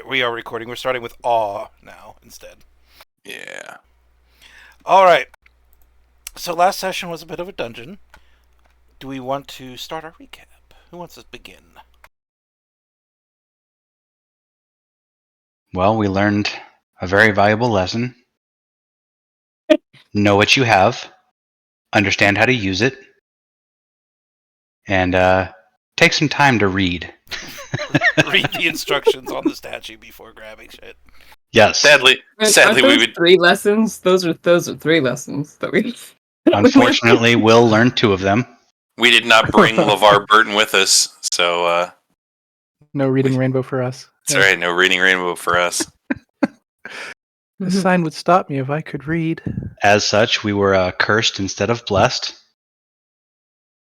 we are recording. We're starting with awe now instead. Yeah. All right. So last session was a bit of a dungeon. Do we want to start our recap? Who wants to begin? Well, we learned a very valuable lesson. Know what you have, understand how to use it, and take some time to read. Read the instructions on the statue before grabbing shit. Yes. Sadly, we would. 3 lessons. Those are 3 lessons that we. Unfortunately, Will learned 2 of them. We did not bring LeVar Burton with us, so No reading rainbow for us. that's right. No reading rainbow for us. The sign would stop me if I could read. As such, we were cursed instead of blessed.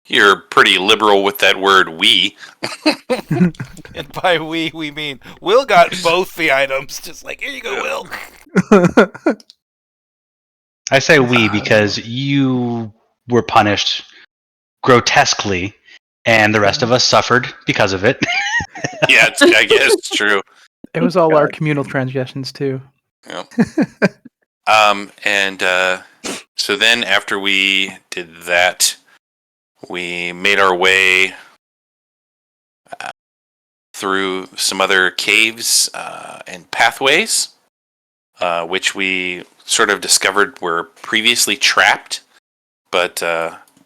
You're pretty liberal with that word "we." And by we mean Will got both the items. Just like, here you go, Will. I say we because you were punished grotesquely, and the rest of us suffered because of it. Yeah, I guess it's true. It was all our communal transgressions too. Yep. So then after we did that, we made our way through some other caves and pathways, which we sort of discovered were previously trapped, but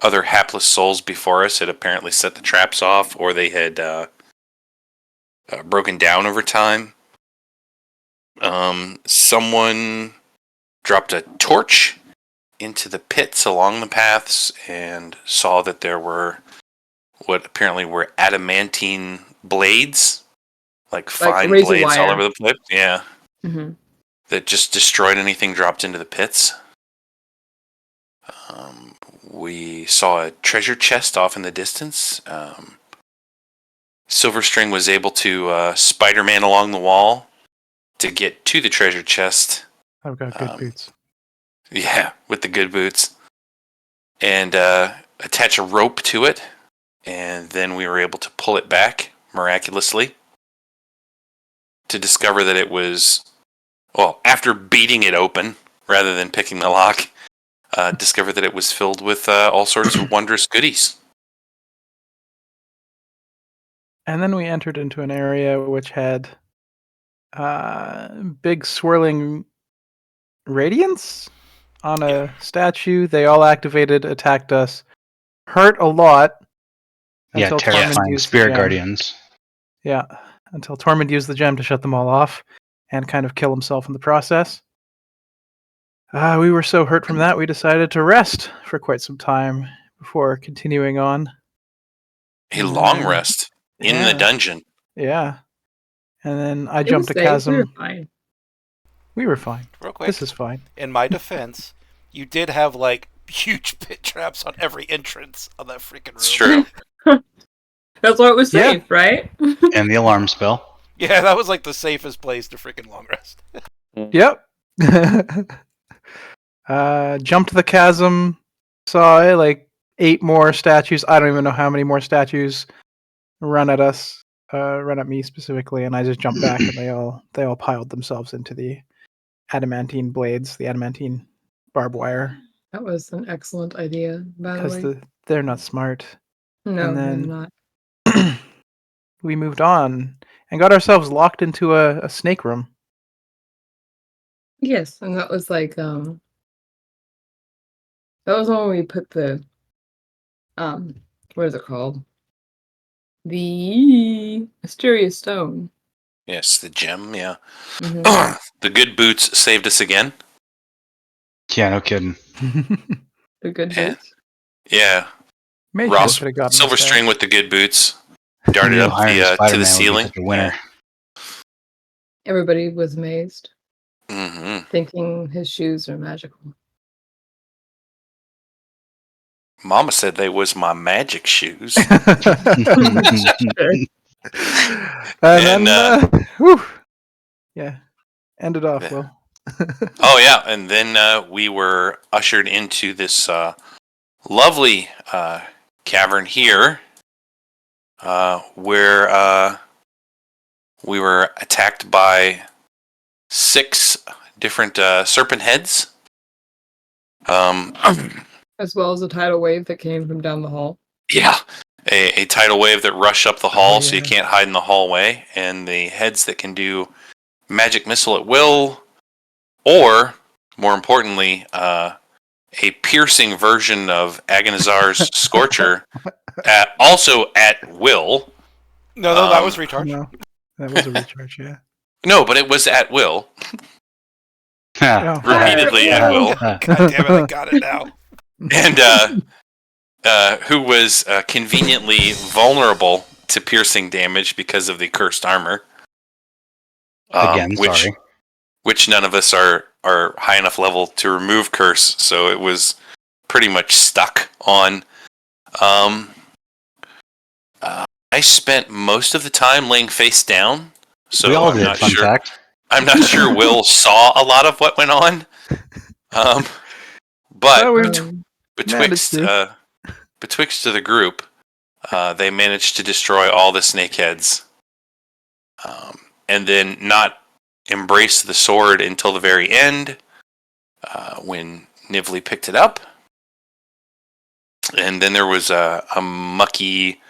other hapless souls before us had apparently set the traps off, or they had broken down over time. Someone dropped a torch into the pits along the paths and saw that there were what apparently were adamantine blades, like fine razor blades wire. all over the place. Yeah. Mm-hmm. That just destroyed anything dropped into the pits. We saw a treasure chest off in the distance. Silverstring was able to Spider-Man along the wall to get to the treasure chest. I've got good boots. Yeah, with the good boots. And attach a rope to it. And then we were able to pull it back, miraculously, to discover that it was, well, after beating it open, rather than picking the lock, discovered that it was filled with all sorts of wondrous goodies. And then we entered into an area which had big swirling radiance on a statue. They all activated, attacked us, hurt a lot. Yeah, until Tormund terrifying used the spirit gem. guardians. Yeah, until Tormund used the gem to shut them all off and kind of kill himself in the process. We were so hurt from that, we decided to rest for quite some time before continuing on. A long rest in the dungeon. Yeah. And then I It jumped was a safe. chasm. We were fine. We were fine. Real quick, This is fine. in my defense, you did have like huge pit traps on every entrance of that freaking room. It's true. That's why it was Yeah. safe, right? And the alarm spell. Yeah, that was like the safest place to freaking long rest. Yep. Jumped the chasm. Saw like 8 more statues. I don't even know how many more statues run at us. Run at me specifically, and I just jumped back, and they all piled themselves into the adamantine blades, the adamantine barbed wire, That was an excellent idea, by the way. because they're not smart. No, and then- they're not. We moved on and got ourselves locked into a snake room. Yes, and that was like that was when we put the what is it called? The mysterious stone. Yes, the gem, yeah. Mhm. The good boots saved us again. Yeah, no kidding. The good Yeah. boots. Yeah. Maybe Ross, could have gotten us Silverstring there. with the good boots, darted You know, up hiring to Spider-Man the would be ceiling. such a winner. Everybody was amazed, Mm-hmm. thinking his shoes are magical. Mama said they was my magic shoes. and then, whew, yeah, ended off Yeah. well. Oh yeah, and then we were ushered into this lovely cavern here, where we were attacked by 6 different serpent heads. As well as a tidal wave that came from down the hall. Yeah, a tidal wave that rush up the hall, so you yeah. can't hide in the hallway, and the heads that can do magic missile at will, or more importantly, a piercing version of Agonizar's Scorcher, also at will. No, that was recharge. No, that was a recharge. Yeah. No, but it was at will, Huh. Oh. repeatedly at will, God damn it, I got it now. and who was conveniently vulnerable to piercing damage because of the cursed armor. Again, sorry. Which none of us are high enough level to remove curse, so it was pretty much stuck on. I spent most of the time laying face down, so We all I'm did, not fun sure. fact. I'm not sure Will saw a lot of what went on. But Oh, we betwixt managed betwixt the group, they managed to destroy all the snakeheads, and then not embrace the sword until the very end, when Nivli picked it up. And then there was a mucky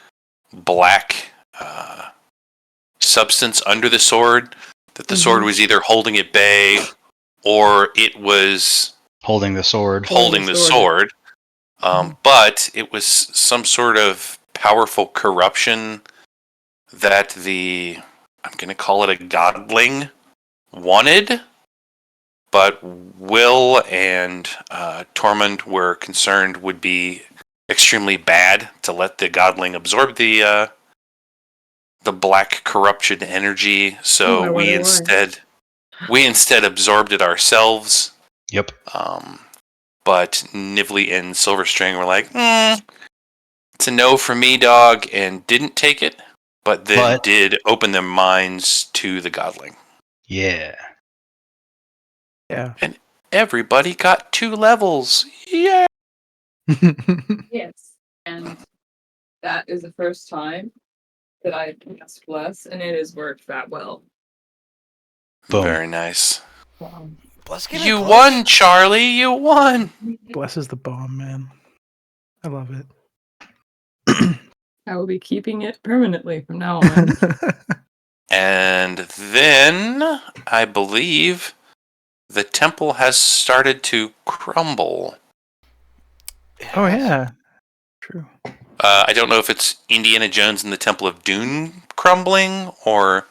black substance under the sword that the sword was either holding at bay or it was Holding the sword. holding the sword. But it was some sort of powerful corruption that I'm going to call it a godling, wanted. But Will and Tormund were concerned would be extremely bad to let the godling absorb the black corruption energy. So we instead absorbed it ourselves. Yep. But Nivli and Silverstring were like, it's a no for me, dog, and didn't take it. But then did open their minds to the godling. Yeah. Yeah. And everybody got 2 levels. Yeah. Yes. And that is the first time that I cast Bless, and it has worked that well. Boom. Very nice. Wow. Bless came in You clutch. won, Charlie. You won. Bless is the bomb, man. I love it. I will be keeping it permanently from now on. And then I believe the temple has started to crumble. Oh yeah, true. I don't know if it's Indiana Jones and the Temple of Doom crumbling or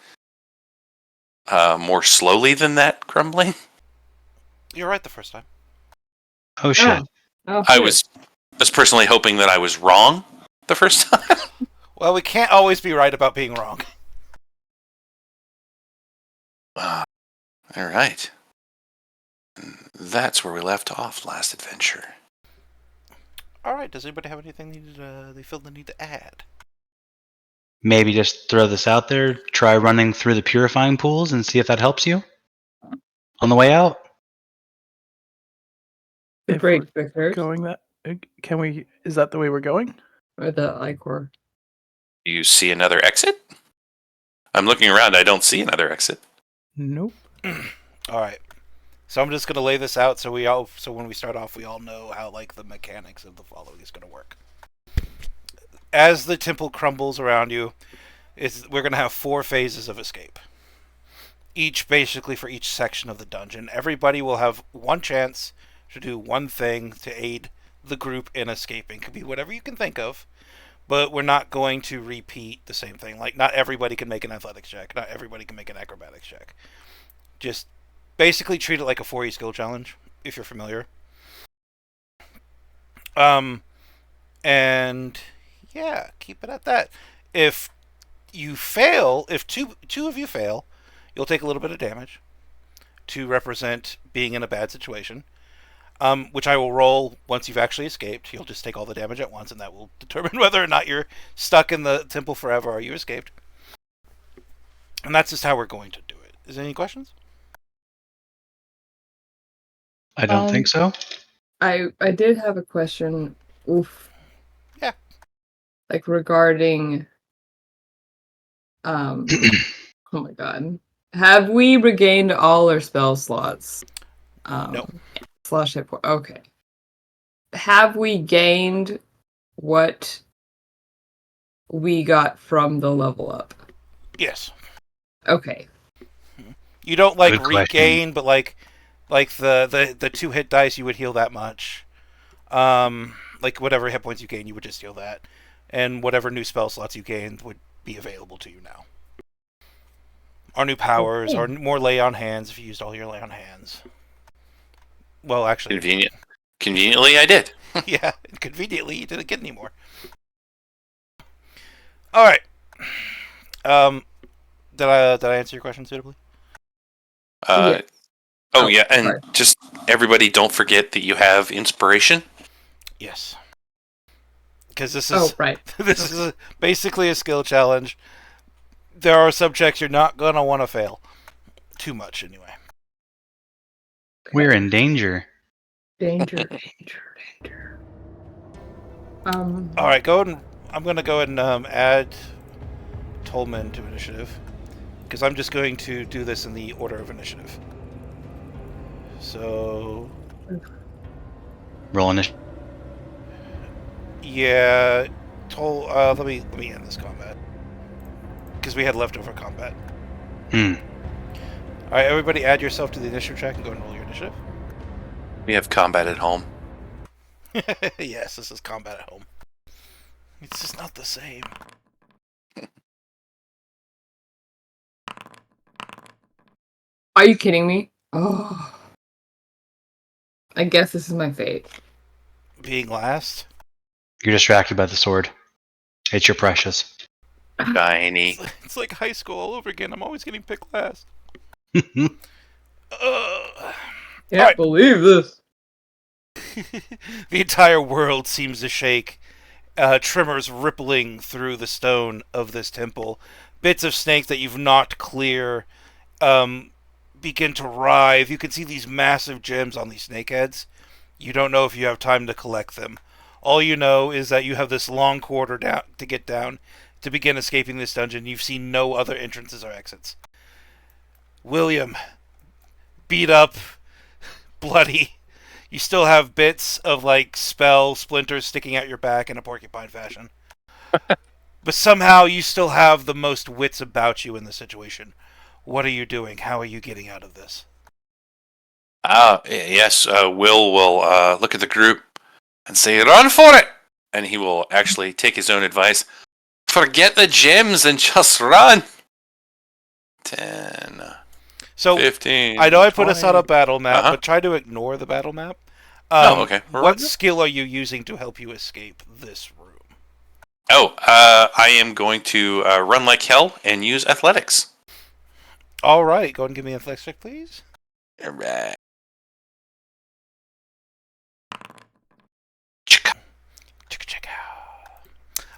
more slowly than that crumbling. You're right the first time. Oh shit. I was personally hoping that I was wrong the first time. Well, we can't always be right about being wrong. All right. That's where we left off last adventure. All right. Does anybody have anything they feel the need to add? Maybe just throw this out there. Try running through the purifying pools and see if that helps you on the way out. If Break we're the curse going that, can we? Is that the way we're going? or the Icor. Do you see another exit? I'm looking around. I don't see another exit. Nope. All right. So I'm just gonna lay this out so when we start off, we all know how the mechanics of the following is gonna work. As the temple crumbles around you, we're gonna have 4 phases of escape. Each basically for each section of the dungeon. Everybody will have one chance to do one thing to aid the group in escaping. Could be whatever you can think of, but we're not going to repeat the same thing. Not everybody can make an athletics check. Not everybody can make an acrobatics check. Just basically treat it like a 4E skill challenge, if you're familiar. And yeah, keep it at that. If you fail, if two of you fail, you'll take a little bit of damage to represent being in a bad situation. Which I will roll once you've actually escaped. You'll just take all the damage at once, and that will determine whether or not you're stuck in the temple forever or you escaped. And that's just how we're going to do it. Is there any questions? I don't think so. I did have a question. Oof. Yeah. Regarding hold Oh my god. Have we regained all our spell slots? No. Slash hit point. Okay. Have we gained what we got from the level up? Yes. Okay. You don't like Good question. regain, but like the 2 hit dice, you would heal that much. Like whatever hit points you gain, you would just heal that, and whatever new spell slots you gained would be available to you now. Our new powers, Okay. or more lay on hands if you used all your lay on hands. Well, actually, Conveniently, I did. yeah, conveniently you didn't get any more. All right. Did I answer your question suitably? Yeah. Oh yeah, and sorry. just everybody, don't forget that you have inspiration. Yes. Because this is right. this is basically a skill challenge. There are subjects you're not gonna want to fail. Too much, anyway. We're in danger. Danger. All right, go ahead and I'm gonna go ahead and add Tolman to initiative because I'm just going to do this in the order of initiative. So Roll initiative. yeah, let me end this combat because we had leftover combat. All right, everybody, add yourself to the initiative check and go and roll your initiative. We have combat at home. Yes, this is combat at home. It's just not the same. Are you kidding me? Oh. I guess this is my fate. Being last. You're distracted by the sword. It's your precious. Shiny. It's like high school all over again. I'm always getting picked last. Can't believe this. The entire world seems to shake. Tremors rippling through the stone of this temple. Bits of snake that you've knocked clear begin to writhe. You can see these massive gems on these snake heads. You don't know if you have time to collect them. All you know is that you have this long corridor down to get down to begin escaping this dungeon. You've seen no other entrances or exits. William, beat up, bloody. You still have bits of like spell splinters sticking out your back in a porcupine fashion. But somehow you still have the most wits about you in the situation. What are you doing? How are you getting out of this? Yes, Will look at the group and say, "Run for it!" And he will actually take his own advice. Forget the gems and just run. 10, So 15. I know I put us 20. on a battle map, Uh-huh. but try to ignore the battle map. Okay. What skill are you using to help you escape this room? I am going to run like hell and use athletics. All right, go ahead and give me an athletics check, please. All right.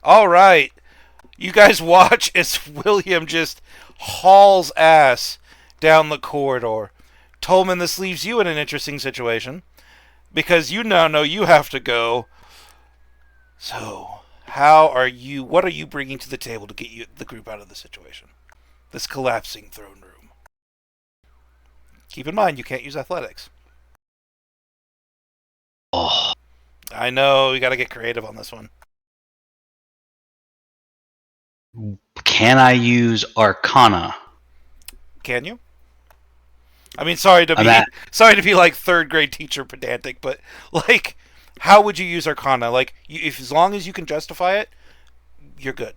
All right, you guys watch as William just hauls ass down the corridor. Tolman, this leaves you in an interesting situation because you now know you have to go. So, what are you bringing to the table to get the group out of the situation? This collapsing throne room. Keep in mind, you can't use athletics. Oh, I know, you gotta get creative on this one. can I use Arcana? Can you? I mean, sorry to be like third grade teacher pedantic, but like, how would you use Arcana? Like, if as long as you can justify it, you're good.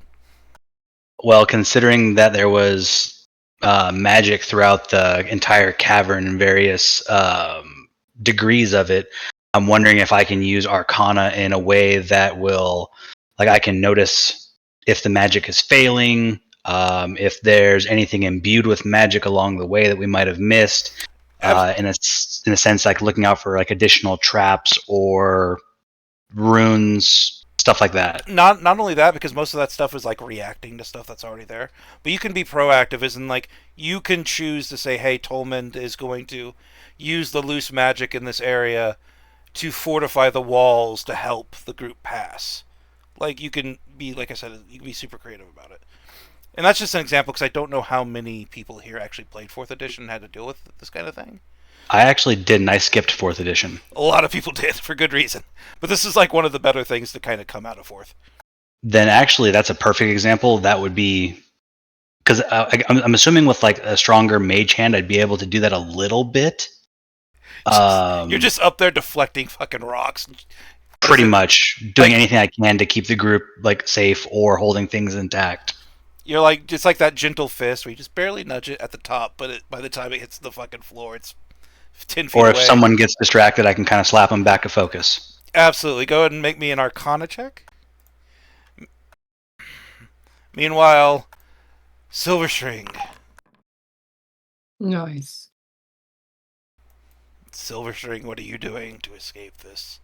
Well, considering that there was magic throughout the entire cavern and various degrees of it, I'm wondering if I can use Arcana in a way that will, like, I can notice if the magic is failing, if there's anything imbued with magic along the way that we might have missed. In a sense, like looking out for like additional traps or runes, stuff like that. Not only that, because most of that stuff is like reacting to stuff that's already there, but you can be proactive, as in like you can choose to say, hey, Tolman is going to use the loose magic in this area to fortify the walls to help the group pass. Like, you can be, like I said, you can be super creative about it. And that's just an example because I don't know how many people here actually played 4th edition and had to deal with this kind of thing. I actually didn't. I skipped 4th edition. A lot of people did, for good reason. But this is like one of the better things to kind of come out of 4th. Then actually, that's a perfect example. That would be because I'm assuming with like a stronger mage hand, I'd be able to do that a little bit. You're just up there deflecting fucking rocks. Pretty much doing anything I can to keep the group like safe or holding things intact. You're like, it's like that gentle fist where you just barely nudge it at the top, but by the time it hits the fucking floor, it's 10 feet Or away. if someone gets distracted, I can kind of slap them back to focus. Absolutely. Go ahead and make me an Arcana check. Meanwhile, Silverstring. Nice. Silverstring, what are you doing to escape this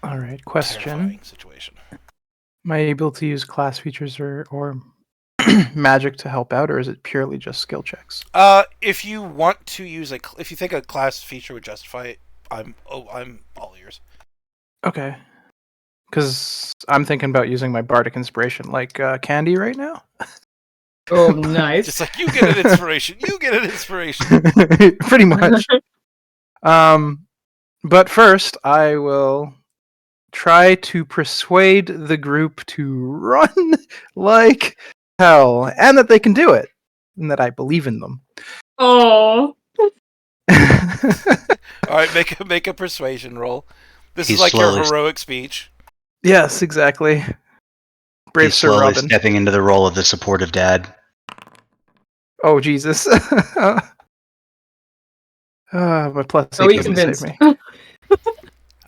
All right. Question: terrifying situation? Am I able to use class features or magic to help out, or is it purely just skill checks? If you want to use if you think a class feature would justify it, I'm all ears. Okay. Because I'm thinking about using my bardic inspiration, like Candy, right now. Oh, nice. Just like you get an inspiration, you get an inspiration. Pretty much. But first, I will try to persuade the group to run like hell, and that they can do it, and that I believe in them. Oh. All right, make a persuasion roll. This He's is like your slowly- heroic speech. Yes, exactly. Brave He's Sir slowly Robin. stepping into the role of the supportive dad. Oh, Jesus. My plus Are we 8 doesn't convinced? save me.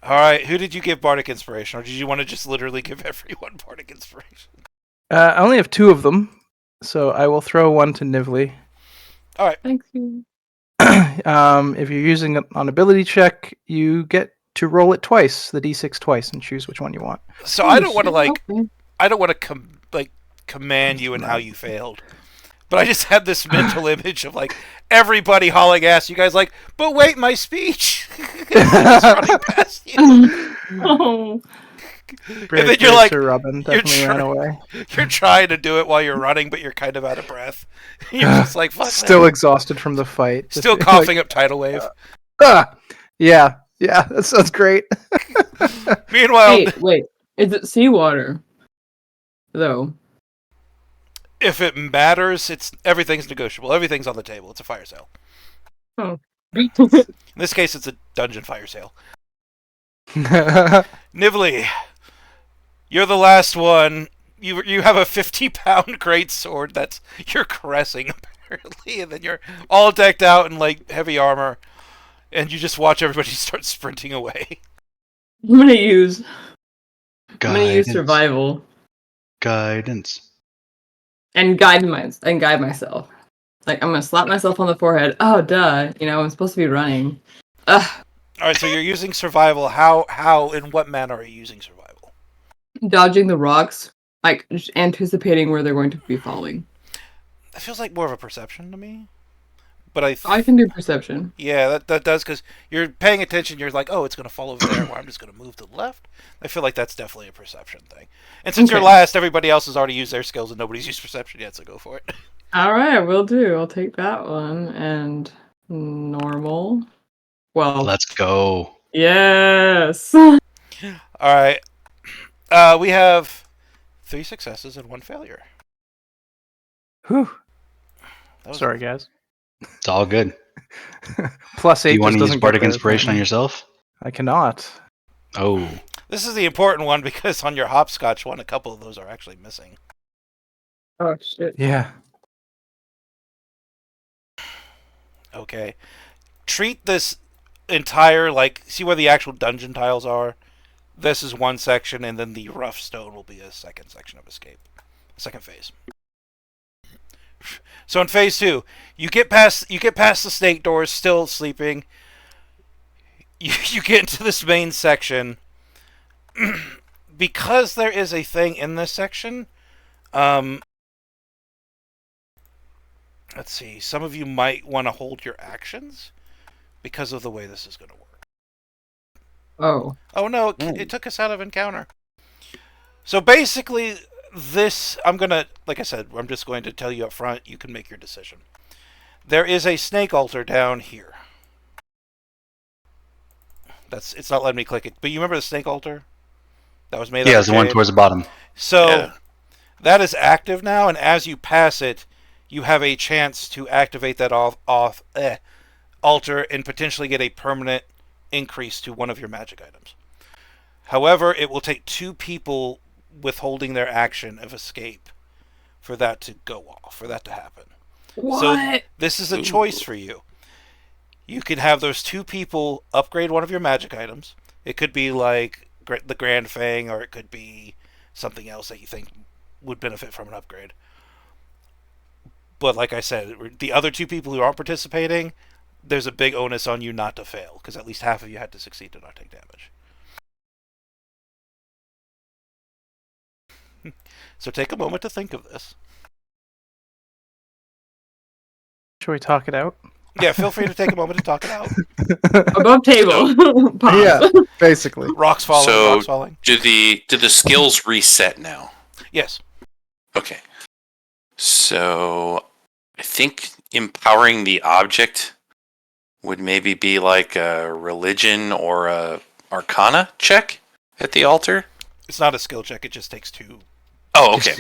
All right, who did you give bardic inspiration, or did you want to just literally give everyone bardic inspiration? I only have 2 of them, so I will throw one to Nivli. Thank you. If you're using it on ability check, you get to roll it twice, the d6 twice, and choose which one you want. So I don't want to Okay. I don't want to command you in how you failed. But I just had this mental image of like everybody hauling ass. You guys like, but wait, my speech. Just running past you. Oh. Brave, then you're brave like- Sir Robin definitely ran try- away. You're trying to do it while you're running, but you're kind of out of breath. You're just like, fuck. Still that. exhausted from the fight. Still Just coughing up tidal wave. Yeah, that sounds great. Meanwhile, Wait. Is it seawater? Though. if it matters, everything's negotiable. Everything's on the table. It's a fire sale. In this case, it's a dungeon fire sale. Nivli, you're the last one. You have a 50-pound great sword that you're caressing apparently, and then you're all decked out in like heavy armor, and you just watch everybody start sprinting away. I'm gonna use Guidance. survival Guidance. and guide myself. Like I'm gonna slap myself on the forehead. Oh duh. I'm supposed to be running. Ugh. All right, so you're using survival. How in what manner are you using survival? Dodging the rocks, like just anticipating where they're going to be falling. That feels like more of a perception to me. But I can do perception. Yeah, that does, because you're paying attention. You're like, oh, it's going to fall over there, well, I'm just going to move to the left. I feel like that's definitely a perception thing. And since you're Okay. last, everybody else has already used their skills and nobody's used perception yet, so go for it. All right, will do. I'll take that one and normal. Well, Let's go. yes. All right. We have 3 successes and 1 failure. Whew. That was Sorry, guys. It's all good. Plus Do 8 you want just to use doesn't bardic get there, inspiration on apparently. yourself? I cannot. Oh. This is the important one because on your hopscotch one, a couple of those are actually missing. Oh shit. Yeah. Okay. Treat this entire, see where the actual dungeon tiles are? This is one section, and then the rough stone will be a second section of escape. Second phase. So in phase 2, you get past the snake doors, still sleeping. You get into this main section. Because there is a thing in this section, let's see, some of you might want to hold your actions because of the way this is going to work. Oh. Oh no, it took us out of encounter. So basically, I'm gonna, like I said, I'm just going to tell you up front. You can make your decision. There is a snake altar down here. It's not letting me click it. But you remember the snake altar that was made out Yeah, of it's the one jade? towards the bottom. So Yeah. that is active now, and as you pass it, you have a chance to activate that altar and potentially get a permanent increase to one of your magic items. However, it will take 2 people withholding their action of escape for that to go off, for that to happen. So What? this is a Ooh. choice for you. You can have those 2 people upgrade one of your magic items. It could be like the Grand Fang, or it could be something else that you think would benefit from an upgrade. But like I said, the other 2 people who aren't participating, there's a big onus on you not to fail, because at least half of you had to succeed to not take damage. So take a moment to think of this. Should we talk it out? Yeah, feel free to take a moment to talk it out. Above table. Pause. Yeah, basically. Rocks falling, So- rocks falling. Do the skills reset now? Yes. Okay. So I think empowering the object would maybe be like a religion or a arcana check at the altar. It's not a skill check, it just takes 2. Oh, okay.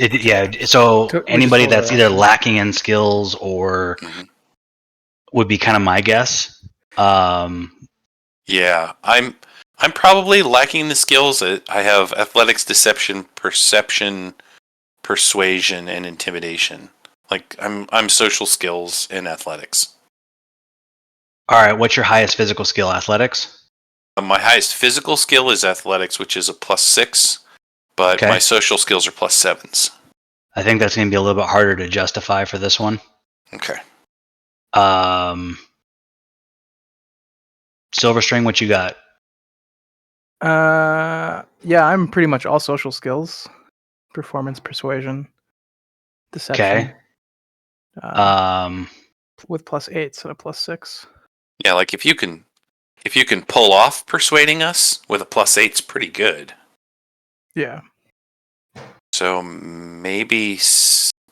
So We just anybody roll that's our either action. lacking in skills or Mhm. would be kind of my guess. Yeah, I'm probably lacking the skills. I have athletics, deception, perception, persuasion, and intimidation. Like I'm social skills and athletics. All right, what's your highest physical skill? Athletics? My highest physical skill is athletics, which is a +6, but Okay. my social skills are +7s. I think that's going to be a little bit harder to justify for this one. Okay. Silver String, what you got? Yeah, I'm pretty much all social skills. Performance, persuasion, deception. Okay. With +8 instead of +6. Yeah, like if you can pull off persuading us with a +8's pretty good. Yeah. So maybe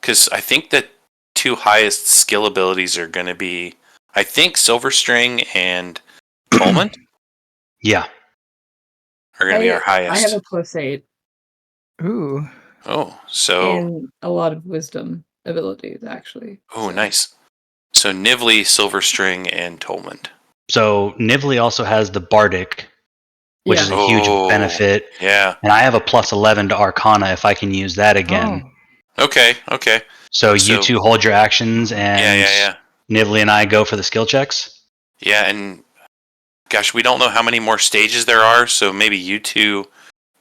because I think the 2 highest skill abilities are going to be, I think, Silver String and Coleman Yeah. are going to be our I have highest. a +8 Ooh. Oh, so and a lot of wisdom abilities, actually. oh, So- nice. So Nivli, Silver String, and Tolmond. So Nivli also has the Bardic, which Yeah. is a huge Oh. benefit. Yeah. And I have a +11 to Arcana if I can use that again. Oh. Okay. So you So- 2 hold your actions and Yeah. Nivli and I go for the skill checks. Yeah, and gosh, we don't know how many more stages there are, so maybe you 2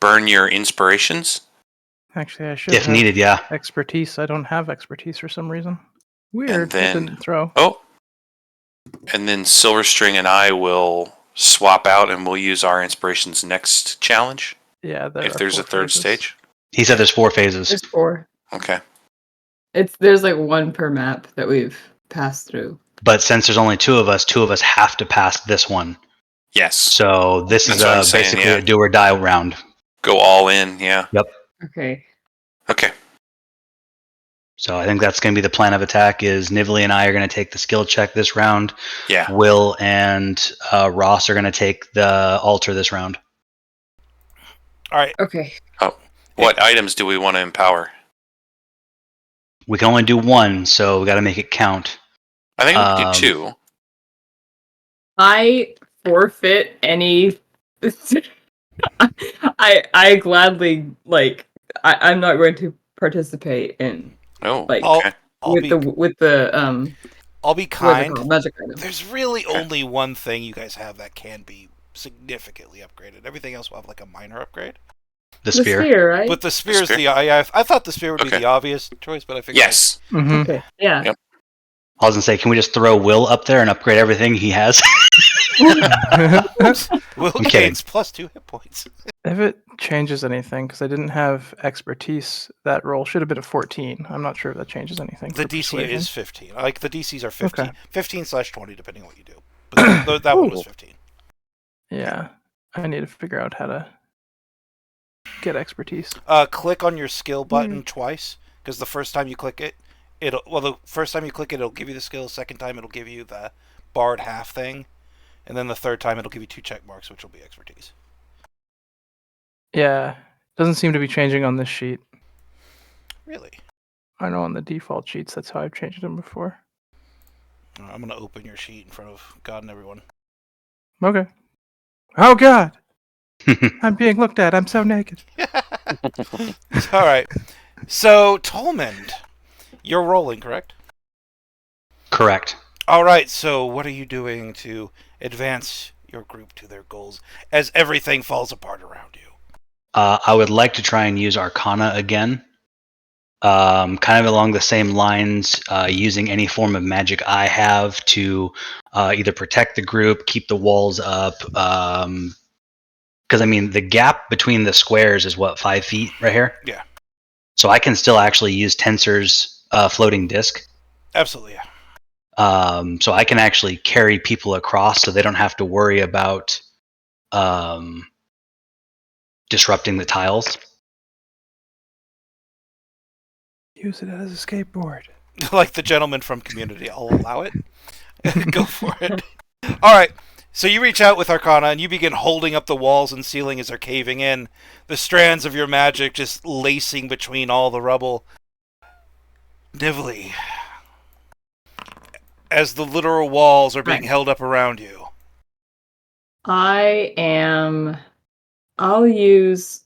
burn your inspirations. Actually, I should If have needed, yeah. expertise. I don't have expertise for some reason. Weird. And then- It didn't throw. Oh. And then Silver String and I will swap out and we'll use our inspirations next challenge Yeah, there if are there's a 4 third phases. stage. He said there's 4 phases. There's 4. Okay. There's like 1 per map that we've passed through. But since there's only 2 of us have to pass this one. Yes. So this That's is what I'm saying, basically yeah. a do or die round. Go all in, yeah. Okay. Okay. So I think that's going to be the plan of attack is Nivli and I are going to take the skill check this round. Yeah. Will and Ross are going to take the altar this round. Alright, Okay. What items do we want to empower? We can only do 1, so we got to make it count. I think we can Um, do 2. I forfeit any. I gladly I'm not going to participate in Oh, like okay. I'll with be the kind. what are they called? Magic items. There's really only one thing you guys have that can be significantly upgraded. Everything else will have like a minor upgrade. The spear. right? But the spear is spear? I thought the spear would be Okay. the obvious choice, but I figured Yes. Mhm. Okay. Yeah. Yep. I was going to say, can we just throw Will up there and upgrade everything he has? Will I'm kidding. gains +2 hit points. If it changes anything, because I didn't have expertise, that roll should have been a 14. I'm not sure if that changes anything. The for DC persuasion. is 15. Like the DCs are 15, Okay. 15/20 depending on what you do. But that one was Ooh. 15. Yeah, I need to figure out how to get expertise? Click on your skill button twice, because the first time you click it, it'll give you the skill. Second time, it'll give you the barred half thing, and then the third time, it'll give you 2 check marks, which will be expertise. Yeah. Doesn't seem to be changing on this sheet. Really? I know on the default sheets, that's how I've changed them before. I'm gonna open your sheet in front of God and everyone. Okay. Oh God! I'm being looked at. I'm so naked. All right. So Tolmond, you're rolling, correct? Correct. All right. So what are you doing to advance your group to their goals as everything falls apart around you? I would like to try and use Arcana again. Kind of along the same lines, using any form of magic I have to either protect the group, keep the walls up. Because I mean, the gap between the squares is what, 5 feet right here. Yeah. So I can still actually use Tensor's floating disc. Absolutely. Yeah. So I can actually carry people across, so they don't have to worry about disrupting the tiles. Use it as a skateboard. Like the gentleman from Community, I'll allow it. Go for it. All right. So you reach out with Arcana and you begin holding up the walls and ceiling as they're caving in. The strands of your magic just lacing between all the rubble. Nively, as the literal walls are being held up around you. I'll use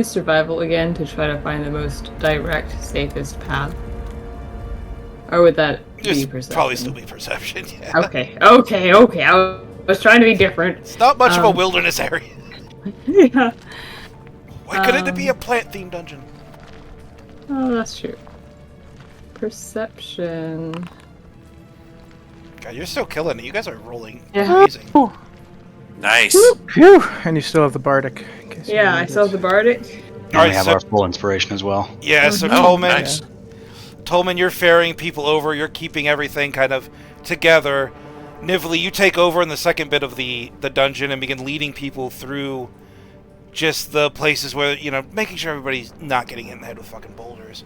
survival again to try to find the most direct, safest path. Or would that be perception? Probably still be perception, yeah. Okay. I was trying to be different. It's not much of a wilderness area. Yeah. Why couldn't it be a plant-themed dungeon? Oh, that's true. Perception. God, you're still killing it. You guys are rolling Yeah. amazing. Nice. Phew! And you still have the bardic. in case you Yeah, need I it. still have the bardic. And Alright, we have so- our full inspiration as well. Yeah, so Oh, Tolman, nice. Tolman, you're ferrying people over. You're keeping everything kind of together. Nivli, you take over in the second bit of the dungeon and begin leading people through just the places where, making sure everybody's not getting hit in the head with fucking boulders.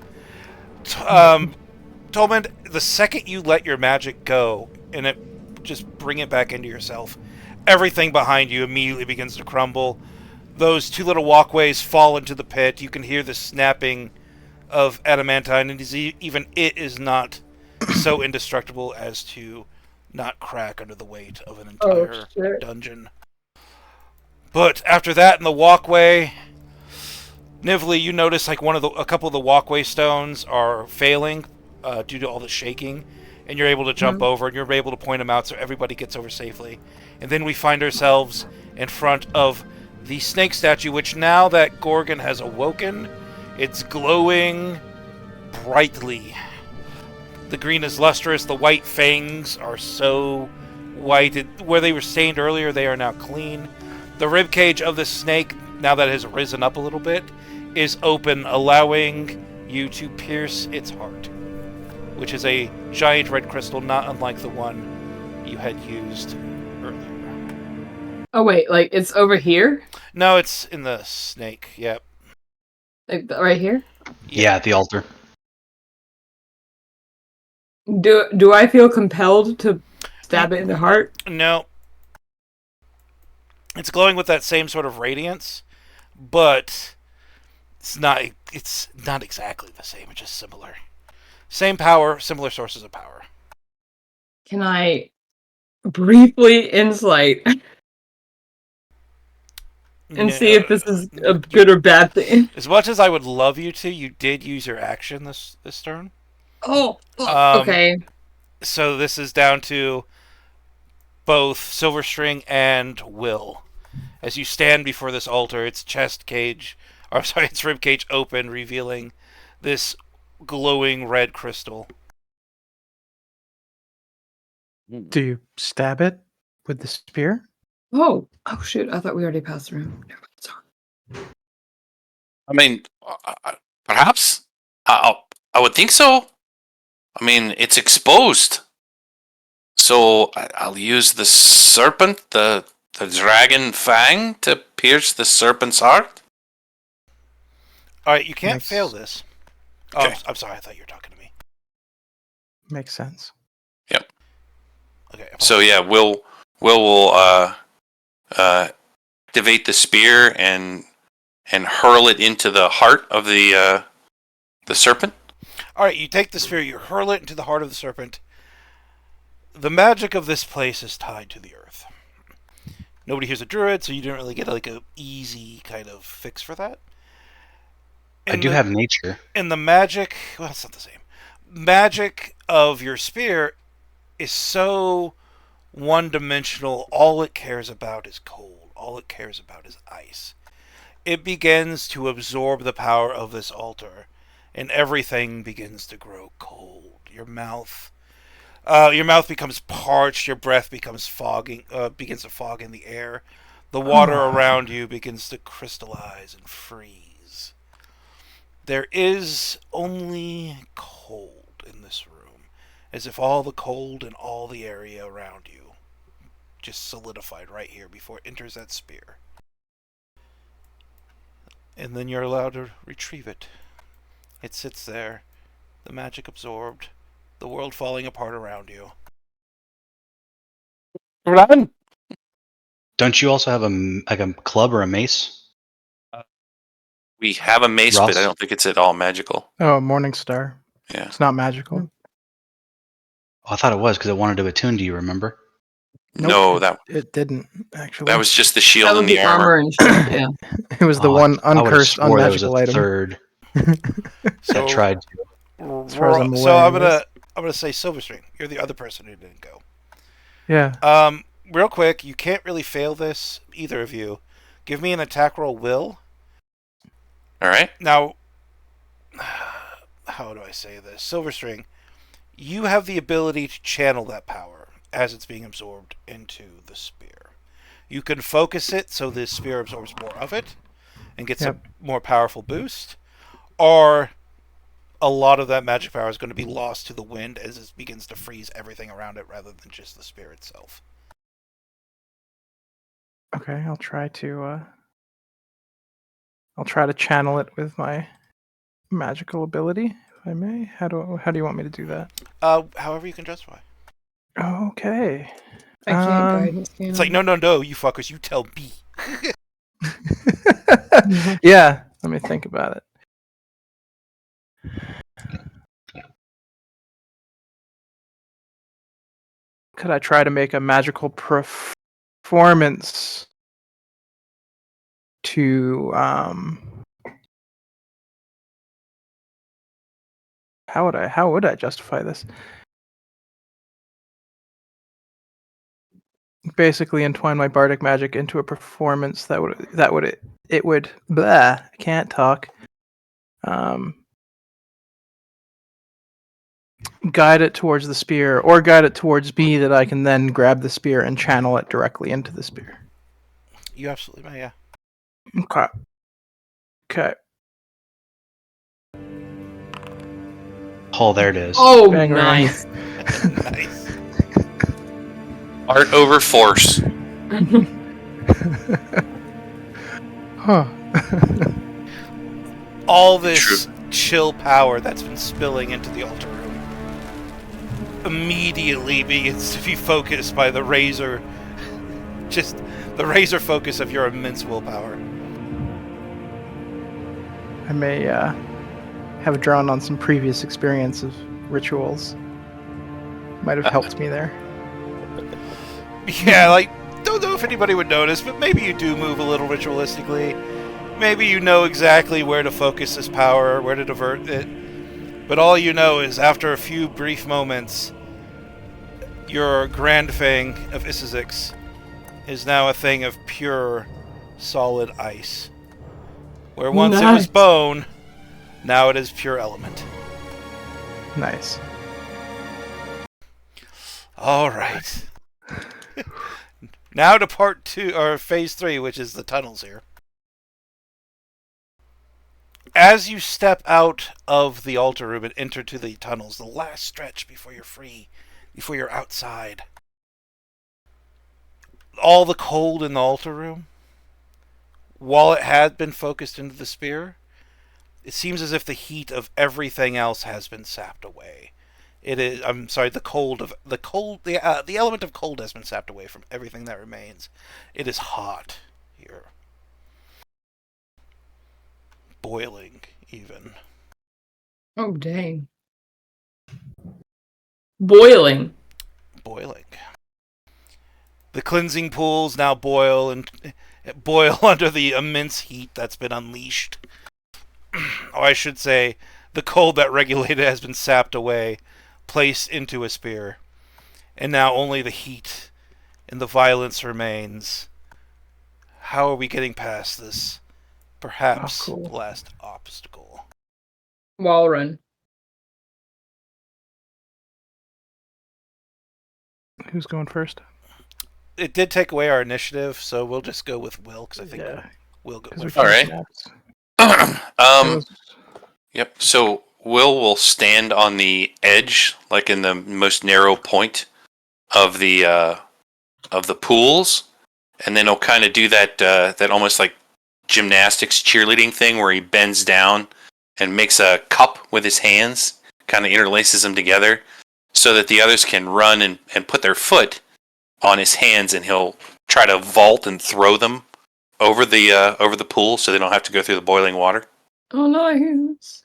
Tolman, the second you let your magic go and it just bring it back into yourself, everything behind you immediately begins to crumble. Those 2 little walkways fall into the pit. You can hear the snapping of adamantine, and even it is not so indestructible as to not crack under the weight of an entire dungeon. But after that, in the walkway, Nivli, you notice like a couple of the walkway stones are failing due to all the shaking, and you're able to jump over, and you're able to point them out so everybody gets over safely. And then we find ourselves in front of the snake statue, which now that Gorgon has awoken, it's glowing brightly. The green is lustrous, the white fangs are so white. Where they were stained earlier, they are now clean. The ribcage of the snake, now that it has risen up a little bit, is open, allowing you to pierce its heart, which is a giant red crystal, not unlike the one you had used earlier. Oh wait, like it's over here? No, it's in the snake, yep. Like right here? Yeah, at the altar. Do I feel compelled to stab it in the heart? No. It's glowing with that same sort of radiance, but it's not exactly the same, it's just similar. Same power, similar sources of power. Can I briefly insight and see if this is a good or bad thing? As much as I would love you to, you did use your action this turn. Oh, okay. So this is down to both Silverstring and Will. As you stand before this altar, its its ribcage open, revealing this glowing red crystal. Do you stab it with the spear? Oh shoot! I thought we already passed through. Sorry. I mean, perhaps. I would think so. I mean, it's exposed. So I'll use the serpent, the the dragon fang to pierce the serpent's heart? All right, you can't Makes- fail this. Oh, Okay. I'm sorry. I thought you were talking to me. Makes sense. Okay. So yeah, we'll activate the spear and hurl it into the heart of the serpent. All right, you take the spear, you hurl it into the heart of the serpent. The magic of this place is tied to the earth. Nobody here's a druid, so you didn't really get like a easy kind of fix for that. I do have nature. And the magic, well, it's not the same. Magic of your spear is so one-dimensional. All it cares about is cold. All it cares about is ice. It begins to absorb the power of this altar, and everything begins to grow cold. Your mouth becomes parched. Your breath begins to fog in the air. The water around you begins to crystallize and freeze. There is only cold in this room, as if all the cold in all the area around you just solidified right here before it enters that spear. And then you're allowed to retrieve it. It sits there, the magic absorbed, the world falling apart around you. Run! Don't you also have a club or a mace? We have a mace, Ross? but I don't think it's at all magical. Oh, Morningstar. Yeah. It's not magical. Oh, I thought it was because it wanted to attune. Do you remember? Nope, No, it- that It didn't actually. was just the That shield was and the armor. and shield, yeah. It was the Oh, one I would've uncursed, swore there was a unmagical item. third So, that tried to. As far as I'm so aware, I'm gonna say Silverstring. You're the other person who didn't go. Yeah. Real quick, you can't really fail this, either of you. Give me an attack roll, will. All right. Now, how do I say this? Silverstring, you have the ability to channel that power as it's being absorbed into the spear. You can focus it so the spear absorbs more of it and gets Yep. a more powerful boost, or a lot of that magic power is going to be lost to the wind as it begins to freeze everything around it rather than just the spear itself. Okay, I'll try to channel it with my magical ability, if I may. How do you want me to do that? However you can justify. Okay. I can't Um, guidance. It's like, no, you fuckers, you tell B. Yeah, let me think about it. Could I try to make a magical performance to how would I justify this? Basically entwine my bardic magic into a performance that would blah, I can't talk. Guide it towards the spear, or guide it towards me that I can then grab the spear and channel it directly into the spear. You absolutely may, yeah. Okay. Oh, there it is. Oh, Bang, nice. Nice. Art over force. Huh. All this True. chill power that's been spilling into the altar room immediately begins to be focused by the razor, just the razor focus of your immense willpower. I may have drawn on some previous experience of rituals. Might have helped me there. Yeah, like, don't know if anybody would notice, but maybe you do move a little ritualistically. Maybe you know exactly where to focus this power, where to divert it. But all you know is after a few brief moments, your Grand Fang of Isizix is now a thing of pure, solid ice. Where once it was Nice. bone, now it is pure element. Nice. All right. Now to part 2, or phase 3, which is the tunnels here. As you step out of the altar room and enter to the tunnels, the last stretch before you're free, before you're outside, all the cold in the altar room, while it had been focused into the spear, it seems as if the heat of everything else has been sapped away. It is. I'm sorry. The element of cold has been sapped away from everything that remains. It is hot here, boiling even. Oh, dang. Boiling. Boiling. The cleansing pools now boil under the immense heat that's been unleashed. Or I should say, the cold that regulated has been sapped away, placed into a spear, and now only the heat and the violence remains. How are we getting past this, perhaps, cool. last obstacle? Wall run. Who's going first? It did take away our initiative, so we'll just go with Will, because I think Will go 'cause we with All finished right. maps. um, It was- Yep. So will stand on the edge, like in the most narrow point of the pools, and then he'll kind of do that almost like gymnastics cheerleading thing where he bends down and makes a cup with his hands, kind of interlaces them together, so that the others can run and put their foot on his hands, and he'll try to vault and throw them over the pool, so they don't have to go through the boiling water. Oh, nice.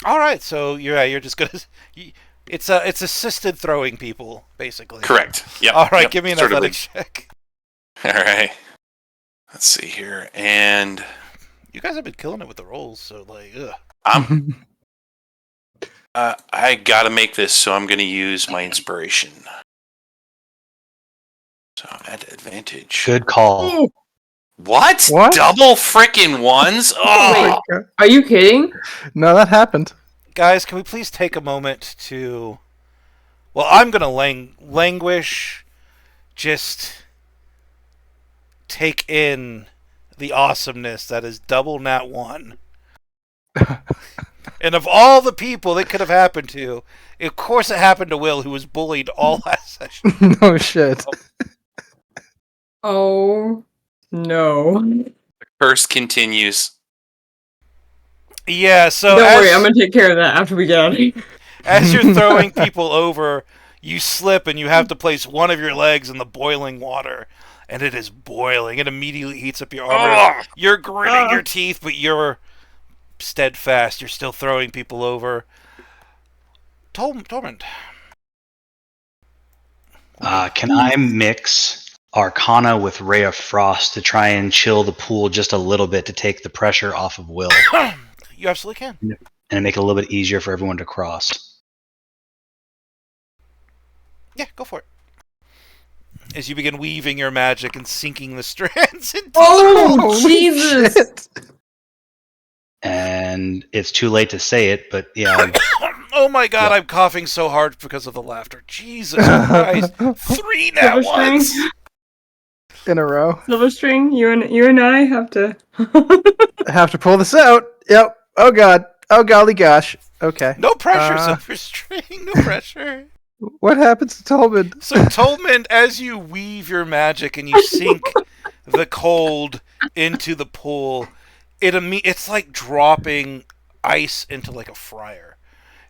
All right, so you're just gonna. It's assisted throwing people, basically. Correct. Yep. All right, Yep. give me an Sort of athletics check. All right. Let's see here, and You guys have been killing it with the rolls, so like, ugh. I gotta make this, so I'm gonna use my inspiration. So at advantage. Good call. What? What? Double frickin' ones? Oh, Wait. Are you kidding? No, that happened. Guys, can we please take a moment to? Well, I'm gonna languish. Just take in the awesomeness that is double nat 1. And of all the people that could have happened to, of course it happened to Will, who was bullied all last session. No shit. Oh, no. curse continues. Yeah, so Don't worry, I'm gonna take care of that after we get out of here. as you're throwing people over, you slip and you have to place one of your legs in the boiling water, and it is boiling. It immediately heats up your armor. Ugh. You're gritting your teeth, but you're steadfast. You're still throwing people over. Torment. Can I mix Arcana with Ray of Frost to try and chill the pool just a little bit to take the pressure off of Will You absolutely can. and make it a little bit easier for everyone to cross? Yeah, go for it. As you begin weaving your magic and sinking the strands into Oh, Holy Jesus! shit. And it's too late to say it, but yeah, Oh my god, Yeah. I'm coughing so hard because of the laughter. Jesus Christ. 3 now Silver string. ones. In a row. Silver string, you and I have to. I have to pull this out. Yep. Oh god. Oh golly gosh. Okay. No pressure, Uh, Silver String. No pressure. What happens to Tolman? So, Tolman, as you weave your magic and you sink the cold into the pool, it's like dropping ice into like a fryer.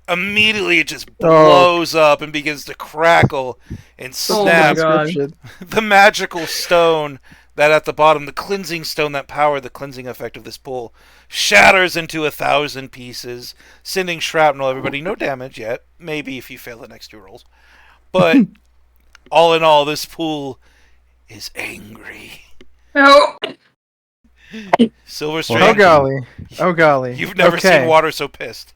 Immediately, it just blows up and begins to crackle and Oh my snap. God. Description. The magical stone that at the bottom, the cleansing stone that powered the cleansing effect of this pool, shatters into 1,000 pieces, sending shrapnel everybody. No damage yet. Maybe if you fail the next 2 rolls. But all in all, this pool is angry. No. Silver Well, String, Oh golly. Oh golly. you've never Okay. seen water so pissed.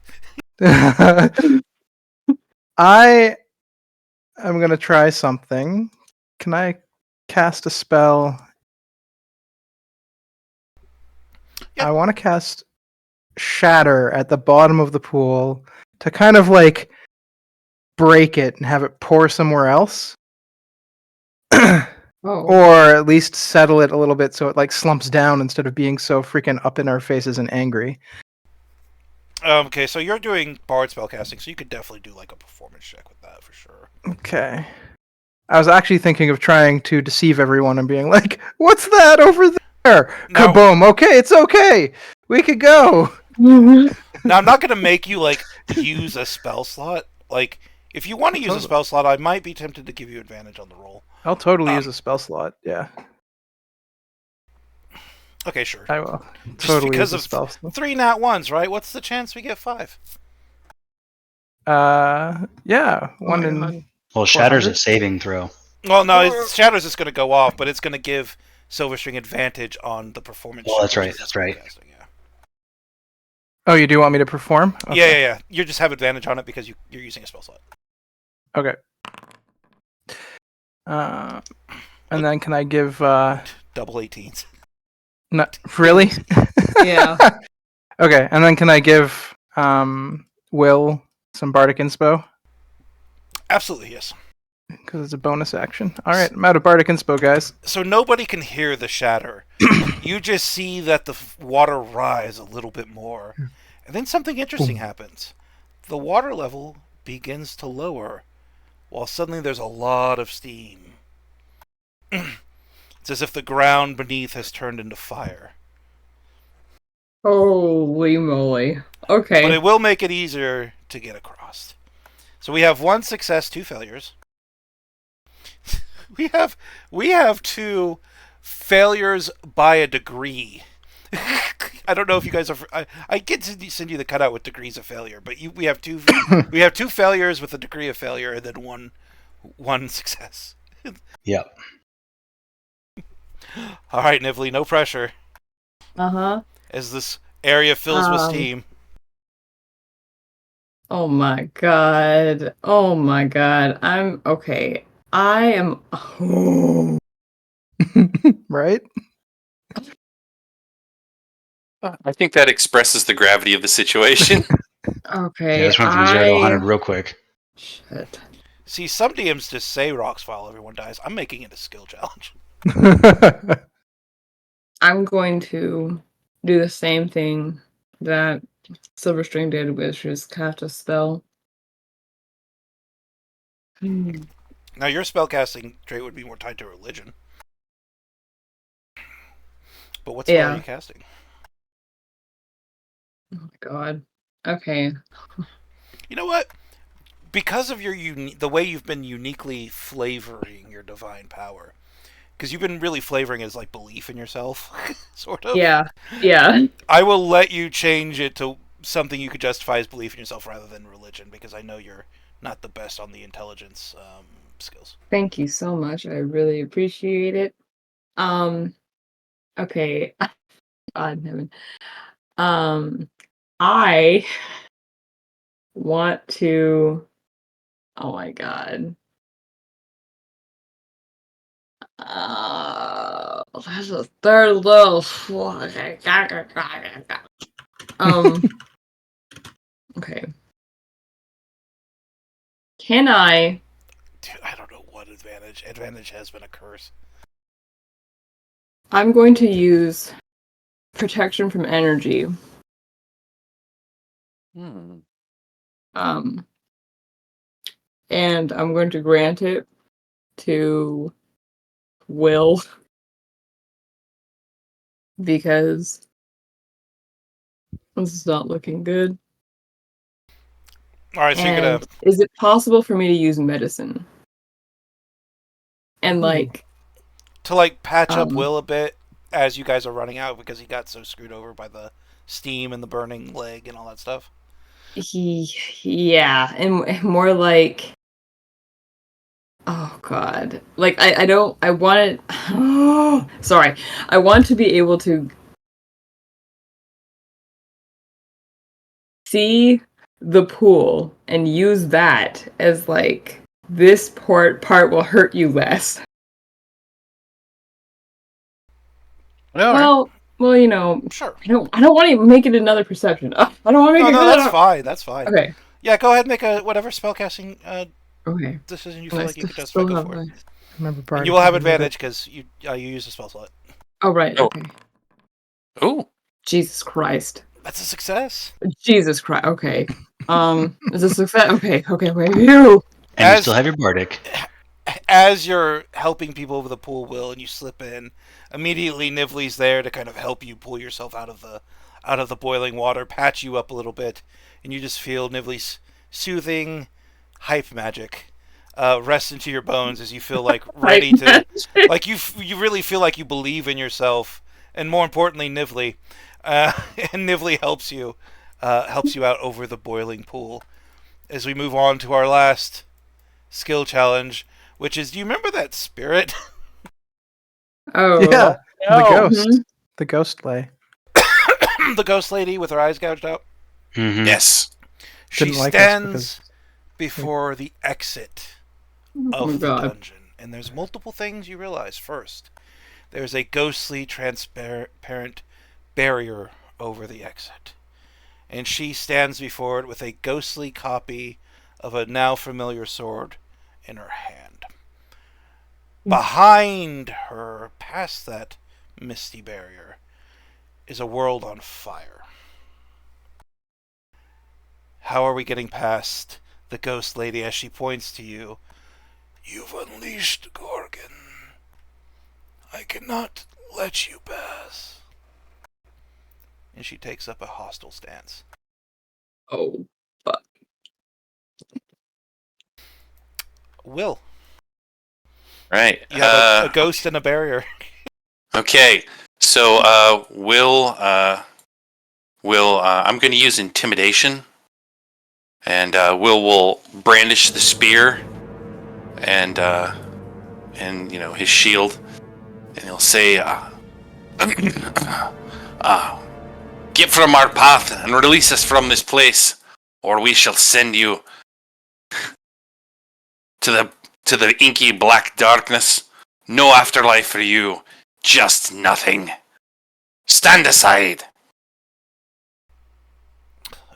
I am gonna try something. Can I cast a spell? Yep. I want to cast Shatter at the bottom of the pool to kind of like break it and have it pour somewhere else. Oh. Or at least settle it a little bit so it like slumps down instead of being so freaking up in our faces and angry. Okay, so you're doing bard spellcasting, so you could definitely do like a performance check with that for sure. Okay. I was actually thinking of trying to deceive everyone and being like, "What's that over there?" No. Kaboom! Okay, it's okay. We could go. Now, I'm not going to make you, like, use a spell slot. Like, if you want to use a Totally. spell slot, I might be tempted to give you advantage on the roll. I'll totally use a spell slot. Yeah, Okay, sure. I will. Just Totally because use a of spell slot. 3 nat 1s, right? What's the chance we get 5? Yeah, Oh one my in. God. Well, Shatter's 400? a saving throw. Well, no, Shadow's just going to go off, but it's going to give Silverstring advantage on the performance. Well, check, that's which right, is the that's right. spellcasting, yeah. Oh, you do want me to perform? Okay. Yeah. You just have advantage on it because you're using a spell slot. Okay. And then can I give? Double 18s. Not really. Yeah. Okay, and then can I give Will some bardic inspo Absolutely, yes. because it's a bonus action? All right, I'm out of bardic inspo, guys. So nobody can hear the shatter. You just see that the water rise a little bit more. And then something interesting happens. The water level begins to lower, while suddenly there's a lot of steam. It's as if the ground beneath has turned into fire. Holy moly. Okay. But it will make it easier to get across. So we have 1 success, 2 failures. we have 2 failures by a degree. I don't know if you guys are. I get to send you the cutout with degrees of failure, but we have 2 failures with a degree of failure, and then one success. Yep. All right, Nivli, no pressure. As this area fills with steam. Oh my god. Oh my god. I'm okay. I am. Oh. Right? I think that expresses the gravity of the situation. Okay. Yeah, this went from 0 to 100 real quick. Shit. See, some DMs just say rocks fall, everyone dies. I'm making it a skill challenge. I'm going to do the same thing that Silverstring did, which is cast a spell. Now, your spellcasting trait would be more tied to religion. But what spell are you casting? Oh my god. Okay. You know what? Because of your the way you've been uniquely flavoring your divine power, because you've been really flavoring as like belief in yourself, sort of. Yeah. I will let you change it to something you could justify as belief in yourself rather than religion, because I know you're not the best on the intelligence skills. Thank you so much. I really appreciate it. Okay. God, heaven. I want to. Oh my god. That's a third little. Okay. Can I? Dude, I don't know what advantage. Advantage has been a curse. I'm going to use protection from energy. And I'm going to grant it to Will because this is not looking good. All right, so you're gonna. Is it possible for me to use medicine? And like to like patch up Will a bit as you guys are running out because he got so screwed over by the steam and the burning leg and all that stuff. Yeah, and more like, oh god, like I don't, I wanted, oh, sorry, I want to be able to see the pool and use that as like, this part will hurt you less. Well, you know, sure. I don't want to make it another perception. I don't want to make it. No, that's fine. That's fine. Okay. Yeah, go ahead and make a whatever spellcasting okay decision you feel like you could justify. Go for it. Remember, and you will have advantage because you use a spell slot. Oh right. Okay. Oh. Jesus Christ. That's a success. Jesus Christ. Okay. Is a success? Okay. Wait. You. And you still have your bardic. as you're helping people over the pool, Will, and you slip in, immediately Nivlee's there to kind of help you pull yourself out of the boiling water, patch you up a little bit, and you just feel Nivlee's soothing hype magic rest into your bones as you feel like ready to, like you really feel like you believe in yourself, and more importantly, Nivlee, and Nivlee helps you out over the boiling pool. As we move on to our last skill challenge, which is, do you remember that spirit? Oh. Yeah, the No. ghost. Mhm. The ghost lay. The ghost lady with her eyes gouged out? Mhm. Yes. She Didn't like us stands because before the exit Oh my of the god. dungeon, and there's multiple things you realize. First, there's a ghostly, transparent barrier over the exit, and she stands before it with a ghostly copy of a now familiar sword in her hand. Behind her, past that misty barrier, is a world on fire. How are we getting past the ghost lady as she points to you? You've unleashed Gorgon. I cannot let you pass. And she takes up a hostile stance. Oh, fuck. Will, Right. you have a ghost and a barrier. Okay. So, I'm going to use intimidation, and will brandish the spear, and his shield, and he'll say, "Get from our path and release us from this place, or we shall send you to the inky black darkness. No afterlife for you, just nothing. Stand aside."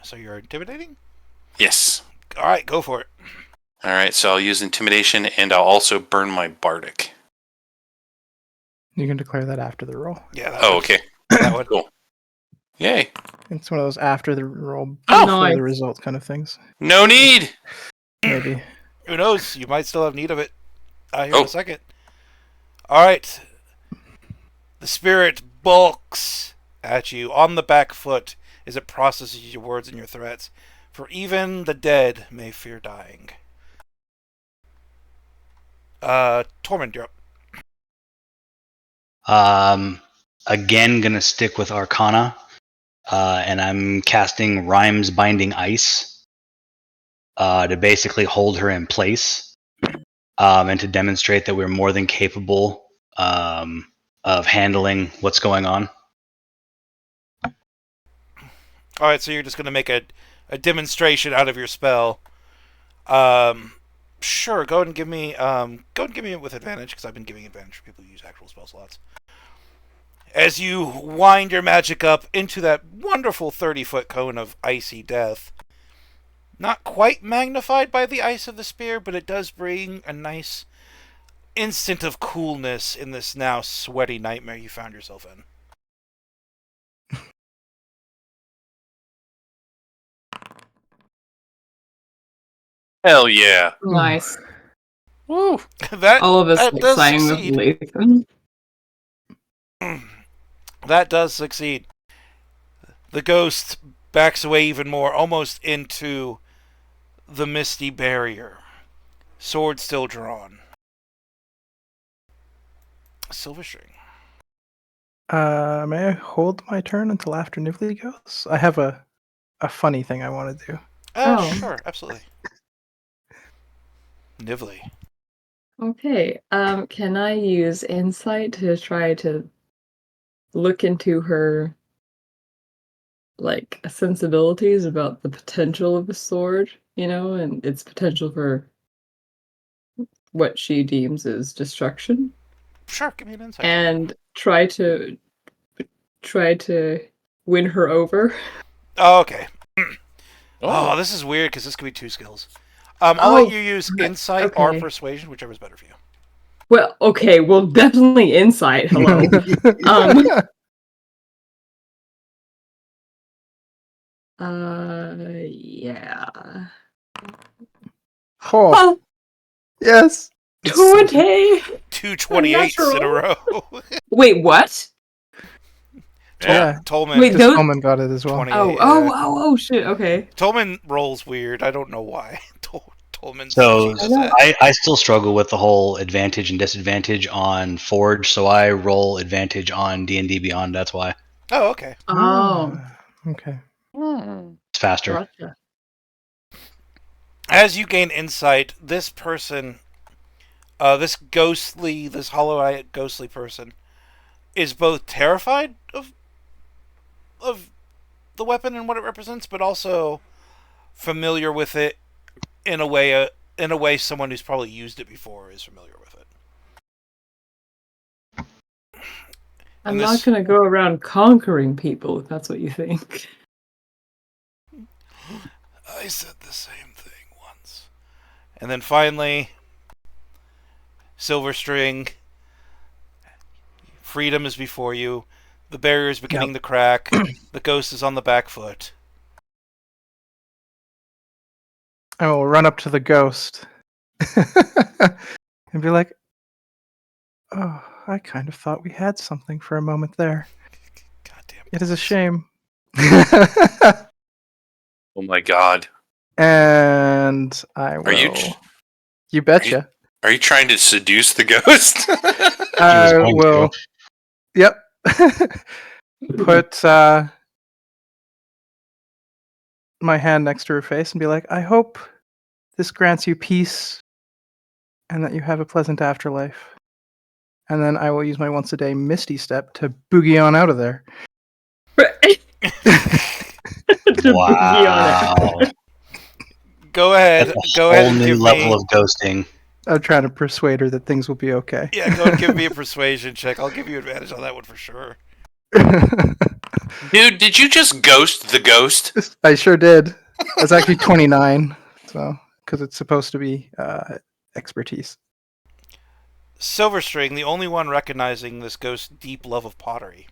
So you're intimidating? Yes. Alright, go for it. All right. So I'll use intimidation, and I'll also burn my bardic. you can declare that after the roll. Yeah, that Oh, would. okay. That would. Cool. Yay. It's one of those after the roll, Oh. before Nice. the result kind of things. No need. Maybe. Who knows? You might still have need of it here in Oh. a second. Alright. The spirit bulks at you on the back foot as it processes your words and your threats. For even the dead may fear dying. Tormund, you're up. Again, gonna stick with Arcana, and I'm casting Rhymes Binding Ice to basically hold her in place, and to demonstrate that we're more than capable of handling what's going on. Alright, so you're just going to make a demonstration out of your spell. Sure, go ahead and give me it with advantage, because I've been giving advantage for people who use actual spell slots. As you wind your magic up into that wonderful 30-foot cone of icy death, not quite magnified by the ice of the spear, but it does bring a nice instant of coolness in this now sweaty nightmare you found yourself in. Hell yeah. Nice. Woo. All of us that like does sighing with succeed. relief. That does succeed. The ghost backs away even more, almost into the misty barrier. Sword still drawn. Silverstring. May I hold my turn until after Nivlee goes? I have a funny thing I want to do. Oh. Sure, absolutely. Nivlee. Okay. Can I use insight to try to look into her like sensibilities about the potential of a sword, and its potential for what she deems as destruction, Sure, give me an insight. and try to win her over. Oh, okay. Oh. Oh, this is weird because this could be two skills. I'll let you use insight or okay. persuasion, whichever's better for you. Well, okay, well, definitely insight. Hello. Yeah. Oh, yes. 20! 228s in a Unnatural. row. Wait, what? Yeah. Tolman. Wait, Because those- Tolman got it as well. 28. Oh, shit, okay. Tolman rolls weird. I don't know why. Tolman So does that. I still struggle with the whole advantage and disadvantage on Forge, so I roll advantage on D&D Beyond. That's why Oh, okay. Oh, Okay. it's faster. gotcha. As you gain insight, this person, this hollow-eyed ghostly person, is both terrified of the weapon and what it represents, but also familiar with it in a way someone who's probably used it before is familiar with it. I'm not gonna go around conquering people if that's what you think. I said the same thing once. And then finally, Silver String, freedom is before you. The barrier is beginning to crack. The ghost is on the back foot. I will run up to the ghost and be like, "Oh, I kind of thought we had something for a moment there. Goddamn. It is a shame." Oh my god. And I will. Are you? You betcha. Are you trying to seduce the ghost? I going will. to. Yep. Put my hand next to her face and be like, "I hope this grants you peace and that you have a pleasant afterlife." And then I will use my once a day Misty Step to boogie on out of there. To boogie on it. Wow. Go ahead. That's a Go ahead whole and new give level me. of ghosting. I'm trying to persuade her that things will be okay. Yeah, go and give me a persuasion check. I'll give you advantage on that one for sure. Dude, did you just ghost the ghost? I sure did. It's actually 29, so because it's supposed to be expertise. Silver String, the only one recognizing this ghost's deep love of pottery.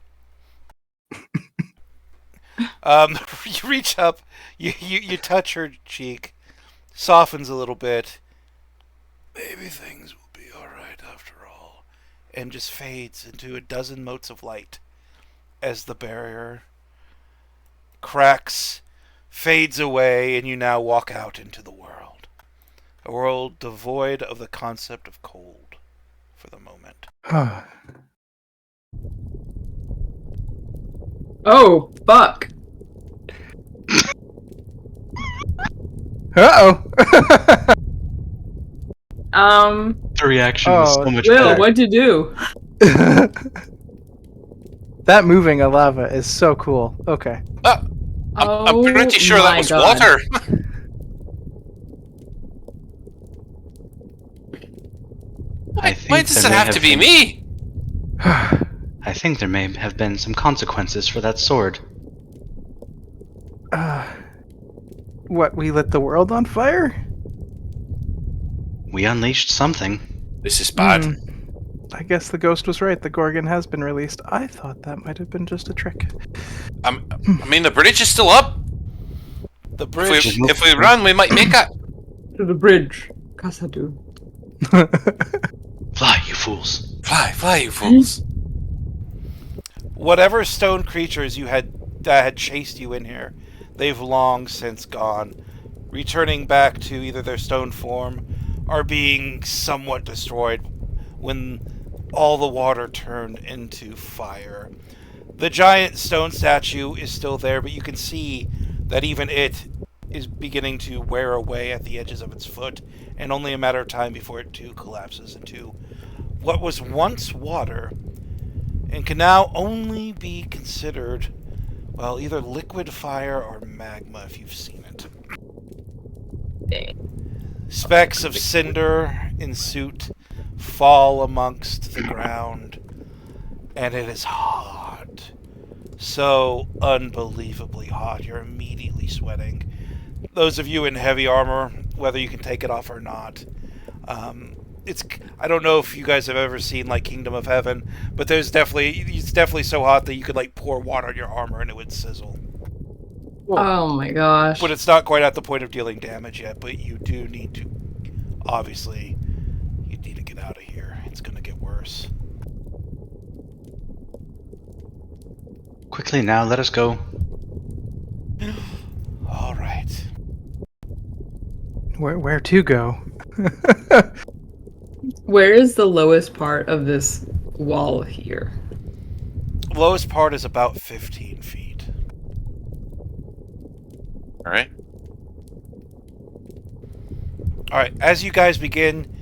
You reach up, you touch her cheek, softens a little bit. Maybe things will be alright after all. And just fades into a dozen motes of light as the barrier cracks, fades away, and you now walk out into the world. A world devoid of the concept of cold for the moment. Oh, fuck. Uh-oh. The reaction Oh, was so much Will, better. what'd you do? That moving of lava is so cool. Okay. I'm pretty sure that my was God. water. Why does it have to be me? I think there may have been some consequences for that sword. What, we lit the world on fire? We unleashed something. This is bad. I guess the ghost was right. The Gorgon has been released. I thought that might have been just a trick. I mean, the bridge is still up. The bridge. If we run, we might make it. To the bridge. Casa do. Fly, you fools. Fly, you fools. Whatever stone creatures that had chased you in here, they've long since gone, returning back to either their stone form or being somewhat destroyed when all the water turned into fire. The giant stone statue is still there, but you can see that even it is beginning to wear away at the edges of its foot, and only a matter of time before it too collapses into what was once water and can now only be considered, well, either liquid fire or magma if you've seen it. Specks of cinder in soot fall amongst the ground, and it is hot. So unbelievably hot. You're immediately sweating. Those of you in heavy armor, whether you can take it off or not, I don't know if you guys have ever seen like Kingdom of Heaven, but it's definitely so hot that you could like pour water on your armor and it would sizzle. Oh my gosh. But it's not quite at the point of dealing damage yet, but you do need to obviously, You need to get out of here. It's gonna get worse. Quickly now, let us go. All right. Where to go? Where is the lowest part of this wall here? Lowest part is about 15 feet. All right. All right. As you guys begin,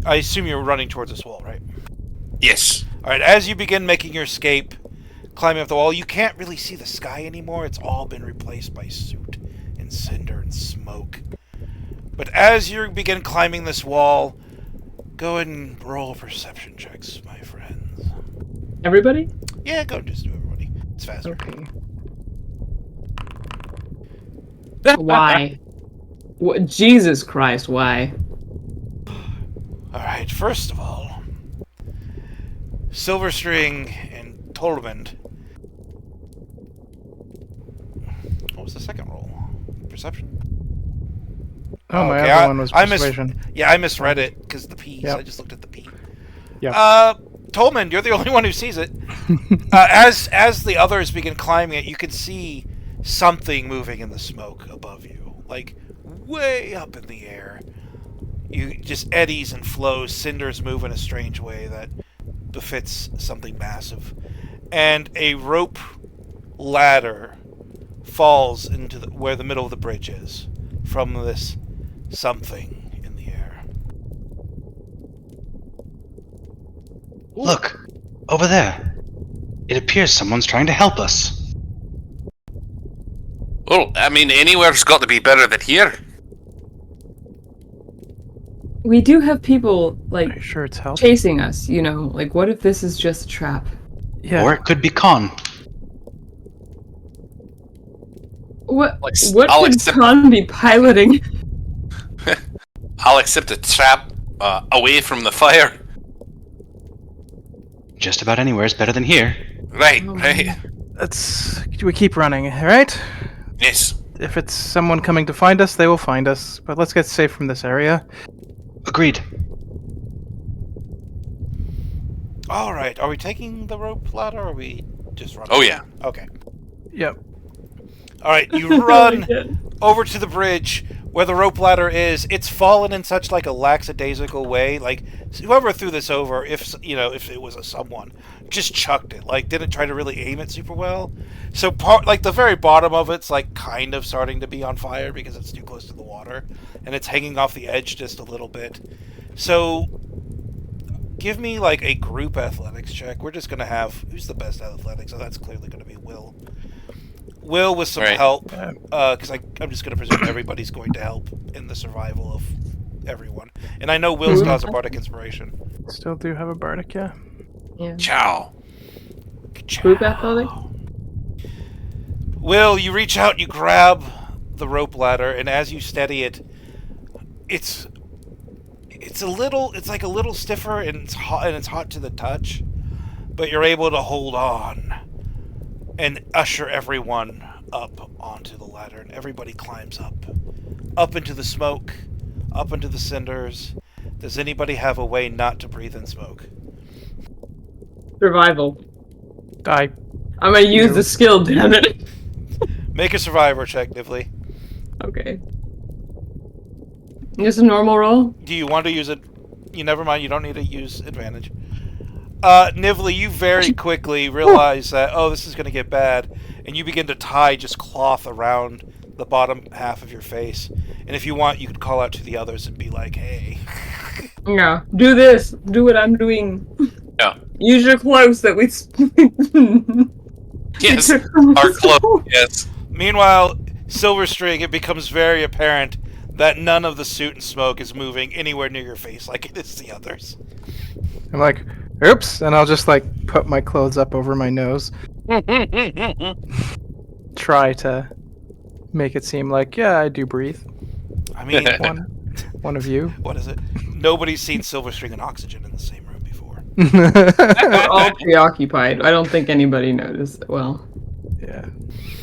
I assume you're running towards this wall, right? Yes. All right. As you begin making your escape, climbing up the wall, you can't really see the sky anymore. It's all been replaced by soot and cinder and smoke. But as you begin climbing this wall, go ahead and roll perception checks, my friends. Everybody? Yeah, go just do everybody. It's faster. Okay. Why? Jesus Christ, why? Alright, first of all, Silverstring and Tolmond. What was the second roll? Perception? Oh, my okay, other one was I persuasion. I misread it because the P's. Yep. I just looked at the P. Yep. Tolman, you're the only one who sees it. As the others begin climbing it, you can see something moving in the smoke above you, like way up in the air. You just eddies and flows, cinders move in a strange way that befits something massive, and a rope ladder falls into where the middle of the bridge is from this something in the air. Look, over there. It appears someone's trying to help us. Well, I mean, anywhere's got to be better than here. We do have people, Are you like, sure it's help? chasing us, you know? Like, what if this is just a trap? Yeah. Or it could be Khan. What I'll could accept- Khan be piloting? I'll accept a trap away from the fire. Just about anywhere is better than here. Right, Oh, right. We keep running, all right? Yes. If it's someone coming to find us, they will find us. But let's get safe from this area. Agreed. Alright, are we taking the rope ladder or are we just running? Oh, yeah. Okay. Yep. Alright, you run over to the bridge where the rope ladder is. It's fallen in such like a lackadaisical way. Like whoever threw this over, if it was a someone, just chucked it. Like didn't try to really aim it super well. So like the very bottom of it's like kind of starting to be on fire because it's too close to the water, and it's hanging off the edge just a little bit. So give me like a group athletics check. We're just gonna have who's the best at athletics, so that's clearly gonna be Will. Will with some Right. help, because I'm just going to presume everybody's going to help in the survival of everyone. And I know Will still has a bardic inspiration. Still do have a bardic, yeah. Yeah. Ciao. Group athletics? Will, you reach out, you grab the rope ladder, and as you steady it, it's like a little stiffer, and it's hot to the touch, but you're able to hold on and usher everyone up onto the ladder, and everybody climbs up into the smoke, up into the cinders. Does anybody have a way not to breathe in smoke? Survival. I I'm gonna use the skill, damn it. Make a survivor check, Nivli. Okay. Just a normal roll? Do you want to use it? You never mind. You don't need to use advantage. Nivli, you very quickly realize that this is going to get bad, and you begin to tie just cloth around the bottom half of your face. And if you want, you could call out to the others and be like, "Hey." Yeah. Do this. Do what I'm doing. Yeah. Use your clothes that we. Yes. Our clothes. Yes. Meanwhile, Silverstring, it becomes very apparent that none of the suit and smoke is moving anywhere near your face like it is the others. I'm like, oops, and I'll just like put my clothes up over my nose. Try to make it seem like, yeah, I do breathe. I mean, One of you. what is it? Nobody's seen Silverstring and Oxygen in the same room before. We're all preoccupied. I don't think anybody noticed. Well, Yeah.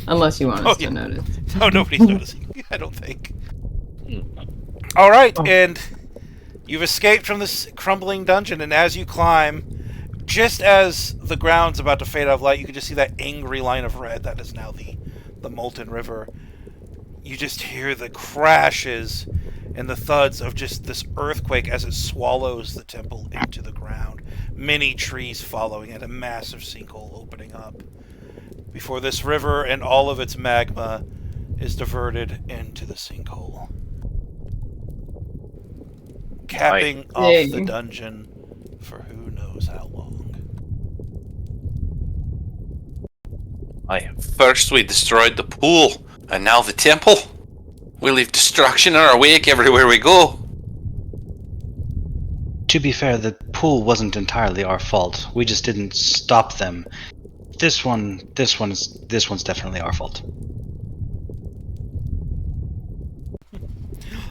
unless you want us yeah. to notice. No, nobody's noticing. I don't think. All right, and You've escaped from this crumbling dungeon, and as you climb, just as the ground's about to fade out of light, you can just see that angry line of red that is now the molten river. You just hear the crashes and the thuds of just this earthquake as it swallows the temple into the ground. Many trees following and a massive sinkhole opening up before this river and all of its magma is diverted into the sinkhole, capping off the dungeon for who knows how long. First we destroyed the pool, and now the temple. We leave destruction in our wake everywhere we go. To be fair, the pool wasn't entirely our fault. We just didn't stop them. This one's definitely our fault.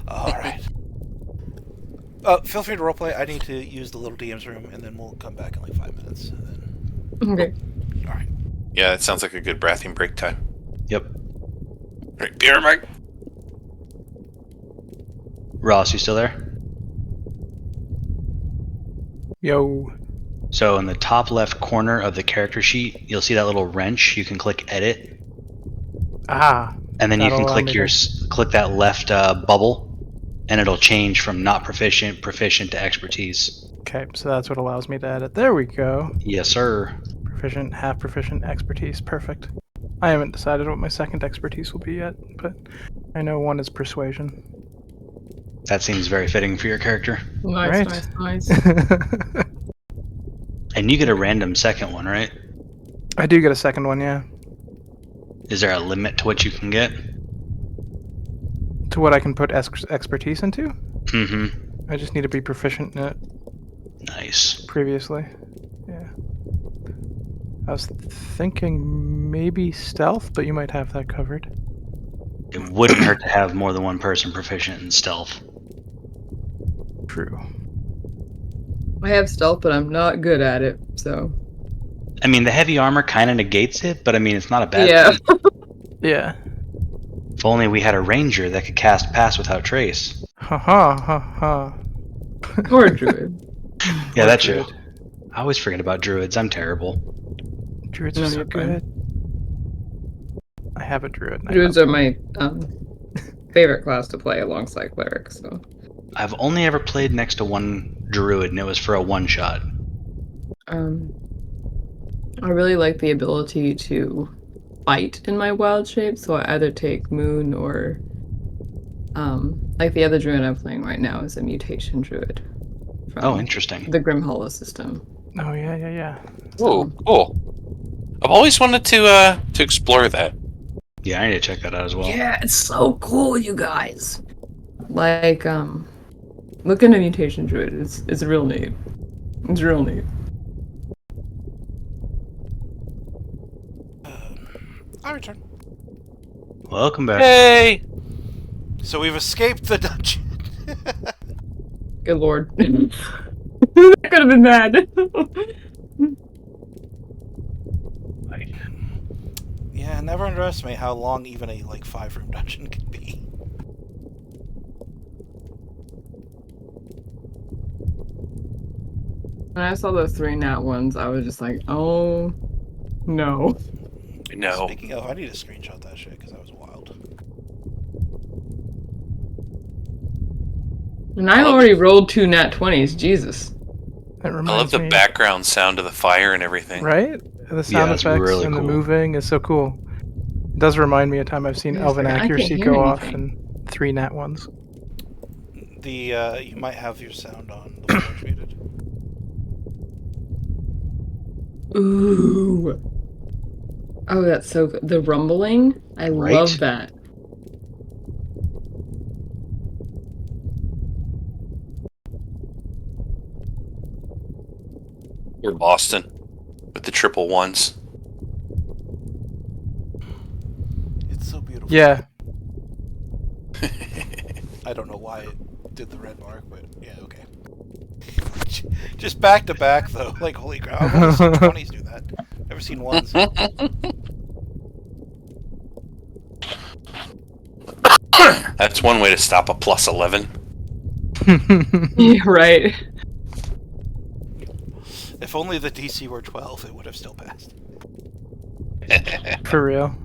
All right. Feel free to roleplay. I need to use the little DM's room, and then we'll come back in like 5 minutes. And then... Okay. All right. Yeah, that sounds like a good breathing break time. Yep. Right, beer, Mike. Ross, you still there? Yo. So in the top left corner of the character sheet, you'll see that little wrench. You can click edit, Ah. and then you That'll can allow click me your to- click that left bubble, and it'll change from not proficient to expertise. Okay, so that's what allows me to edit. There we go. Yes, sir. Proficient, half proficient, expertise. Perfect. I haven't decided what my second expertise will be yet, but I know one is persuasion. That seems very fitting for your character. Nice, Right. nice. And you get a random second one, right? I do get a second one, yeah. Is there a limit to what you can get? To what I can put expertise into? Mm-hmm. I just need to be proficient in it Nice. previously. Yeah. I was thinking maybe stealth, but you might have that covered. It wouldn't hurt to have more than one person proficient in stealth. True. I have stealth, but I'm not good at it, so. I mean, the heavy armor kind of negates it, but I mean, it's not a bad Yeah. thing. Yeah. If only we had a ranger that could cast Pass Without Trace. Ha ha ha ha. Or a druid. Yeah, Or that's druid. true. I always forget about druids. I'm terrible. Druids No, are so you're fine. good. I have a druid. and I Druids love are my favorite class to play alongside clerics, so. I've only ever played next to one druid, and it was for a one-shot. I really like the ability to fight in my wild shape, so I either take moon or like the other druid I'm playing right now is a mutation druid from Oh, interesting. the Grim Hollow system. it. Oh yeah, yeah, yeah. Oh, cool. I've always wanted to explore that. Yeah, I need to check that out as well. Yeah, it's so cool, you guys. Like, look into mutation druid. It's real neat. It's real neat. I return. Welcome back. Hey! So we've escaped the dungeon. Good lord. That could have been bad. Yeah, never underestimate how long even a like 5-room dungeon can be. When I saw those 3 nat ones, I was just like, oh no. No. Speaking of, I need to screenshot that shit because that was wild. And I already rolled 2 nat 20s, Jesus. That I reminds love the me. background sound of the fire and everything. Right? The sound it's effects really and the cool. moving is so cool. It does remind me of a time I've seen Yes, Elven I can't accuracy hear go off anything. and 3 nat ones. You might have your sound on the forge muted. Ooh. Oh, that's so good. The rumbling? I Right? love that. Or Boston with the triple ones. It's so beautiful. Yeah. I don't know why it did the red mark, but yeah, okay. Just back to back though, like holy crap! I've only seen 20s do that. Never seen ones. That's one way to stop a plus 11. Yeah, right. If only the DC were 12, it would have still passed. For real.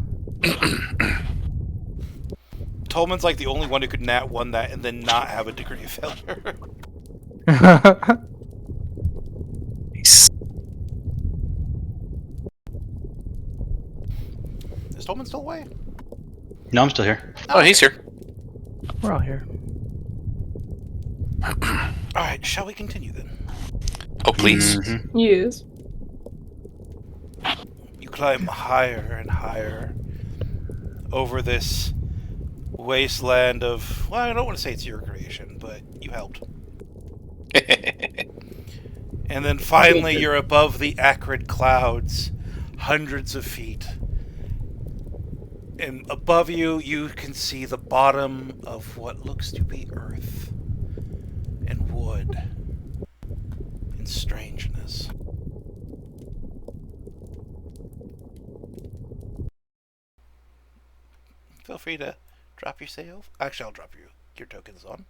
Tolman's like the only one who could nat 1 that and then not have a degree of failure. Is Tolman still away? No, I'm still here. Oh, he's here. We're all here. Alright, shall we continue then? Oh, please. Mhm. Yes. You climb higher and higher over this wasteland of, well, I don't want to say it's your creation, but you helped. And then finally you're above the acrid clouds, hundreds of feet. And above you, you can see the bottom of what looks to be earth and wood and strangeness. Feel free to drop your save. Actually, I'll drop your tokens on.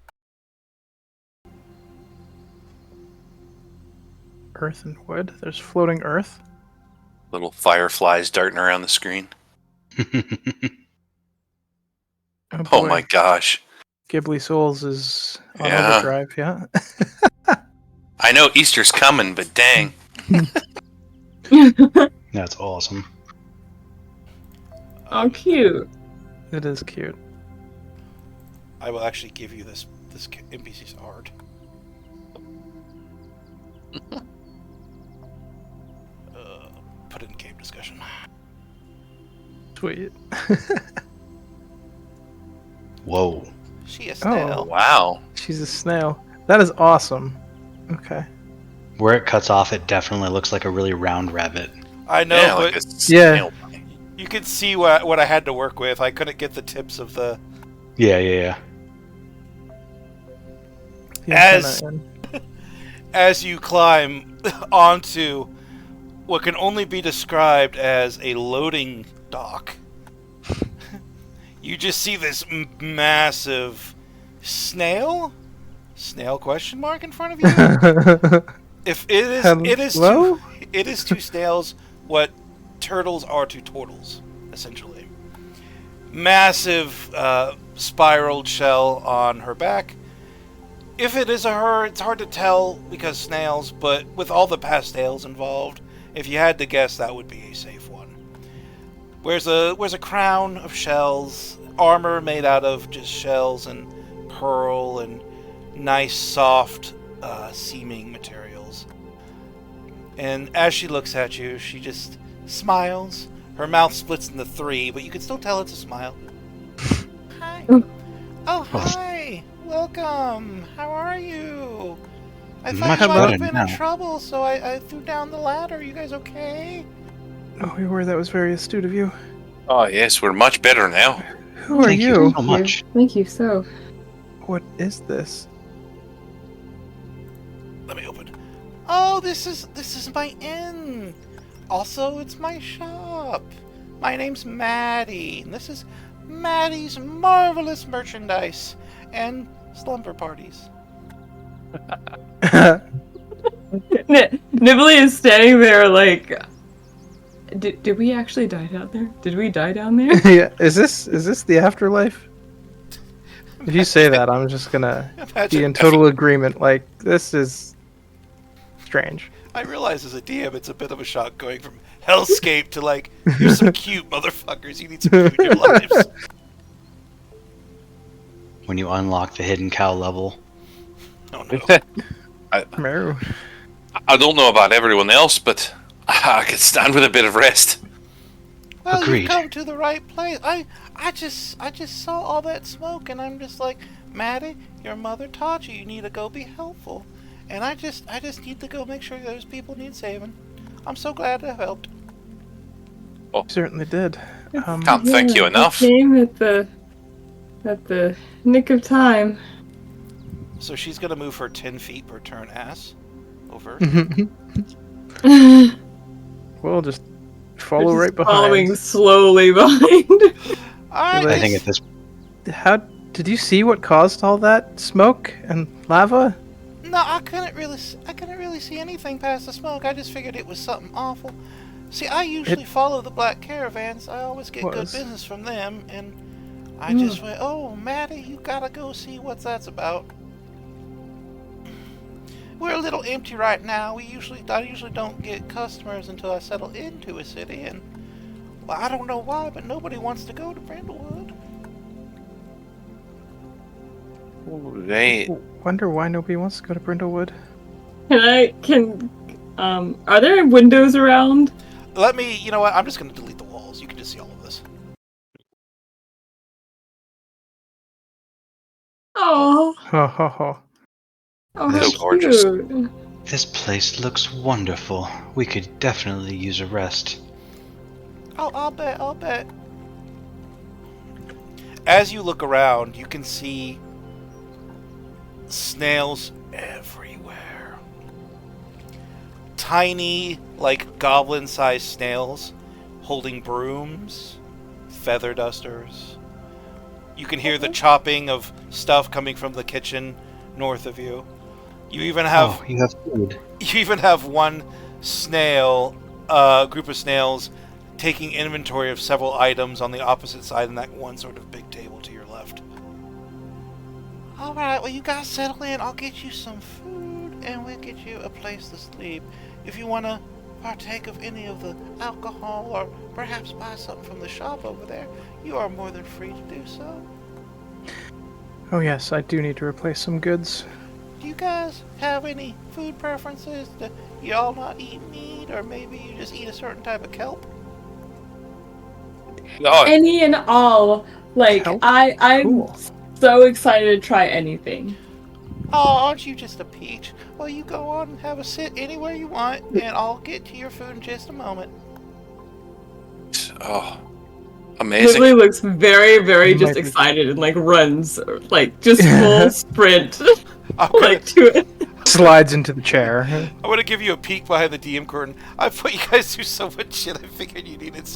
Earth and wood. There's floating earth. Little fireflies darting around the screen. Oh boy. my gosh. Ghibli Souls is on Yeah. overdrive, yeah. I know Easter's coming, but dang. That's awesome. Oh, cute. It is cute. I will actually give you this NPC's art. Put it in game discussion. Sweet. Whoa. She a snail. Wow. She's a snail. That is awesome. Okay. Where it cuts off, it definitely looks like a really round rabbit. I know, Yeah, but like a snail. you could see what I had to work with. I couldn't get the tips of the... Yeah. The As- antenna in. As you climb onto what can only be described as a loading dock, you just see this massive snail question mark in front of you. If it is to snails what turtles are to turtles, essentially. Massive spiraled shell on her back. If it is a her, it's hard to tell because snails, but with all the pastels involved, if you had to guess, that would be a safe one. Wears a crown of shells, armor made out of just shells and pearl and nice soft seeming materials. And as she looks at you, she just smiles. Her mouth splits into 3, but you can still tell it's a smile. Hi. Oh, hi. Welcome. How are you? I thought Much you might better have been now. in trouble, so I threw down the ladder. You guys okay? Oh, we were. That was very astute of you. Oh, yes, we're much better now. Who are Thank you? so much. Thank you so. What is this? Let me open. Oh, this is my inn. Also, it's my shop. My name's Maddie, and this is Maddie's marvelous merchandise and slumber parties. Nibbly is standing there like, did we actually die down there? Did we die down there? Yeah. Is this the afterlife? If you say that, I'm just gonna be in total agreement. Like, this is strange. I realize as a DM, it's a bit of a shock going from hellscape to like, here's some cute motherfuckers. You need some food in your lives. When you unlock the hidden cow level. Oh no. Meru. I don't know about everyone else, but I could stand with a bit of rest. Well, Agreed. you've come to the right place. I just saw all that smoke, and I'm just like, Maddie, your mother taught you. You need to go be helpful, and I just need to go make sure those people need saving. I'm so glad to have helped. You certainly did. Can't thank you Yeah, enough. I came at the nick of time. So she's gonna move her 10 feet per turn ass over. We'll just follow Just right behind. Following slowly behind. Alright, I think at this How Did you see what caused all that smoke and lava? No, I couldn't really see anything past the smoke. I just figured it was something awful. See, I usually follow the black caravans. I always get good business from them, and I just went, "Oh, Maddie, you gotta go see what that's about." We're a little empty right now. I usually don't get customers until I settle into a city, and well, I don't know why, but nobody wants to go to Brindlewood. Right. Wonder why nobody wants to go to Brindlewood. Are there windows around? You know what? I'm just gonna delete the walls. You can just see all of this. Oh, Ho ho ho. oh, This how gorgeous. cute. This place looks wonderful. We could definitely use a rest. Oh, I'll bet. As you look around, you can see snails everywhere. Tiny, like goblin-sized snails holding brooms, feather dusters. You can hear the chopping of stuff coming from the kitchen north of you. You even have You have food. You even have one group of snails taking inventory of several items on the opposite side in that one sort of big table to your left. Alright, well you guys settle in. I'll get you some food and we'll get you a place to sleep. If you want to partake of any of the alcohol or perhaps buy something from the shop over there, you are more than free to do so. Oh yes, I do need to replace some goods. Do you guys have any food preferences? Do y'all not eat meat, or maybe you just eat a certain type of kelp? Oh, Any and all. Like, Help? I'm Cool. so excited to try anything. Oh, aren't you just a peach? Well, you go on and have a sit anywhere you want, and I'll get to your food in just a moment. amazing. Literally looks very, very You just might be- excited and like runs, like just full sprint, I'm gonna, like to it. Slides into the chair. I'm gonna give you a peek behind the DM curtain. I put you guys through so much shit. I figured you needed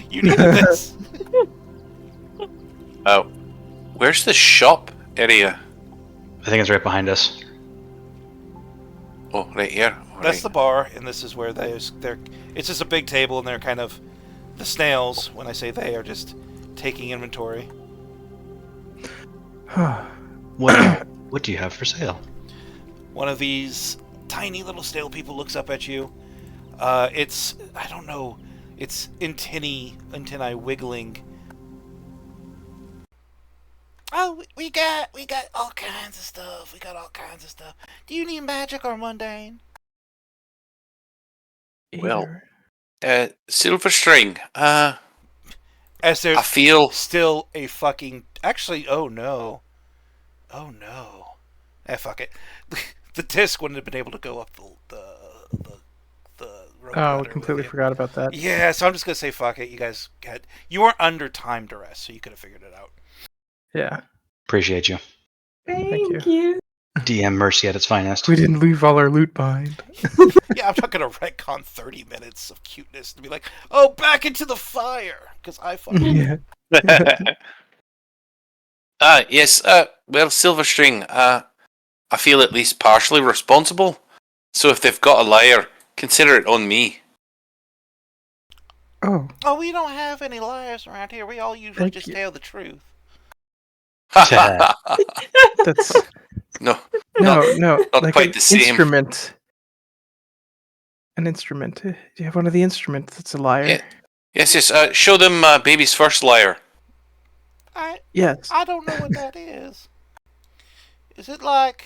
You needed this. Where's the shop area? I think it's right behind us. Oh, right here. All That's right. the bar, and this is where they're. It's just a big table, and they're kind of the snails. When I say they, are just taking inventory. What do you have for sale? One of these tiny little snail people looks up at you. It's I don't know. It's antennae wiggling. Oh, we got all kinds of stuff. We got all kinds of stuff. Do you need magic or mundane? Well, silver string. As there's I feel still a fucking. Actually, oh no. Fuck it. The disc wouldn't have been able to go up the rope Oh, ladder we with completely you. forgot about that. Yeah, so I'm just gonna say fuck it. You weren't under time duress, so you could have figured it out. Yeah. Appreciate you. Thank you. DM Mercy at its finest. We didn't leave all our loot behind. Yeah, I'm not gonna retcon 30 minutes of cuteness to be like, oh, back into the fire, because I fucking. Yeah. yes. Well, silver string. I feel at least partially responsible. So if they've got a liar, consider it on me. Oh, Oh, we don't have any liars around here. We all usually Thank just you. tell the truth. that's No, no. not Like quite an the same. instrument. An instrument. Do you have one of the instruments that's a lyre? Yeah. Yes. Show them baby's first liar. Yes. I don't know what that is. Is it like?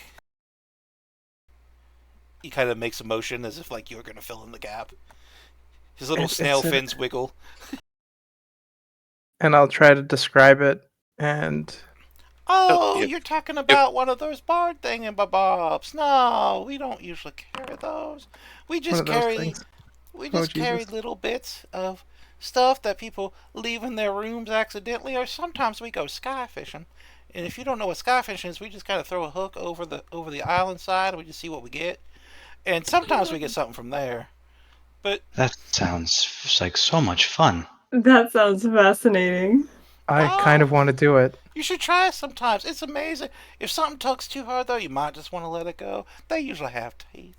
He kind of makes a motion as if like you're gonna fill in the gap. His little snail fins wiggle. And I'll try to describe it. And Oh, yep. you're talking about one of those bard thingamabobs. No, we don't usually carry those. We just one of those carry things. carry Jesus. little bits of stuff that people leave in their rooms accidentally, or sometimes we go sky fishing. And if you don't know what sky fishing is, we just kind of throw a hook over the island side, and we just see what we get. And sometimes we get something from there. But That sounds like so much fun. That sounds fascinating. I kind of want to do it. You should try it sometimes. It's amazing. If something tugs too hard, though, you might just want to let it go. They usually have teeth.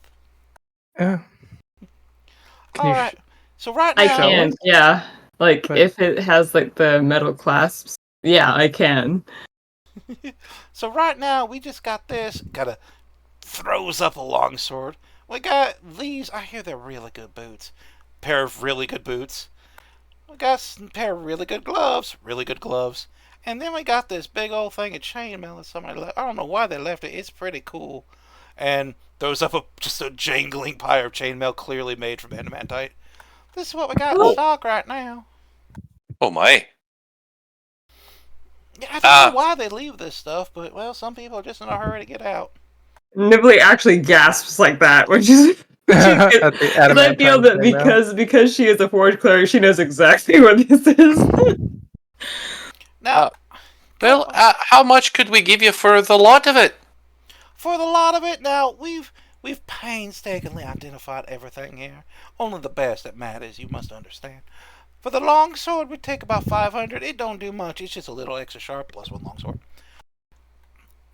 Yeah. All right. So right I now, can, yeah. Like, But- if it has, like, the metal clasps, yeah, I can. so right now we just got this. Gotta throws up a longsword. We got these. I hear they're really good boots. Pair of really good boots. We got a pair of really good gloves. Really good gloves. And then we got this big old thing of chainmail that somebody left. I don't know why they left it. It's pretty cool. And throws up just a jangling pyre of chainmail clearly made from adamantite. This is what we got in stock right now. Oh my. Yeah, I don't know why they leave this stuff, but well, some people are just in a hurry to get out. Nibley actually gasps like that, which is... At the Because I feel adamantine that chainmail. because she is a forge cleric, she knows exactly what this is. Now, Well, how much could we give you for the lot of it? for the lot of it, now we've painstakingly identified everything here. Only the best that matters, you must understand. For the longsword, we take about 500. It don't do much. It's just a little extra sharp plus one longsword.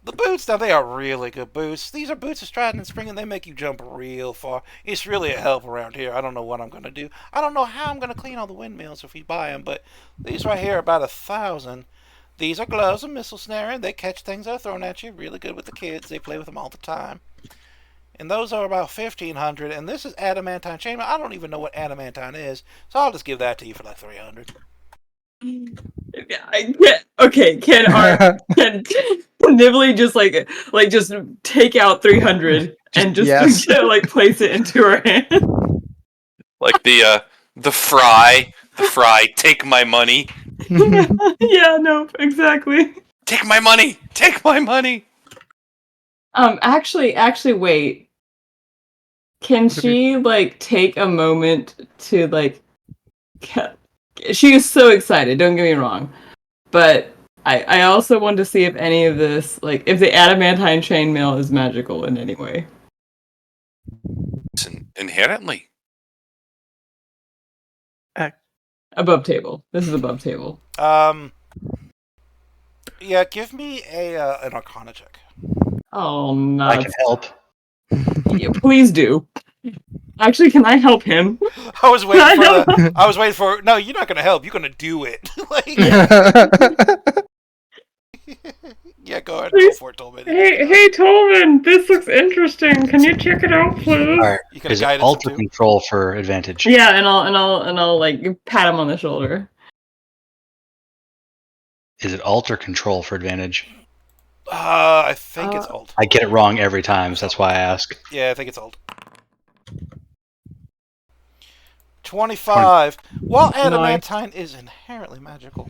The boots, now they are really good boots. These are boots of Stratton and Spring, and they make you jump real far. It's really a help around here. I don't know what I'm gonna do. I don't know how I'm gonna clean all the windmills if we buy them, but these right here are about 1,000. These are gloves and missile snaring. They catch things that are thrown at you. Really good with the kids. They play with them all the time. And those are about 1,500. And this is adamantine chainmail. I don't even know what adamantine is, so I'll just give that to you for like 300. I can't. Okay, can Nibley just just take out 300 and just yes. like place it into her hand? Like the fry, take my money. Yeah, no, exactly. Take my money. Take my money. Actually, wait. Can she like take a moment to like? She is so excited. Don't get me wrong, but I also want to see if any of this, like, if the adamantine chainmail is magical in any way. Inherently. Above table. This is above table. Yeah, give me an Arcana check. Oh, I nuts. can help. Yeah, please do. Actually, can I help him? I was waiting for I was waiting for. No, you're not gonna help. You're gonna do it. Like, yeah, go ahead. Go for it, Tolman. Hey, Tolman, this looks interesting. Can you check it out, please? All right. You can Is it guide alter it to. control for advantage? Yeah, and I'll like pat him on the shoulder. Is it alter control for advantage? I think it's old. I get it wrong every time, so that's why I ask. Yeah, I think it's old. 25. While adamantine is inherently magical,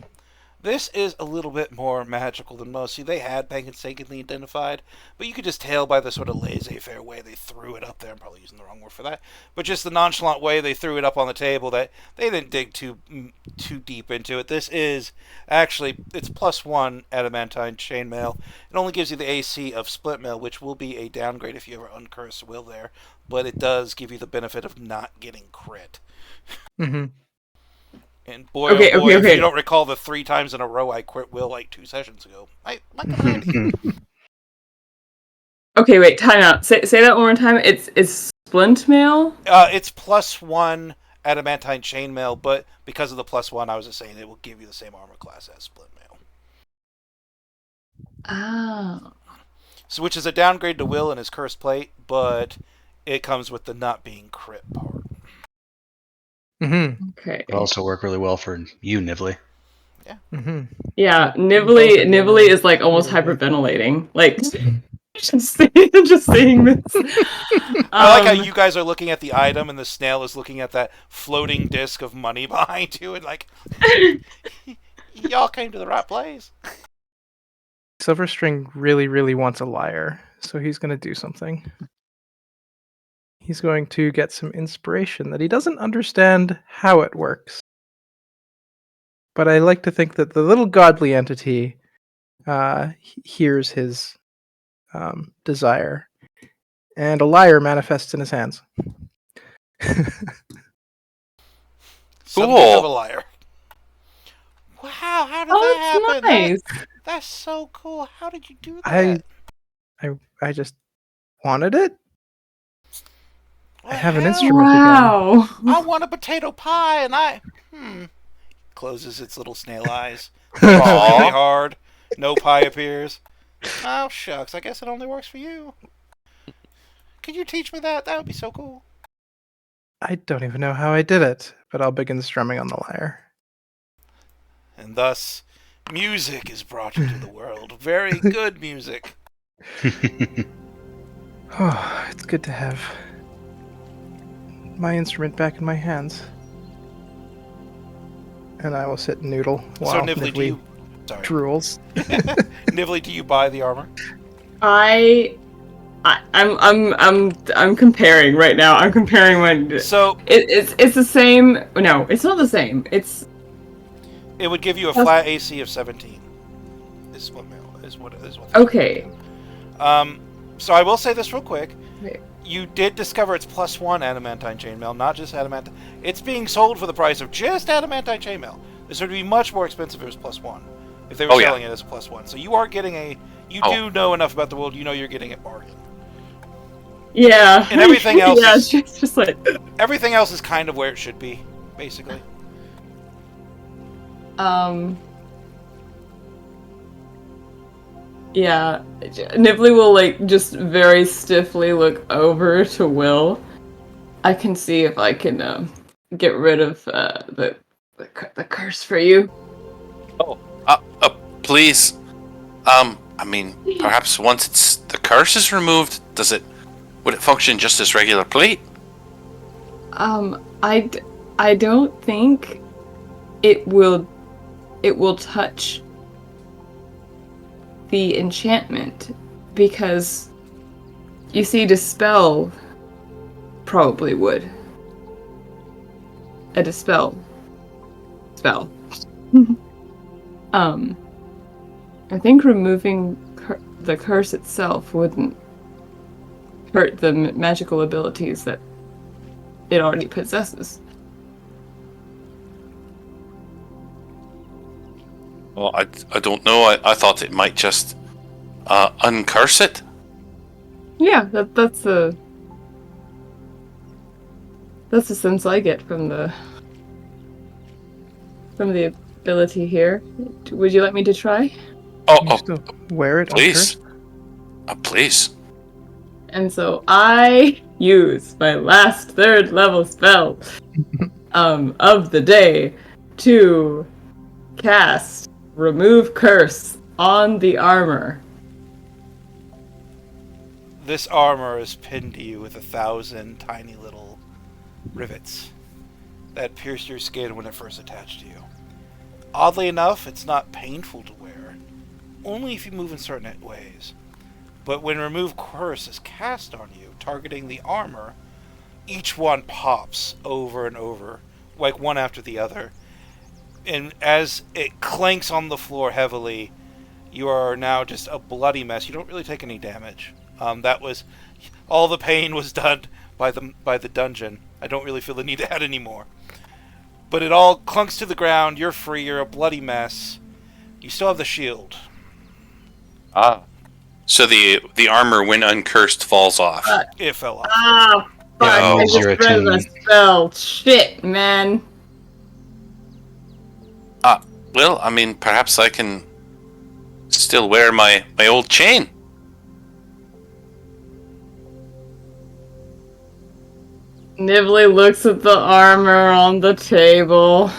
this is a little bit more magical than most. See, they had painstakingly identified, but you could just tell by the sort of laissez-faire way they threw it up there. I'm probably using the wrong word for that, but just the nonchalant way they threw it up on the table that they didn't dig too deep into it. This is actually, it's +1 adamantine chainmail. It only gives you the AC of split mail, which will be a downgrade if you ever uncurse will there, but it does give you the benefit of not getting crit. Mm-hmm. And boy, Okay, oh boy, okay. if you don't recall the 3 times in a row I quit will like 2 sessions ago. I come handy. Okay, wait, time out. Say that one more time. It's splint mail? It's +1 adamantine chainmail, but because of the +1, I was just saying it will give you the same armor class as split mail. Oh. So, which is a downgrade to Will and his cursed plate, but it comes with the not being crit part. Mm-hmm. Okay. It also work really well for you, Nivley. Mm-hmm. Yeah, Both Nibley of them is like almost really good. hyperventilating. Like just seeing this. I like how you guys are looking at the item and the snail is looking at that floating disc of money behind you and like, y'all came to the right place. Silverstring really, really wants a liar, so he's going to do something. He's going to get some inspiration that he doesn't understand how it works. But I like to think that the little godly entity hears his desire, and a liar manifests in his hands. Some bitch of a Cool. liar. Wow, How? How did Oh, that it's happen? nice. That's so cool. How did you do I that? I just wanted it. I What have an hell? instrument again. Wow. I want a potato pie, and closes its little snail eyes. Thinks really Aw. hard. No pie appears. Oh shucks, I guess it only works for you. Could you teach me that? That would be so cool. I don't even know how I did it, but I'll begin strumming on the lyre. And thus, music is brought into the world. Very good music. Oh, it's good to have my instrument back in my hands. And I will sit and noodle while Nibley, do you? Sorry, drools. Nibley, do you buy the armor? I'm comparing right now. I'm comparing my. So It's the same. No, it's not the same. It's it would give you a flat AC of 17. Is what. okay. So I will say this real quick. Wait. You did discover it's +1 adamantine chainmail, not just adamantine. It's being sold for the price of just adamantine chainmail. This would be much more expensive if it was +1. If they were selling it as +1. So you are getting you do know enough about the world, you know you're getting a bargain. Yeah. And everything else yeah, is, it's just like everything else is kind of where it should be, basically. Yeah, Nibley will like just very stiffly look over to Will. I can see if I can get rid of the curse for you. Please. I mean, perhaps once the curse is removed, would it function just as regular plate? I don't think it will touch the enchantment, because you see, dispel probably would. A dispel spell. I think removing the curse itself wouldn't hurt the magical abilities that it already possesses. Well, I don't know. I thought it might just uncurse it. Yeah, that's the sense I get from the ability here. Would you like me to try? You still wear it, please. uncursed? Please. And so I use my last 3rd level spell of the day to cast Remove Curse on the armor. This armor is pinned to you with 1,000 tiny little rivets that pierce your skin when it first attached to you. Oddly enough, it's not painful to wear, only if you move in certain ways. But when Remove Curse is cast on you, targeting the armor, each one pops over and over, like one after the other. And as it clanks on the floor heavily, you are now just a bloody mess. You don't really take any damage. That was all the pain was done by the dungeon. I don't really feel the need to add any more. But it all clunks to the ground. You're free. You're a bloody mess. You still have the shield. So the armor, when uncursed, falls off. It fell off. Ah, fuck! Yeah, I just you're read the attuned. spell. Shit, man. Well, I mean, perhaps I can still wear my old chain. Nibley looks at the armor on the table.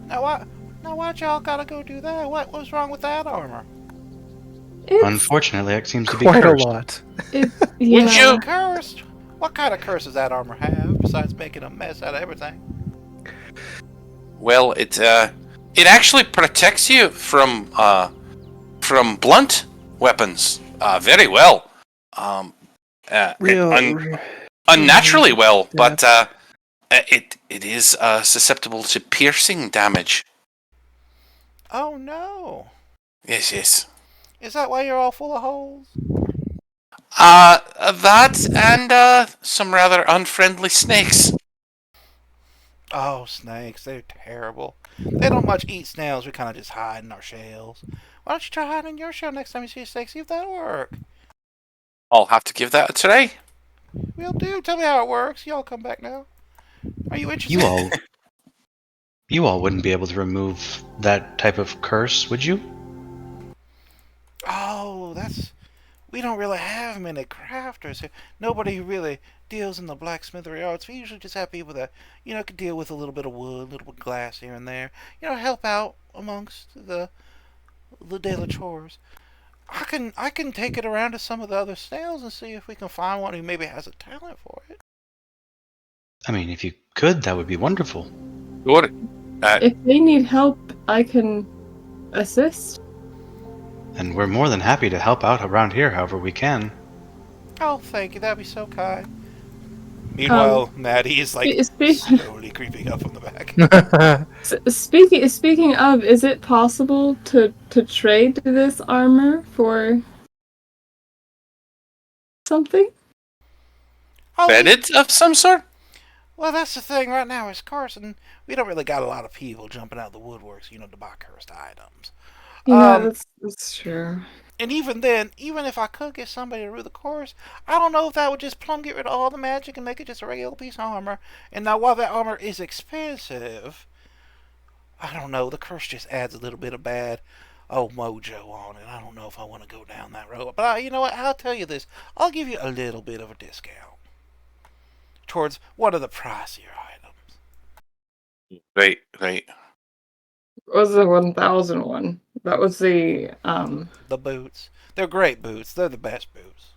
Now why'd y'all gotta go do that? What was wrong with that armor? Unfortunately, it seems to be Quite a cursed. lot. Yeah. Would you? Cursed? What kind of curse does that armor have, besides making a mess out of everything? Well, it actually protects you from blunt weapons very well. Unnaturally well, but it is susceptible to piercing damage. Oh no! Yes. Is that why you're all full of holes? That and some rather unfriendly snakes. Oh, snakes, they're terrible. They don't much eat snails, we kind of just hide in our shells. Why don't you try hiding in your shell next time you see a snake, see if that'll work? I'll have to give that a try. Will do, tell me how it works. Y'all come back now. Are you interested? You all wouldn't be able to remove that type of curse, would you? Oh, we don't really have many crafters here. Nobody really deals in the blacksmithery arts. We usually just have people that, can deal with a little bit of wood, a little bit of glass here and there. Help out amongst the daily chores. I can take it around to some of the other snails and see if we can find one who maybe has a talent for it. I mean, if you could, that would be wonderful. Sure. If they need help, I can assist. And we're more than happy to help out around here however we can. Oh, thank you. That'd be so kind. Meanwhile, Maddie is slowly creeping up from the back. Speaking of, is it possible to trade this armor for something? Oh, Credits of some sort? well, that's the thing right now is Carson. We don't really got a lot of people jumping out of the woodworks, to buy cursed items. Yeah, that's true. And even then, even if I could get somebody to rule the course, I don't know if that would just plumb get rid of all the magic and make it just a regular piece of armor. And now, while that armor is expensive, I don't know, the curse just adds a little bit of bad mojo on it. I don't know if I want to go down that road. But you know what? I'll tell you this. I'll give you a little bit of a discount towards one of the pricier items. Right. What was the 1001? That was the The boots. They're great boots. They're the best boots.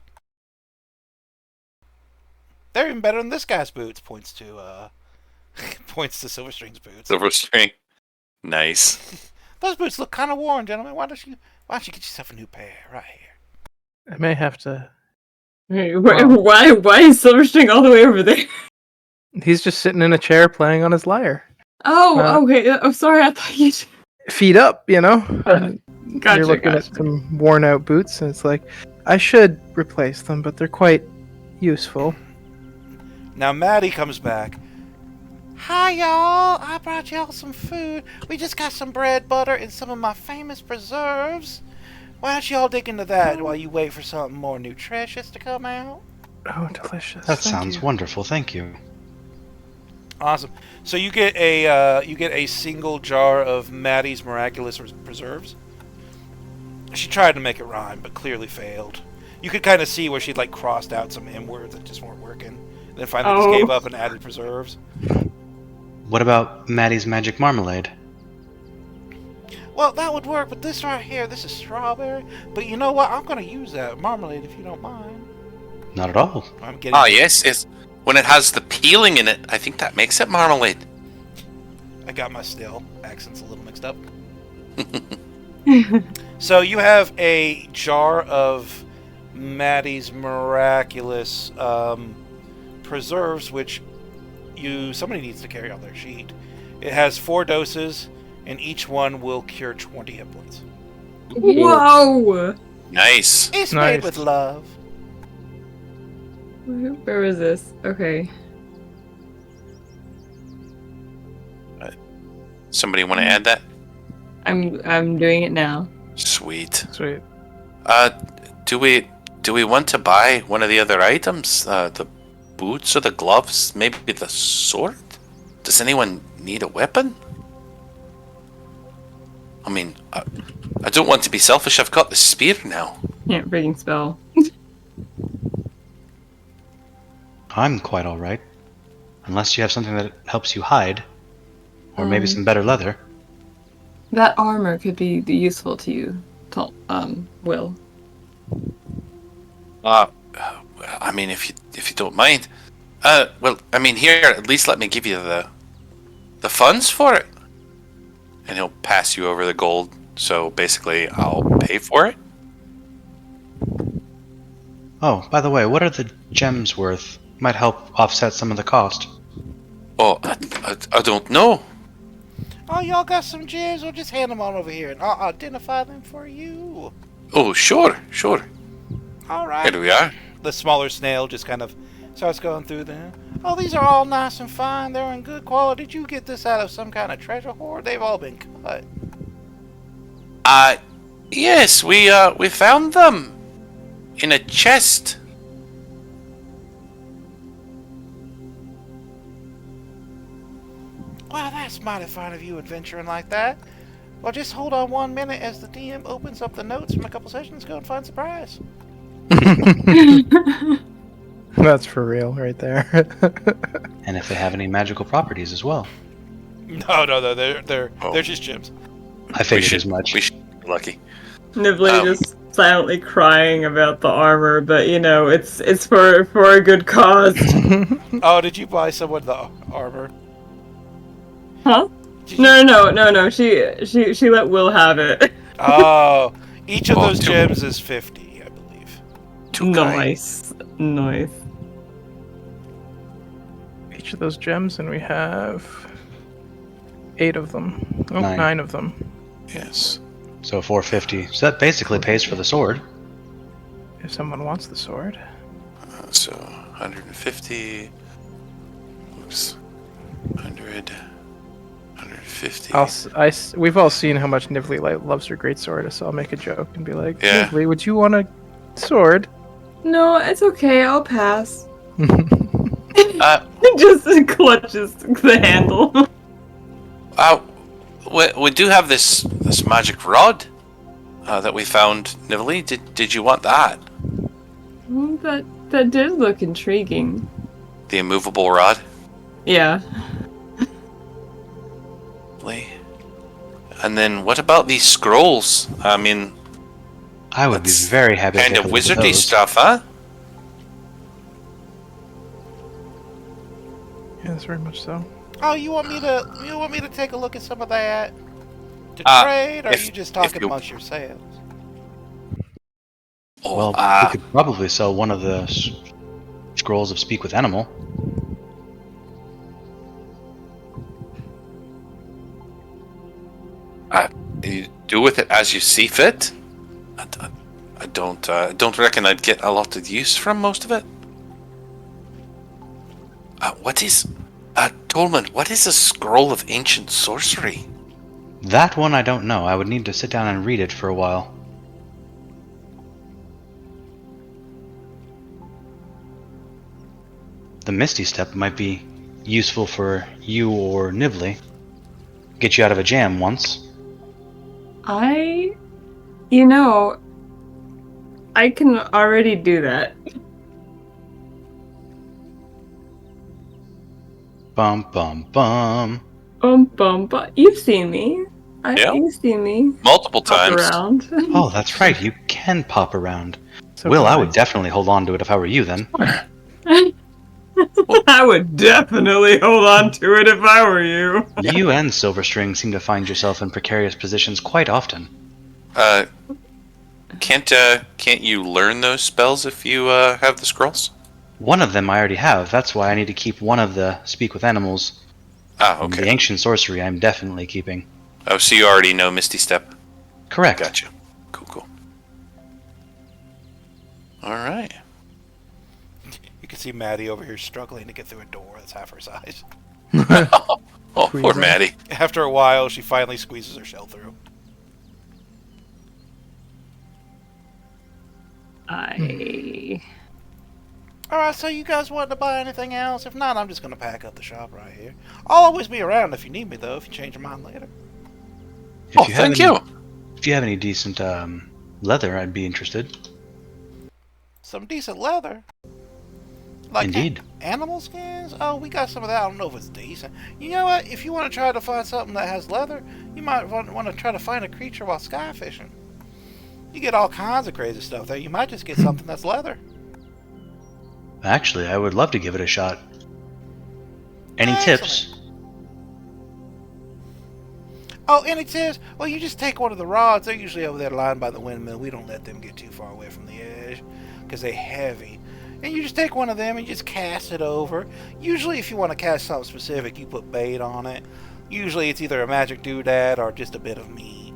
They're even better than this guy's boots. Points to Silverstring's boots. Silverstring. Nice. Those boots look kind of worn, gentlemen. Why don't you get yourself a new pair right here? I may have to. Hey, why is Silverstring all the way over there? He's just sitting in a chair playing on his lyre. Oh, okay. I'm sorry. I thought you. Feet up, Gotcha. You're looking at some worn out boots, and it's like, I should replace them, but they're quite useful. Now Maddie comes back. Hi, y'all. I brought y'all some food. We just got some bread, butter, and some of my famous preserves. Why don't y'all dig into that while you wait for something more nutritious to come out? Oh, delicious. That Thank sounds you. wonderful, thank you. Awesome. So you get a single jar of Maddie's miraculous preserves. She tried to make it rhyme, but clearly failed. You could kind of see where she'd crossed out some M words that just weren't working. And then finally just gave up and added preserves. What about Maddie's magic marmalade? Well, that would work, but this right here, this is strawberry. But you know what? I'm going to use that marmalade if you don't mind. Not at all. I'm getting. Oh, yes. When it has the peeling in it, I think that makes it marmalade. I got my still accents a little mixed up. So you have a jar of Maddie's miraculous preserves, which somebody needs to carry on their sheet. It has 4 doses, and each one will cure 20 hit points. Whoa! Nice. It's Nice. made with love. Where was this? Okay. Somebody want to add that? I'm doing it now. Sweet. Sweet. Do we want to buy one of the other items? The boots or the gloves? Maybe the sword? Does anyone need a weapon? I mean, I don't want to be selfish. I've got the spear now. Yeah, breaking spell. I'm quite alright. Unless you have something that helps you hide. Or maybe some better leather. That armor could be useful to you, Will. I mean, if you don't mind. Well, I mean, here, at least let me give you the funds for it. And he'll pass you over the gold. So basically, I'll pay for it. Oh, by the way, what are the gems worth? Might help offset some of the cost. Oh, I don't know. Oh, y'all got some gems? Well, just hand them on over here, and I'll identify them for you. Oh, sure. All right. Here we are. The smaller snail just kind of starts going through them. Oh, these are all nice and fine. They're in good quality. Did you get this out of some kind of treasure hoard? They've all been cut. Yes, we found them in a chest. Wow, that's mighty fine of you adventuring like that. Well, just hold on 1 minute as the DM opens up the notes from a couple sessions ago and finds the prize. That's for real, right there. And if they have any magical properties as well. No, they're just gems. I figured as much. We should be lucky. Nibley just silently crying about the armor, but you know, it's for a good cause. Oh, did you buy someone the armor? Huh? No. She let Will have it. Oh, each of Oh, those two. gems is 50, I believe. Nice. Each of those gems, and we have 8 of them. Oh, 9. 9 of them. Yes. So 450. So that basically pays for the sword. If someone wants the sword. So 150. Oops. 100. 150. We've all seen how much Nivli loves her greatsword, so I'll make a joke and be like, Yeah. Nivli, would you want a sword? No, it's okay. I'll pass. Uh, Just clutches the handle. we do have this magic rod that we found, Nivali. Did you want that? That did look intriguing. The immovable rod? Yeah. Lovely. And then what about these scrolls? I mean, I would be that's very happy to kind take of a look at wizardy those. stuff, huh? Yes, very much so. Oh, you want me to take a look at some of that to trade, or are if- you just if talking you- amongst yourselves? Oh, Well, we could probably sell one of the scrolls of Speak with Animal. you do with it as you see fit. I don't reckon I'd get a lot of use from most of it. What is, Tolman? What is a scroll of ancient sorcery? That one I don't know. I would need to sit down and read it for a while. The Misty Step might be useful for you or Nibly. Get you out of a jam once. I can already do that. Bum bum bum. Bum. You've seen me. Yeah. You've seen me Multiple pop times. around. Oh, that's right. You can pop around. So Will, can I would definitely hold on to it if I were you then. I would definitely hold on to it if I were you. You and Silverstring seem to find yourself in precarious positions quite often. Can't you learn those spells if you have the scrolls? One of them I already have. That's why I need to keep one of the Speak with Animals. Ah, The okay. Ancient Sorcery I'm definitely keeping. Oh, so you already know Misty Step. Correct. Gotcha. Cool. All right. You can see Maddie over here struggling to get through a door that's half her size. Oh, poor Squeezing. Maddie. After a while, she finally squeezes her shell through. Alright, so you guys want to buy anything else? If not, I'm just going to pack up the shop right here. I'll always be around if you need me, though, if you change your mind later. If you have thank any, you. If you have any decent leather, I'd be interested. Some decent leather. Like Indeed. Animal skins? Oh, we got some of that. I don't know if it's decent. You know what? If you want to try to find something that has leather, you might want to try to find a creature while sky fishing. You get all kinds of crazy stuff there. You might just get something that's leather. Actually, I would love to give it a shot. Any Excellent. tips? Oh, any tips? Well, you just take one of the rods. They're usually over there lying by the windmill. We don't let them get too far away from the edge because they're heavy. And you just take one of them and just cast it over. Usually, if you want to cast something specific, you put bait on it. Usually, it's either a magic doodad or just a bit of meat.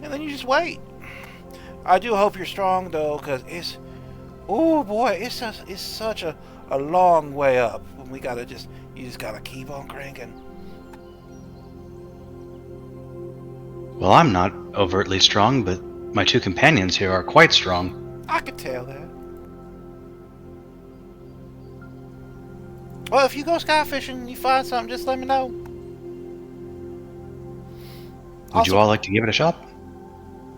And then you just wait. I do hope you're strong, though, because it's... Oh, boy, it's such a a long way up. You just gotta keep on cranking. Well, I'm not overtly strong, but my two companions here are quite strong. I could tell that. Well, if you go sky fishing and you find something, just let me know. Would you all like to give it a shot?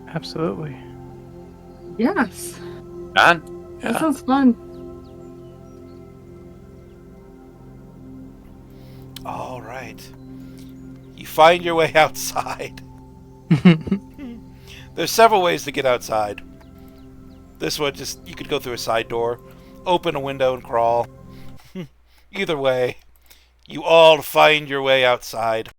Absolutely. Yes. Man, That yeah. sounds fun. All right. You find your way outside. There's several ways to get outside. This one, you could go through a side door, open a window and crawl. Either way, you all find your way outside.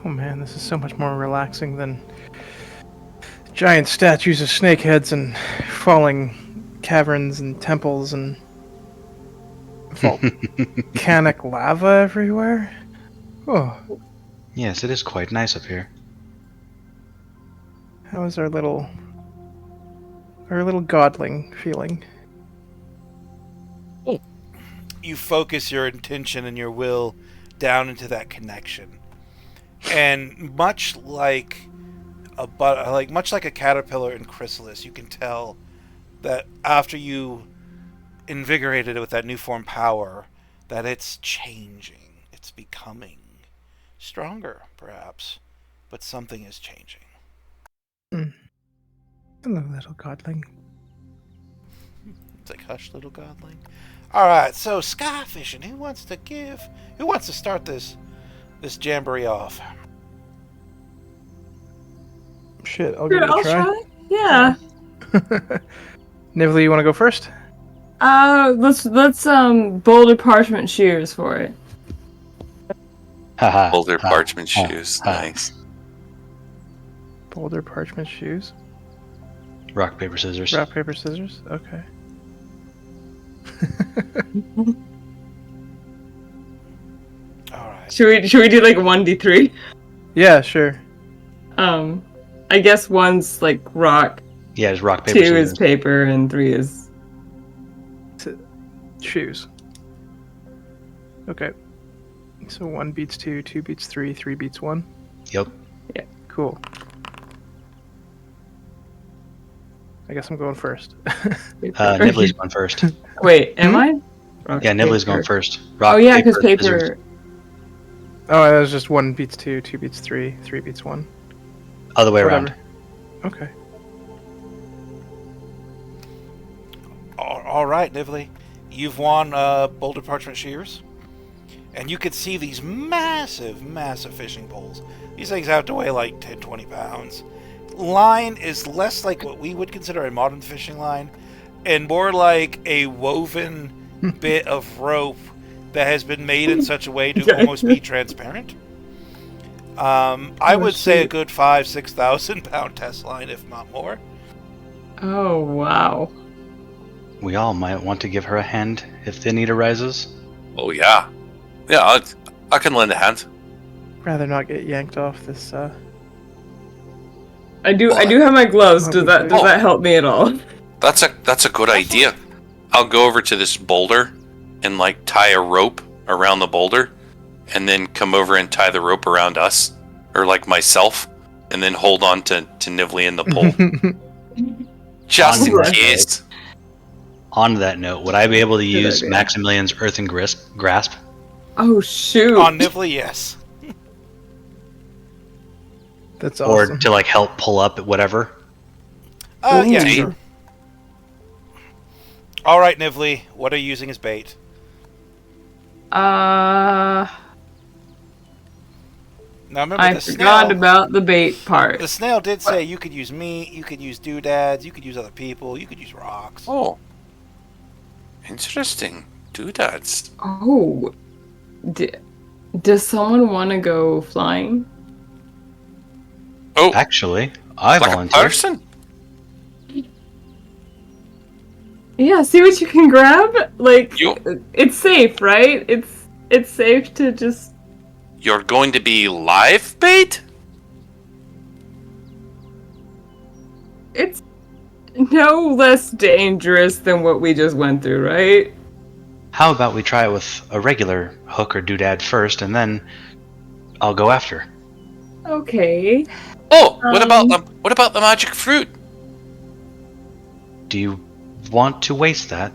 Oh man, this is so much more relaxing than giant statues of snakeheads and falling caverns and temples and volcanic lava everywhere. Oh, Yes, it is quite nice up here. how is our little godling feeling? You focus your intention and your will down into that connection, and much like a caterpillar in chrysalis, you can tell that after you invigorated it with that new form power, that it's changing. It's becoming stronger, perhaps, but something is changing. Hello, little godling. It's like, hush, little godling. Alright, so sky fishing. Who wants to start this jamboree off? Shit, I'll give Sure, it a I'll try. try. Yeah. Nivli, you want to go first? Let's boulder parchment shears for it. Haha. Boulder ha, parchment ha, shoes. ha. Nice. Boulder, parchment, shoes. Rock, paper, scissors. Rock, paper, scissors. Okay. Alright. Should we do like 1d3? Yeah, sure. I guess one's like rock, Yeah, it's rock, paper, 2 scissors. is paper, and 3 is Shoes. Okay. So 1 beats 2, 2 beats 3, 3 beats 1. Yep. Cool. I guess I'm going first. Nibbley's going first. Wait, am I? Rock, Yeah, Nibbley's paper. going first. Rock, Oh yeah, because scissors. paper. Oh, that was just 1 beats 2, 2 beats 3, 3 beats 1. Other way Whatever. around. Okay. Alright, Nivli. You've won Boulder Parchment Shears. And you can see these massive, massive fishing poles. These things have to weigh like 10, 20 pounds. Line is less like what we would consider a modern fishing line, and more like a woven bit of rope that has been made in such a way to almost be transparent. I would say a good 5,000-6,000 pound test line, if not more. Oh wow. We all might want to give her a hand if the need arises. Oh yeah. Yeah, I can lend a hand. Rather not get yanked off this. I do have my gloves. Does that Oh. help me at all? That's a good idea. I'll go over to this boulder and like tie a rope around the boulder, and then come over and tie the rope around us, or like myself, and then hold on to Nivli in the pole, just in Onward. case. On that note, would I be able to Good use idea. Maximilian's Earthen Grasp? Oh shoot. On Nivli, yes. That's awesome. Or to like help pull up whatever? Yeah, Ooh. sure. Alright, Nivli, what are you using as bait? Uh, Now remember, I the forgot snail, about the bait part. the snail did say you could use meat, you could use doodads, you could use other people, you could use rocks. Oh, interesting. Doodads. Oh, does someone want to go flying? Oh, Actually, I like a volunteer. person. Yeah, see what you can grab. Like, You- it's safe, right? It's safe to just. You're going to be live bait? It's no less dangerous than what we just went through, right? How about we try it with a regular hook or doodad first, and then I'll go after. Okay. Oh, what about the magic fruit? Do you want to waste that?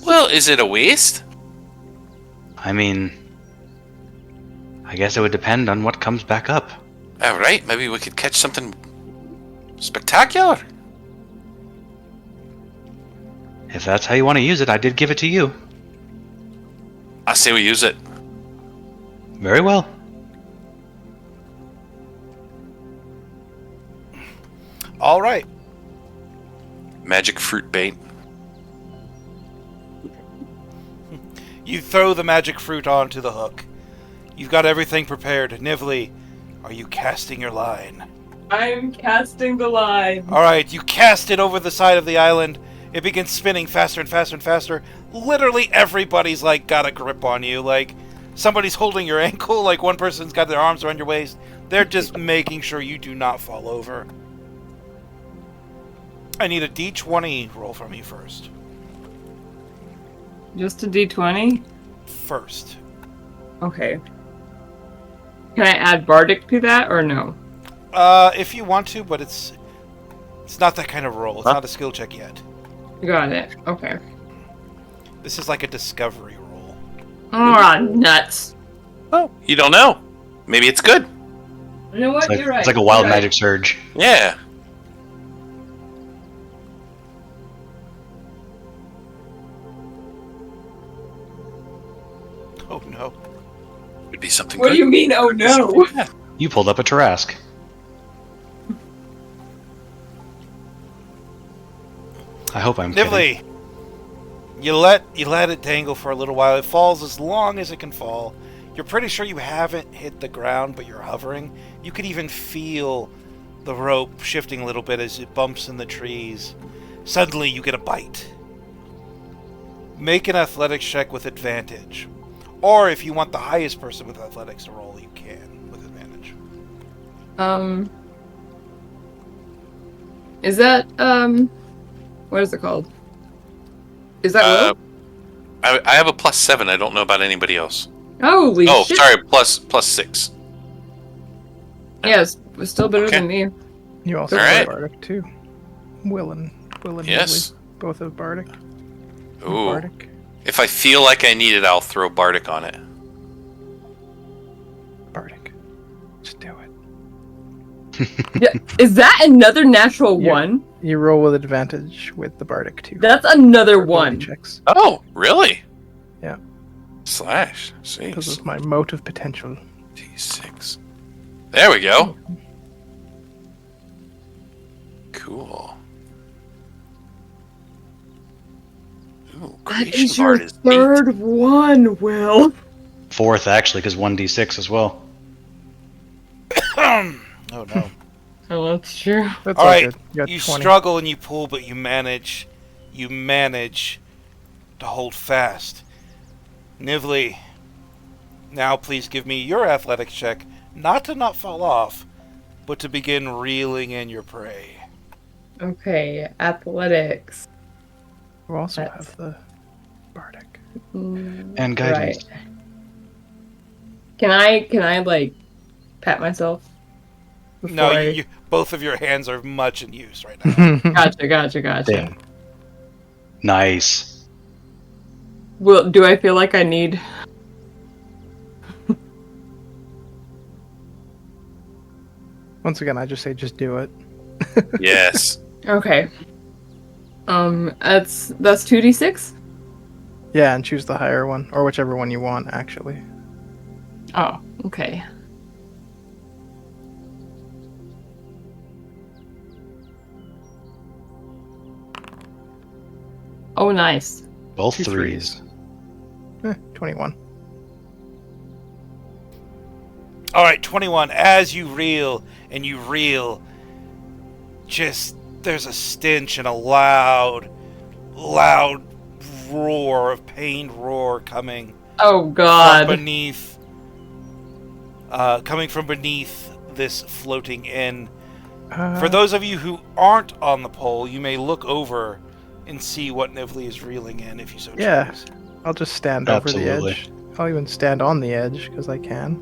Well, is it a waste? I mean, I guess it would depend on what comes back up. All right, maybe we could catch something spectacular. If that's how you want to use it, I did give it to you. I say we use it. Very well. All right. Magic fruit bait. You throw the magic fruit onto the hook. You've got everything prepared. Nivli, are you casting your line? I'm casting the line. All right, you cast it over the side of the island. It begins spinning faster and faster and faster. Literally everybody's like got a grip on you. Like somebody's holding your ankle. Like one person's got their arms around your waist. They're just making sure you do not fall over. I need a d20 roll from you first. Just a d20? First. Okay. Can I add Bardic to that or no? If you want to, but it's not that kind of roll. It's not a skill check yet. Got it. Okay. This is like a discovery roll. Oh, nuts. Oh, you don't know. Maybe it's good. You know what? It's like, You're right. it's like a wild You're right. magic surge. Yeah. Oh no. It'd be something What good. do you mean, oh no? You pulled up a Tarask. I hope I'm kidding. Nivli, you let it dangle for a little while. It falls as long as it can fall. You're pretty sure you haven't hit the ground, but you're hovering. You could even feel the rope shifting a little bit as it bumps in the trees. Suddenly, you get a bite. Make an athletics check with advantage. Or if you want the highest person with athletics to roll, you can with advantage. Is that, what is it called? Is that Will? I have a +7. I don't know about anybody else. Holy Oh, shit. sorry, +6. Yeah, it's still better Okay. than me. You also All have right. Bardic too. Will and Yes. Nivli both have Bardic. Ooh. Bardic. If I feel like I need it, I'll throw Bardic on it. Bardic. Just do it. Yeah, is that another natural Yeah. one? You roll with advantage with the Bardic too. That's another For ability one. checks. Oh, really? Yeah. Slash. Because 6. of my motive potential. D6. There we go. Cool. Ooh, That Creation is your Bard is 8. third one, Will. Fourth, actually, because 1d6 as well. Oh no. Oh, that's true. That's All all right, good. You got you 20. struggle and you pull, but you manage to hold fast. Nivli, now please give me your athletics check, not to not fall off, but to begin reeling in your prey. Okay, athletics. You also That's- have the Bardic. And guidance. Right. Can I like pat myself? No, before I- you, both of your hands are much in use right now. Gotcha. Damn. Nice. Will, do I feel like I need? Once again, I just say just do it. Yes. Okay. That's 2d6. Yeah, and choose the higher one, or whichever one you want, actually. Oh, okay. Oh, nice. Both Two threes. 21. All right, 21. As you reel and you reel, just there's a stench and a loud roar of pained roar coming Oh from God. beneath. Coming from beneath this floating inn. For those of you who aren't on the pole, you may look over and see what Nivli is reeling in if you so Yeah. choose. I'll just stand over the Absolutely. edge. I'll even stand on the edge because I can.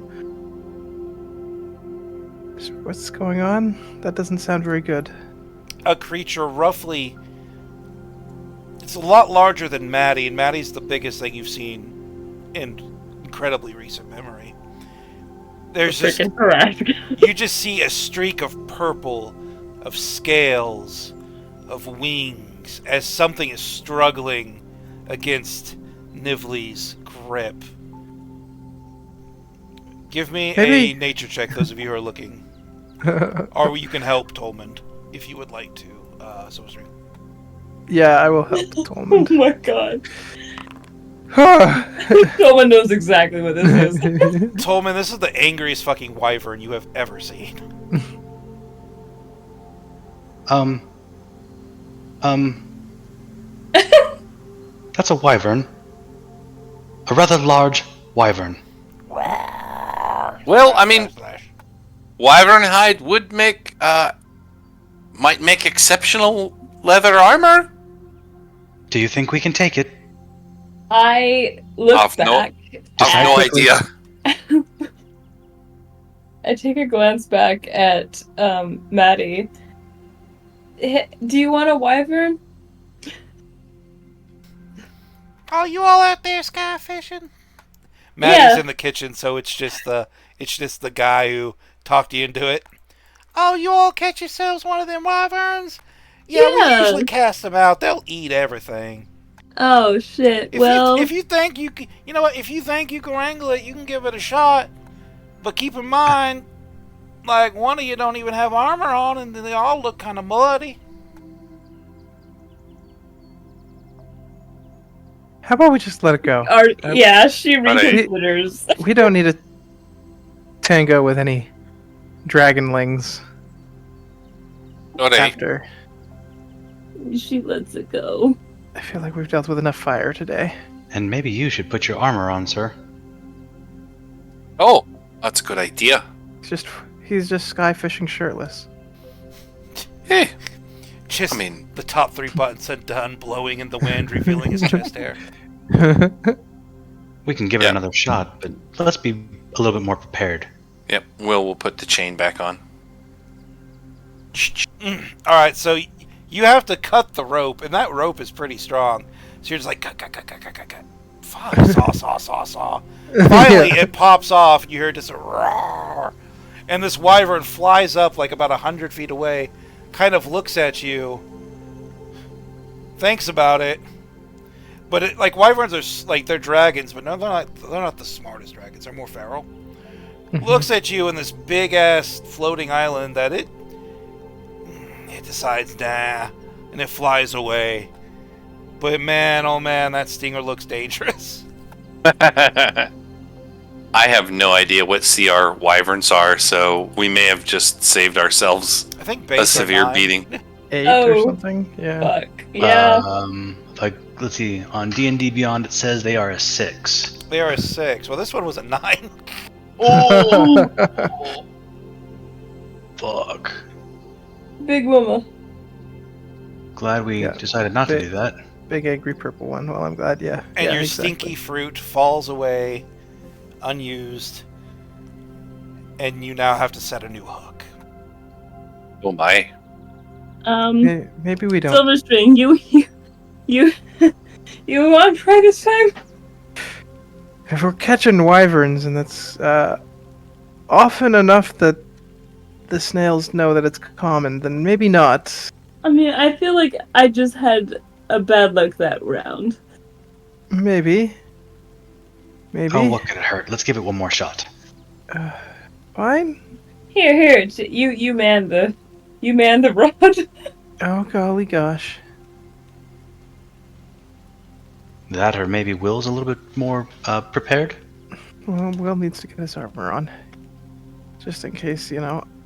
What's going on? That doesn't sound very good. A creature roughly... It's a lot larger than Maddie, and Maddie's the biggest thing you've seen in incredibly recent memory. There's just... Freaking harassed. You just see a streak of purple, of scales, of wings, as something is struggling against Nivli's grip. Give me a nature check, those of you who are looking. Or you can help Tolmond, if you would like to, Sorcery. Yeah, I will help Oh Tolmond. my god. No one knows exactly what this is. Tolmond, this is the angriest fucking wyvern you have ever seen. That's a wyvern. A rather large wyvern. Well, I mean, wyvern hide would might make exceptional leather armor. Do you think we can take it? I look I've back. I've no idea. I take a glance back at Maddie. Do you want a wyvern? Are you all out there sky fishing? Maddie's Yeah. in the kitchen, so it's just the guy who talked you into it. Oh, you all catch yourselves one of them wyverns? Yeah, we Yeah. usually cast them out. They'll eat everything. Oh shit. If you think you can, you know what? If you think you can wrangle it, you can give it a shot. But keep in mind, like one of you don't even have armor on, and they all look kind of muddy. How about we just let it go? yeah, she Alright. reconsiders. We don't need a tango with any dragonlings Alright. after. She lets it go. I feel like we've dealt with enough fire today. And maybe you should put your armor on, sir. Oh, that's a good idea. He's just sky fishing shirtless. Hey, Just I mean, the top 3 buttons undone, blowing in the wind, revealing his chest hair. We can give it Yeah. another shot, but let's be a little bit more prepared. yep. We'll put the chain back on. All right, so you have to cut the rope, and that rope is pretty strong. So you're just like cut. Fuck, saw. Finally, Yeah. it pops off, and you hear just a roar, and this wyvern flies up like about 100 feet away, kind of looks at you, thinks about it, but like wyverns are like they're dragons, but no, they're not the smartest dragons. They're more feral. Looks at you in this big ass floating island that it decides nah, and it flies away. But man, oh man, that stinger looks dangerous. I have no idea what CR wyverns are, so we may have just saved ourselves I think a base severe beating. 8 or Oh. something? Yeah. Fuck. Yeah. Like, let's see. On D&D Beyond, it says they are a 6. They are a 6. Well, this one was a 9. Oh, Fuck. Big mama. Glad we Yeah. decided not to do that. Big angry purple one. Well, I'm glad, yeah. And Yeah, your exactly. stinky fruit falls away, unused, and you now have to set a new hook. oh my! Maybe we don't. Silver String, you want to try this time? If we're catching wyverns, and that's often enough that the snails know that it's common, then maybe not. I mean, I feel like I just had a bad luck that round. Maybe. Maybe. Oh, what could it hurt? Let's give it one more shot. Fine. Here, you man the rod. Oh, golly gosh. That, or maybe Will's a little bit more prepared? Well, Will needs to get his armor on. Just in case,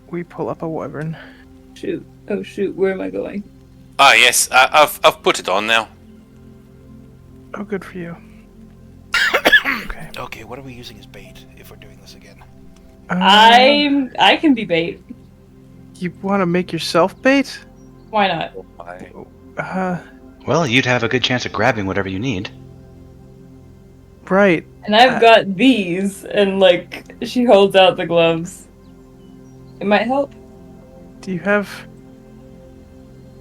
we pull up a wyvern. Shoot. Oh shoot, where am I going? Ah, yes, I've put it on now. Oh, good for you. Okay. Okay, what are we using as bait if we're doing this again? I can be bait. You want to make yourself bait? Why not? Well, you'd have a good chance of grabbing whatever you need. Right. And I've got these, and like she holds out the gloves. It might help. Do you have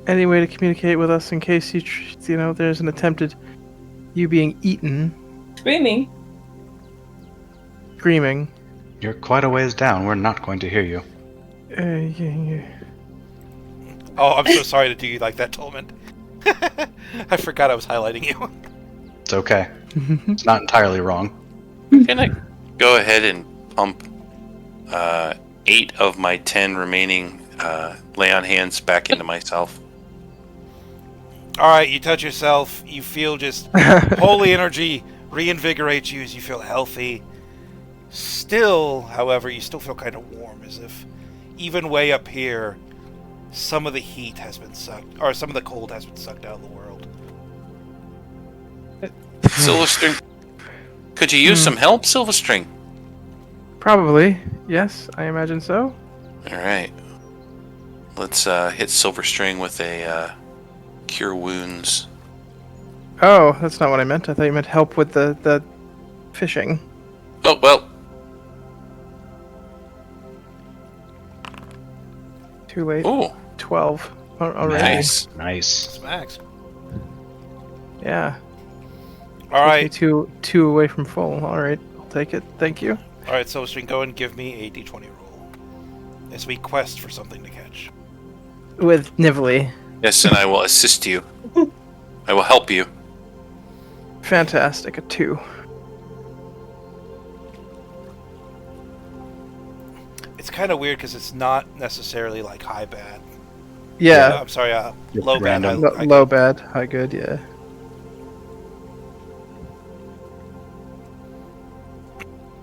any way to communicate with us in case there's an attempted you being eaten, Screaming. screaming? You're quite a ways down. We're not going to hear you. Yeah. Oh, I'm so sorry to do you like that, Tolman. I forgot I was highlighting you. It's okay. It's not entirely wrong. Can I go ahead and pump 8 of my 10 remaining lay on hands back into myself? Alright, you touch yourself, you feel just holy energy reinvigorates you as you feel healthy. Still, however, you still feel kind of warm, as if even way up here, some of the heat has been sucked, or some of the cold has been sucked out of the world. Silverstring, could you use some help, Silverstring? Probably. Yes, I imagine so. All right. Let's hit Silverstring with a cure wounds. Oh, that's not what I meant. I thought you meant help with the fishing. Oh, well. Too late. Ooh, 12 already. nice. Smacks. Yeah. Alright. Two away from full. Alright, I'll take it. Thank you. Alright, Silverstring, go and give me a d20 roll. As we quest for something to catch. With Nively. Yes, and I will assist you. I will help you. Fantastic. A 2. It's kind of weird because it's not necessarily like high bad. Yeah. I'm sorry, Just low bad. random. High Low good. bad, high good, yeah.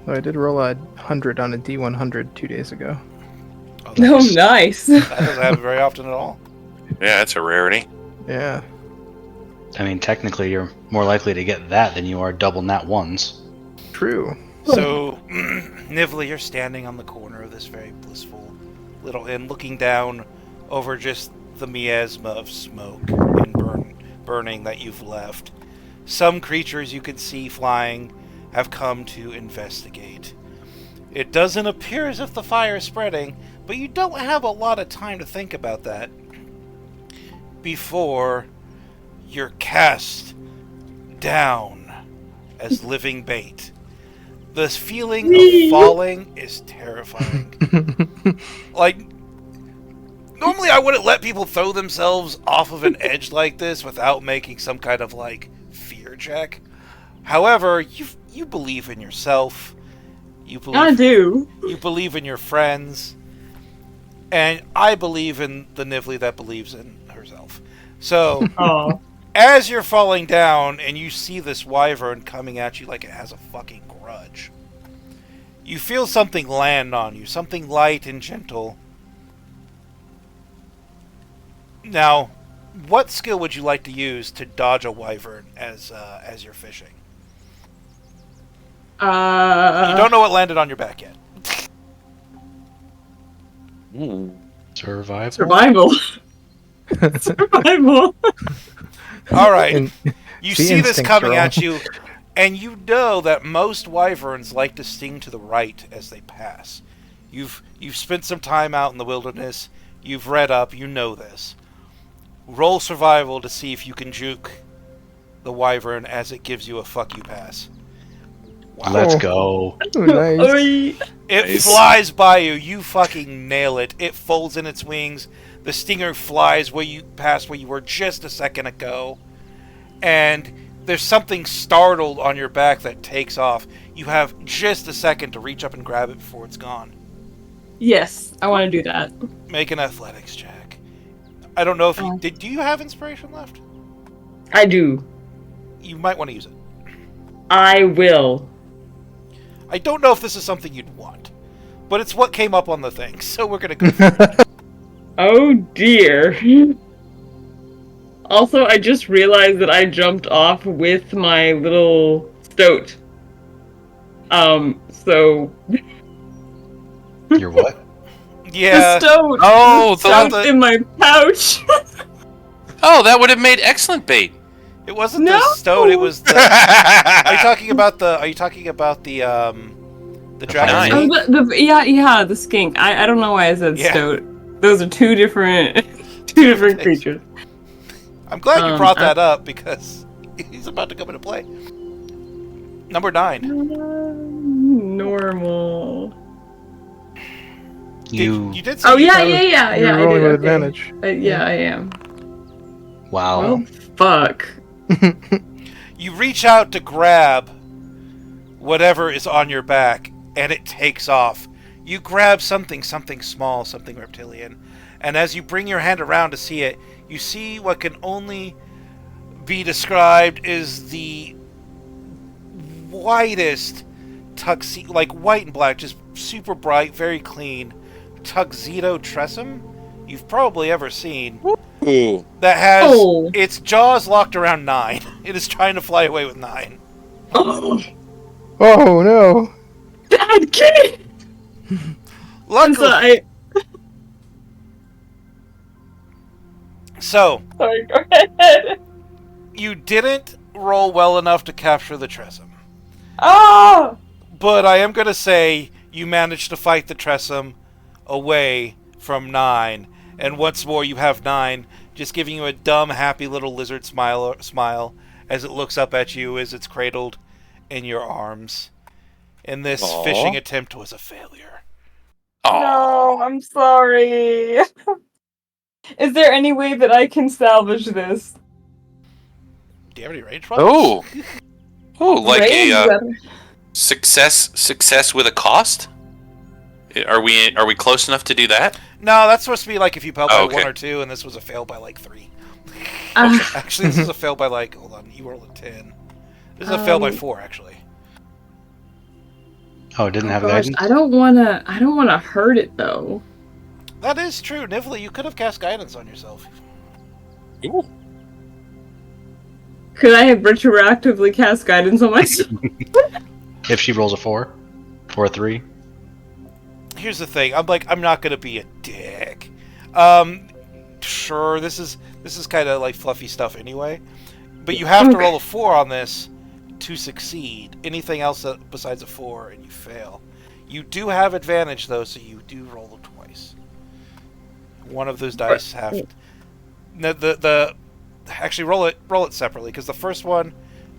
So I did roll a 100 on a D100 2 days ago. Oh, Oh, nice. that doesn't happen very often at all. Yeah, that's a rarity. Yeah. I mean, technically, you're more likely to get that than you are double nat ones. True. So, Nivli, you're standing on the corner of this very blissful little inn, looking down over just the miasma of smoke and burning that you've left. Some creatures you can see flying have come to investigate. It doesn't appear as if the fire is spreading, but you don't have a lot of time to think about that before you're cast down as living bait. The feeling of falling is terrifying. Like, normally I wouldn't let people throw themselves off of an edge like this without making some kind of, like, fear check. However, you believe in yourself. I do. You believe in your friends. And I believe in the Nivli that believes in herself. So, Oh. as you're falling down and you see this wyvern coming at you like it has a fucking grudge, you feel something land on you, something light and gentle. Now, what skill would you like to use to dodge a wyvern as you're fishing? You don't know what landed on your back yet. Survival. Survival. Survival. All right. And You the see this instincts coming are all- at you, and you know that most wyverns like to sting to the right as they pass. You've spent some time out in the wilderness. You've read up. You know this. Roll survival to see if you can juke the wyvern as it gives you a fuck you pass. Wow. Let's go. Oh, nice. Oi. It Nice. flies by you. You fucking nail it. It folds in its wings. The stinger flies where you were just a second ago. And there's something startled on your back that takes off. You have just a second to reach up and grab it before it's gone. Yes, I want to do that. Make an athletics check. I don't know if you... Do you have inspiration left? I do. You might want to use it. I will. I don't know if this is something you'd want. But it's what came up on the thing, so we're going to go for it. Oh dear. Also, I just realized that I jumped off with my little stoat. So You're what? Yeah. The stoat. Oh, the the- stoat in my pouch. Oh, that would have made excellent bait. It wasn't No! the stoat. It was the. Are you talking about the? Are you talking about the dragon Nine. Oh, snake? the skink. I don't know why I said Yeah. stoat. Those are two different creatures. I'm glad you brought I- that up because he's about to come into play. Number 9. Normal. You. You did say Oh you yeah, got- yeah. You're I rolling did, with okay. advantage. Yeah, I am. Wow. Well, fuck. You reach out to grab whatever is on your back, and it takes off. You grab something small, something reptilian, and as you bring your hand around to see it, you see what can only be described as the whitest tuxedo, like white and black, just super bright, very clean tuxedo tressum you've probably ever seen. Ooh. That has Oh. its jaws locked around 9. It is trying to fly away with 9. Oh, Oh no! Dad, get it! Luckily, so Sorry, go ahead. you didn't roll well enough to capture the tressum. Oh! But I am going to say you managed to fight the tressum away from 9. And once more, you have 9 just giving you a dumb, happy little lizard smile as it looks up at you as it's cradled in your arms. And this Aw. fishing attempt was a failure. Oh. No, I'm sorry. Is there any way that I can salvage this? Do you have any range weapons? Oh. Oh, like Range a weapon. success with a cost? Are we close enough to do that? No, that's supposed to be like if you failed by Oh, okay. 1 or 2, and this was a fail by like 3. Ah, Actually, this is a fail by like, hold on, you rolled a 10. This is a fail by 4, actually. Oh, it didn't have gosh, guidance? I don't wanna hurt it though. That is true. Nivli, you could have cast guidance on yourself. Ooh. Could I have retroactively cast guidance on myself? If she rolls a 4 or a 3. Here's the thing. I'm not gonna be a dick. Sure, this is kind of like fluffy stuff anyway. But you have to Okay. roll a 4 on this to succeed. Anything else besides a 4, and you fail. You do have advantage though, so you do roll it twice. One of those dice have. Actually roll it separately because the first one.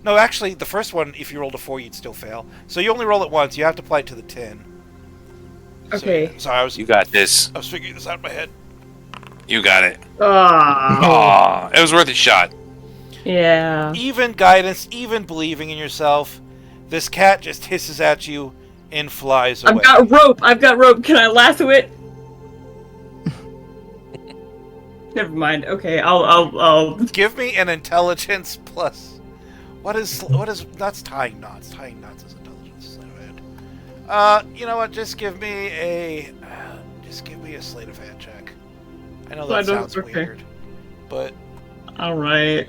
No, actually, the first one, if you rolled a 4, you'd still fail. So you only roll it once. You have to apply it to the 10. Okay. So, sorry, You got this. I was figuring this out in my head. You got it. Ah, Aw, it was worth a shot. yeah. Even guidance, even believing in yourself, this cat just hisses at you and flies away. I've got rope. Can I lasso it? Never mind. Okay, I'll. Give me an intelligence plus. What is that's tying knots. Tying knots is intelligence. Sleight of hand. You know what? Just give me a sleight of hand check. I know that sounds weird, but All right.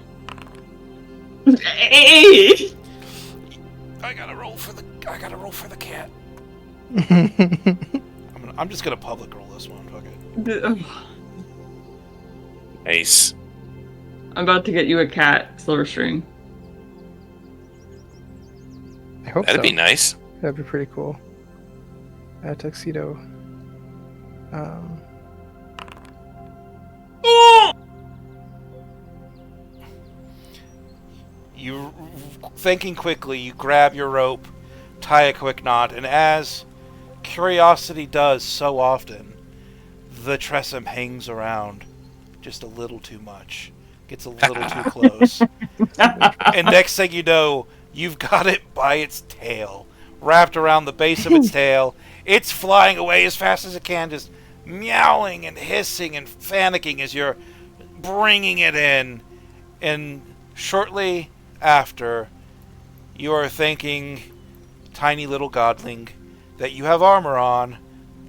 Hey! I gotta roll for the cat. I'm just gonna public roll this one. Fuck it. Nice. I'm about to get you a cat, Silverstring. I hope That'd so. be nice. That'd be pretty cool. A tuxedo. You, thinking quickly, you grab your rope, tie a quick knot, and as curiosity does so often, the tressum hangs around just a little too much. Gets a little too close. And next thing you know, you've got it by its tail, wrapped around the base of its tail. It's flying away as fast as it can, just meowing and hissing and panicking as you're bringing it in. And shortly after, you are thanking tiny little godling that you have armor on,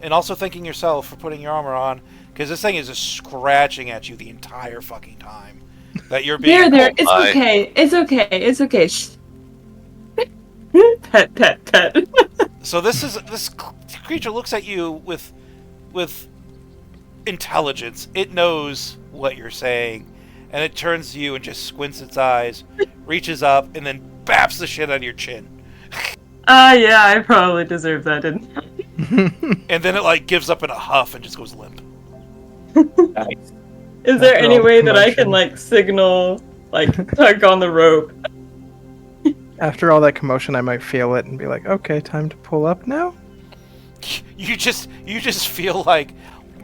and also thanking yourself for putting your armor on, because this thing is just scratching at you the entire fucking time. That you're being... There. It's my. okay. It's okay. Shh. Pet. So this creature looks at you with intelligence. It knows what you're saying, and it turns to you and just squints its eyes, reaches up, and then baps the shit out of your chin. Yeah, I probably deserve that, didn't I? And then it like gives up in a huff and just goes limp. Nice. Is there After any all the way that I can commotion. like signal, like tug on the rope? After all that commotion, I might feel it and be like, okay, time to pull up now. You just feel like.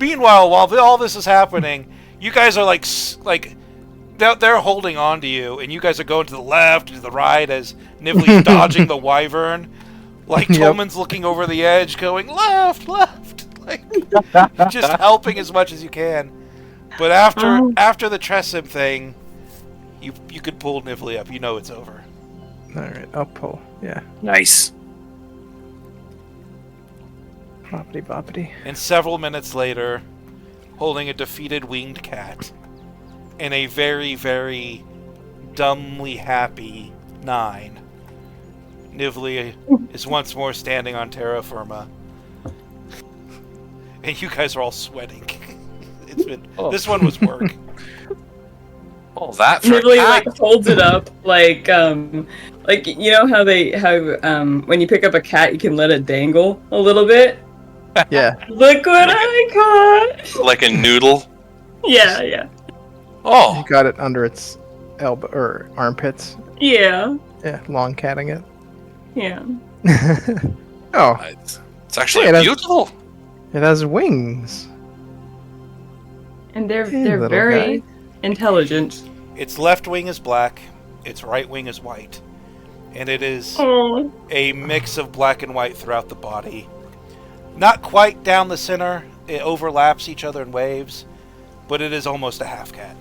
Meanwhile, while all this is happening, you guys are like they're holding on to you, and you guys are going to the left, to the right, as Nivlee's dodging the wyvern. Like Yep. Tolman's looking over the edge, going left, like just helping as much as you can. But after the Tressim thing, you could pull Nivlee up. You know it's over. All right, I'll pull. Yeah, Nice. boppity boppity. And several minutes later, holding a defeated winged cat, and a very, very dumbly happy 9, Nivlee is once more standing on terra firma. And you guys are all sweating. It's been this one was work. Oh, that for Nibly a cat. like holds it up like you know how when you pick up a cat you can let it dangle a little bit. Yeah, Look what I caught! Like a noodle. Yeah. you Oh, got it under its elbow or armpits. Yeah. Yeah, long catting it. Yeah. Oh, it's actually Hey, that's- beautiful. it has wings. And they're Hey, they're little very guy. intelligent. Its left wing is black, its right wing is white, and it is Oh. a mix of black and white throughout the body. Not quite down the center, it overlaps each other in waves, but it is almost a half cat.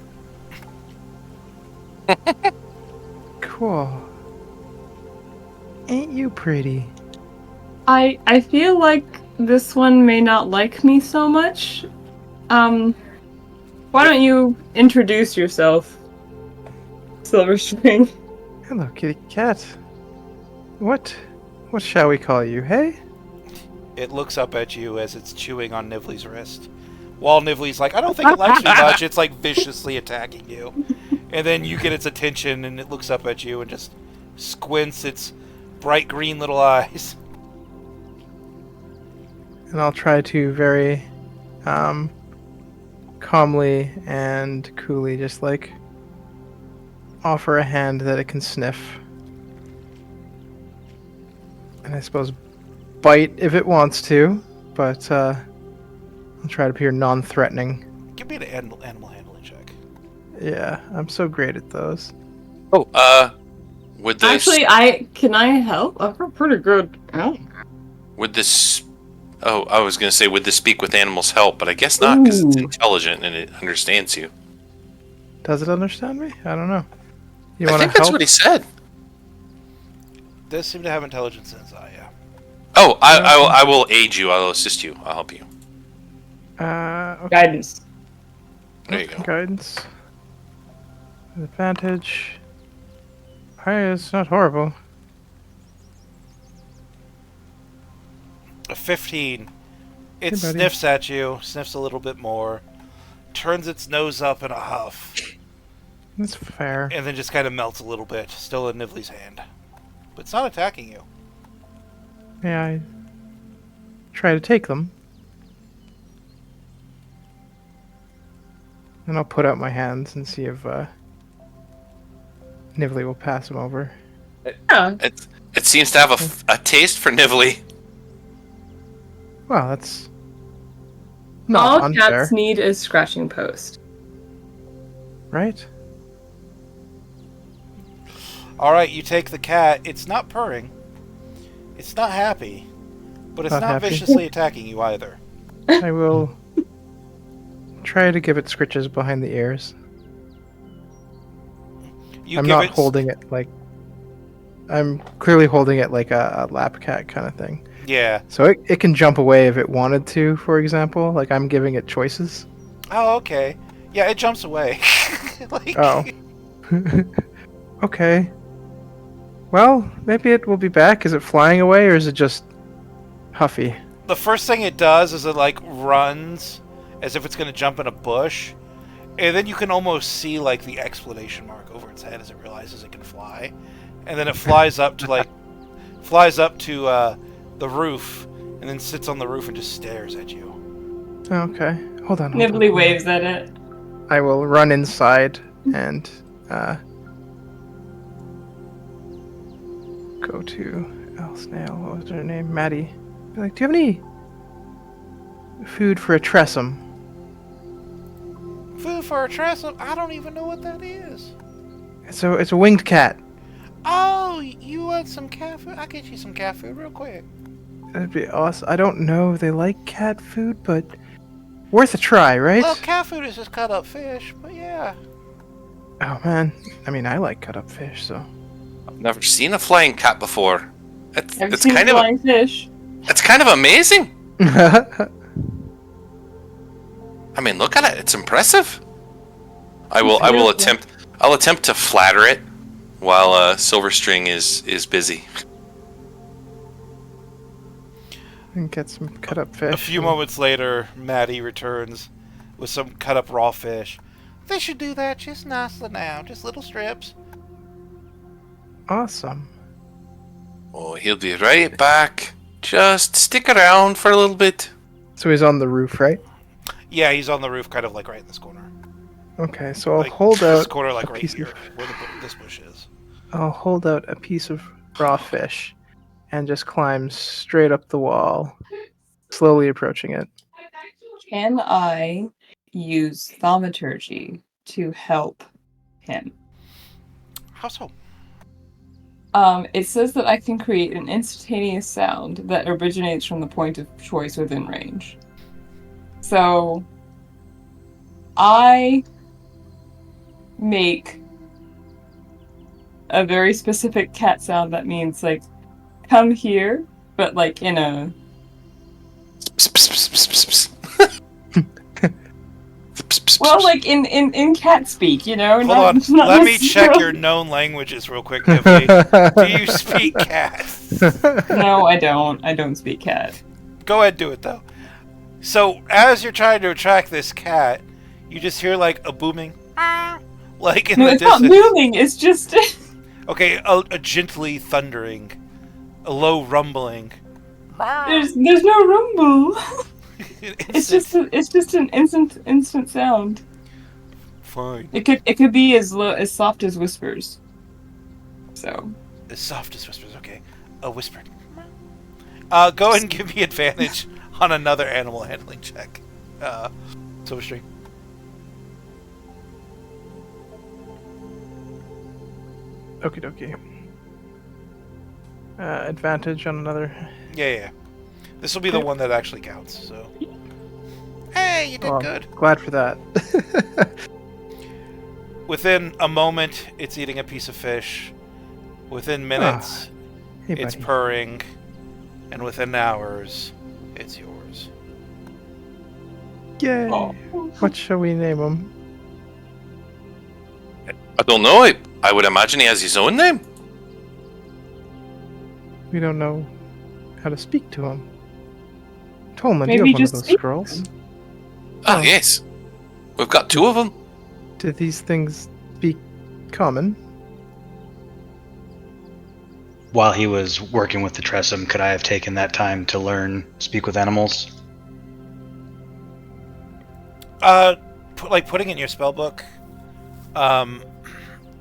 Cool. Ain't you pretty? I feel like this one may not like me so much. Why don't you introduce yourself, Silverstring? Hello, kitty cat. What shall we call you, hey? It looks up at you as it's chewing on Nivlee's wrist. While Nivlee's like, I don't think it likes me much, it's like viciously attacking you. And then you get its attention and it looks up at you and just squints its bright green little eyes. And I'll try to very calmly and coolly just like offer a hand that it can sniff. And I suppose bite if it wants to, but I'll try to appear non-threatening. Give me an animal handling check. Yeah, I'm so great at those. Oh, would this Actually, can I help? I'm pretty good. Oh. would this? Oh, I was gonna say, would this speak with animals help? But I guess not, because it's Ooh. intelligent and it understands you. Does it understand me? I don't know. You I want to think that's help? what he said. Does seem to have intelligence in its eye, yeah. Oh, I will aid you. I'll assist you. I'll help you. Okay. Guidance. There you go. Guidance. Advantage. Hey, it's not horrible. A 15. It Hey, buddy. sniffs at you, sniffs a little bit more, turns its nose up in a huff, That's fair. and then just kind of melts a little bit, still in Nivlee's hand. But it's not attacking you. May I try to take them? And I'll put out my hands and see if Nivlee will pass them over. Yeah. It seems to have a taste for Nivlee. Well, that's All not unfair, cats need is scratching post. right? Alright, you take the cat. It's not purring. It's not happy. But it's Not not happy. viciously attacking you either. I will try to give it scritches behind the ears. You I'm give not it holding it like... I'm clearly holding it like a lap cat kind of thing. Yeah. So it can jump away if it wanted to, for example. Like, I'm giving it choices. Oh, okay. Yeah, it jumps away. Like, Oh. Okay. Well, maybe it will be back. Is it flying away, or is it just huffy? The first thing it does is it, like, runs as if it's going to jump in a bush. And then you can almost see like the exclamation mark over its head as it realizes it can fly. And then it flies up to the roof, and then sits on the roof and just stares at you. Okay. Hold on. Nibbly waves at it. I will run inside and go to Snail. What was her name? Maddie. Be like, do you have any food for a tressum? Food for a tressum? I don't even know what that is. It's a winged cat. Oh, you want some cat food? I'll get you some cat food real quick. That'd be awesome. I don't know if they like cat food, but worth a try, right? Well, cat food is just cut up fish, but yeah. Oh man, I mean, I like cut up fish, so. I've never seen a flying cat before. I've It's seen kind of flying fish. it's kind of amazing. I mean, look at it. It's impressive. I'll attempt to flatter it while Silverstring is busy. And get some cut up fish. A few moments later, Maddie returns with some cut up raw fish. They should do that just nicely now, just little strips. Awesome. Oh, he'll be right back. Just stick around for a little bit. So he's on the roof, right? Yeah, he's on the roof, kind of like right in this corner. Okay, so I'll Like, hold this out corner, like a right piece here, of. where this bush is. I'll hold out a piece of raw fish, and just climb straight up the wall, slowly approaching it. Can I use thaumaturgy to help him? How so? It says that I can create an instantaneous sound that originates from the point of choice within range. So, I make a very specific cat sound that means, like, come here, but, like, in a... Well, like, in cat speak, you know? Hold not, on, not let me check necessarily- your known languages real quick, Niffy. Do you speak cat? No, I don't. I don't speak cat. Go ahead, do it though. So, as you're trying to attract this cat, you just hear like a booming, like in No, the it's not distance. booming, it's just... Okay, a gently thundering, a low rumbling. There's no rumble. It's just an instant sound. Fine. It could be as soft as whispers. So As soft as whispers. Okay, a whisper. Go ahead and give me advantage on another animal handling check. Silverstream. Okie dokie. Advantage on another. Yeah. This will be the one that actually counts. So. Hey, you did Oh, good. Glad for that. Within a moment, it's eating a piece of fish. Within minutes, Hey, it's buddy. purring. And within hours, it's yours. Yay! Oh. What shall we name him? I don't know. I would imagine he has his own name. We don't know how to speak to him. Tolman, do you Maybe have one of just those speak to scrolls? him. Oh, yes. We've got two of them. Do these things speak common? While he was working with the Tressum, could I have taken that time to learn speak with animals? Putting it in your spell book.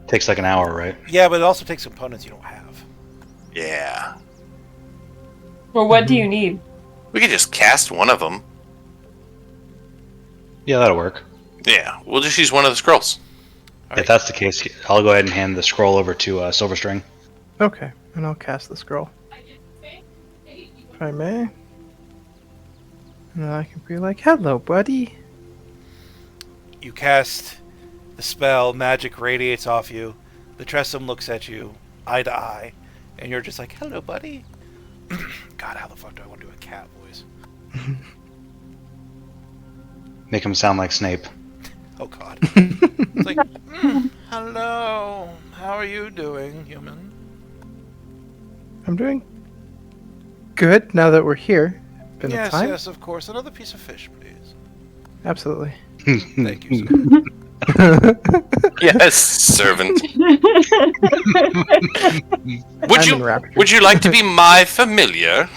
Takes like an hour, right? Yeah, but it also takes components you don't have. Yeah. Well, what do you need? We could just cast one of them. Yeah, that'll work. Yeah, we'll just use one of the scrolls. If that's the case, I'll go ahead and hand the scroll over to Silverstring. Okay, and I'll cast the scroll. If I may. And then I can be like, hello, buddy. You cast the spell, magic radiates off you. The Tressum looks at you, eye to eye, and you're just like, hello, buddy. God, how the fuck do I want to do a cat voice? Make him sound like Snape. Oh, God. It's like, hello. How are you doing, human? I'm doing good now that we're here. Been a Yes, time. yes, of course. Another piece of fish, please. Absolutely. Thank you, sir. Yes, servant. I'm enraptured. Would you like to be my familiar?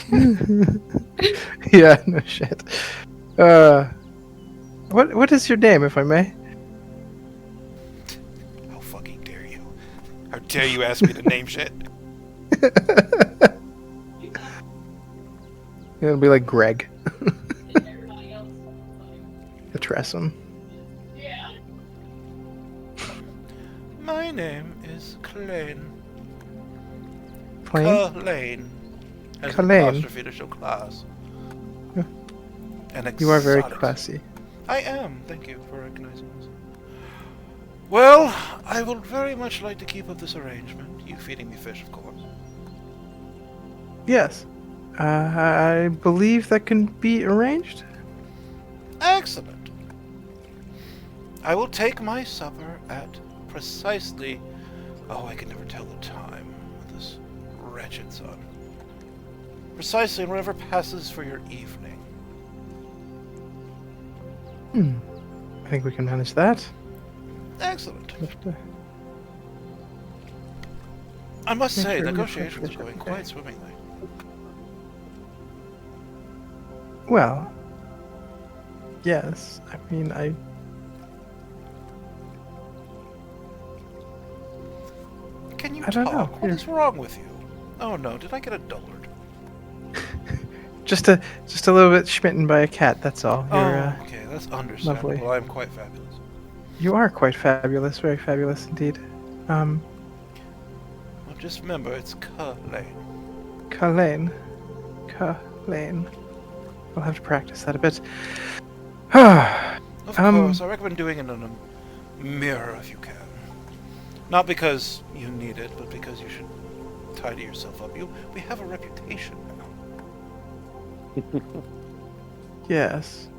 Yeah, no shit. What is your name, if I may? How fucking dare you? How dare you ask me to name shit? It'll be like Greg. Address him. My name is Klein. Plain? Klein. Has an Klein. apostrophe to show class. Yeah. And You are very exotic. classy. I am. Thank you for recognizing this. Well, I would very much like to keep up this arrangement. You feeding me fish, of course. Yes. I believe that can be arranged. Excellent. I will take my supper at precisely... Oh, I can never tell the time with this wretched sun. Precisely whatever passes for your evening. I think we can manage that. Excellent. Have to- I must Make say, sure we negotiations are fish going every quite day. swimmingly. Well, yes. I mean, Can you I don't know. talk? What is wrong with you? Oh no, did I get a dullard? just a little bit smitten by a cat. That's all. You're, Okay, that's understandable. lovely. I'm quite fabulous. You are quite fabulous. Very fabulous indeed. Well, just remember, it's Lane. Colleen. We'll have to practice that a bit. Of Um, course, I recommend doing it in a mirror if you can. Not because you need it, but because you should tidy yourself up. We have a reputation now. Yes.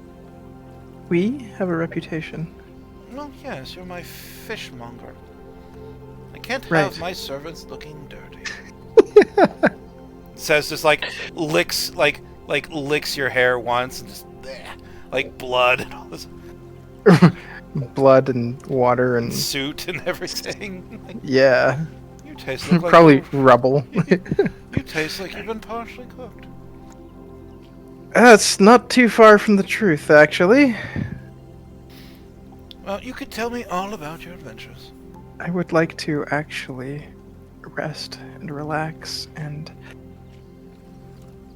We have a reputation. Well, yes, you're my fishmonger. I can't have Right. my servants looking dirty. Says just licks licks your hair once and just like blood and all this Blood and water and suit and everything. Like, yeah, you look like probably rubble. you taste like you've been partially cooked. That's not too far from the truth, actually. Well, you could tell me all about your adventures. I would like to actually rest and relax and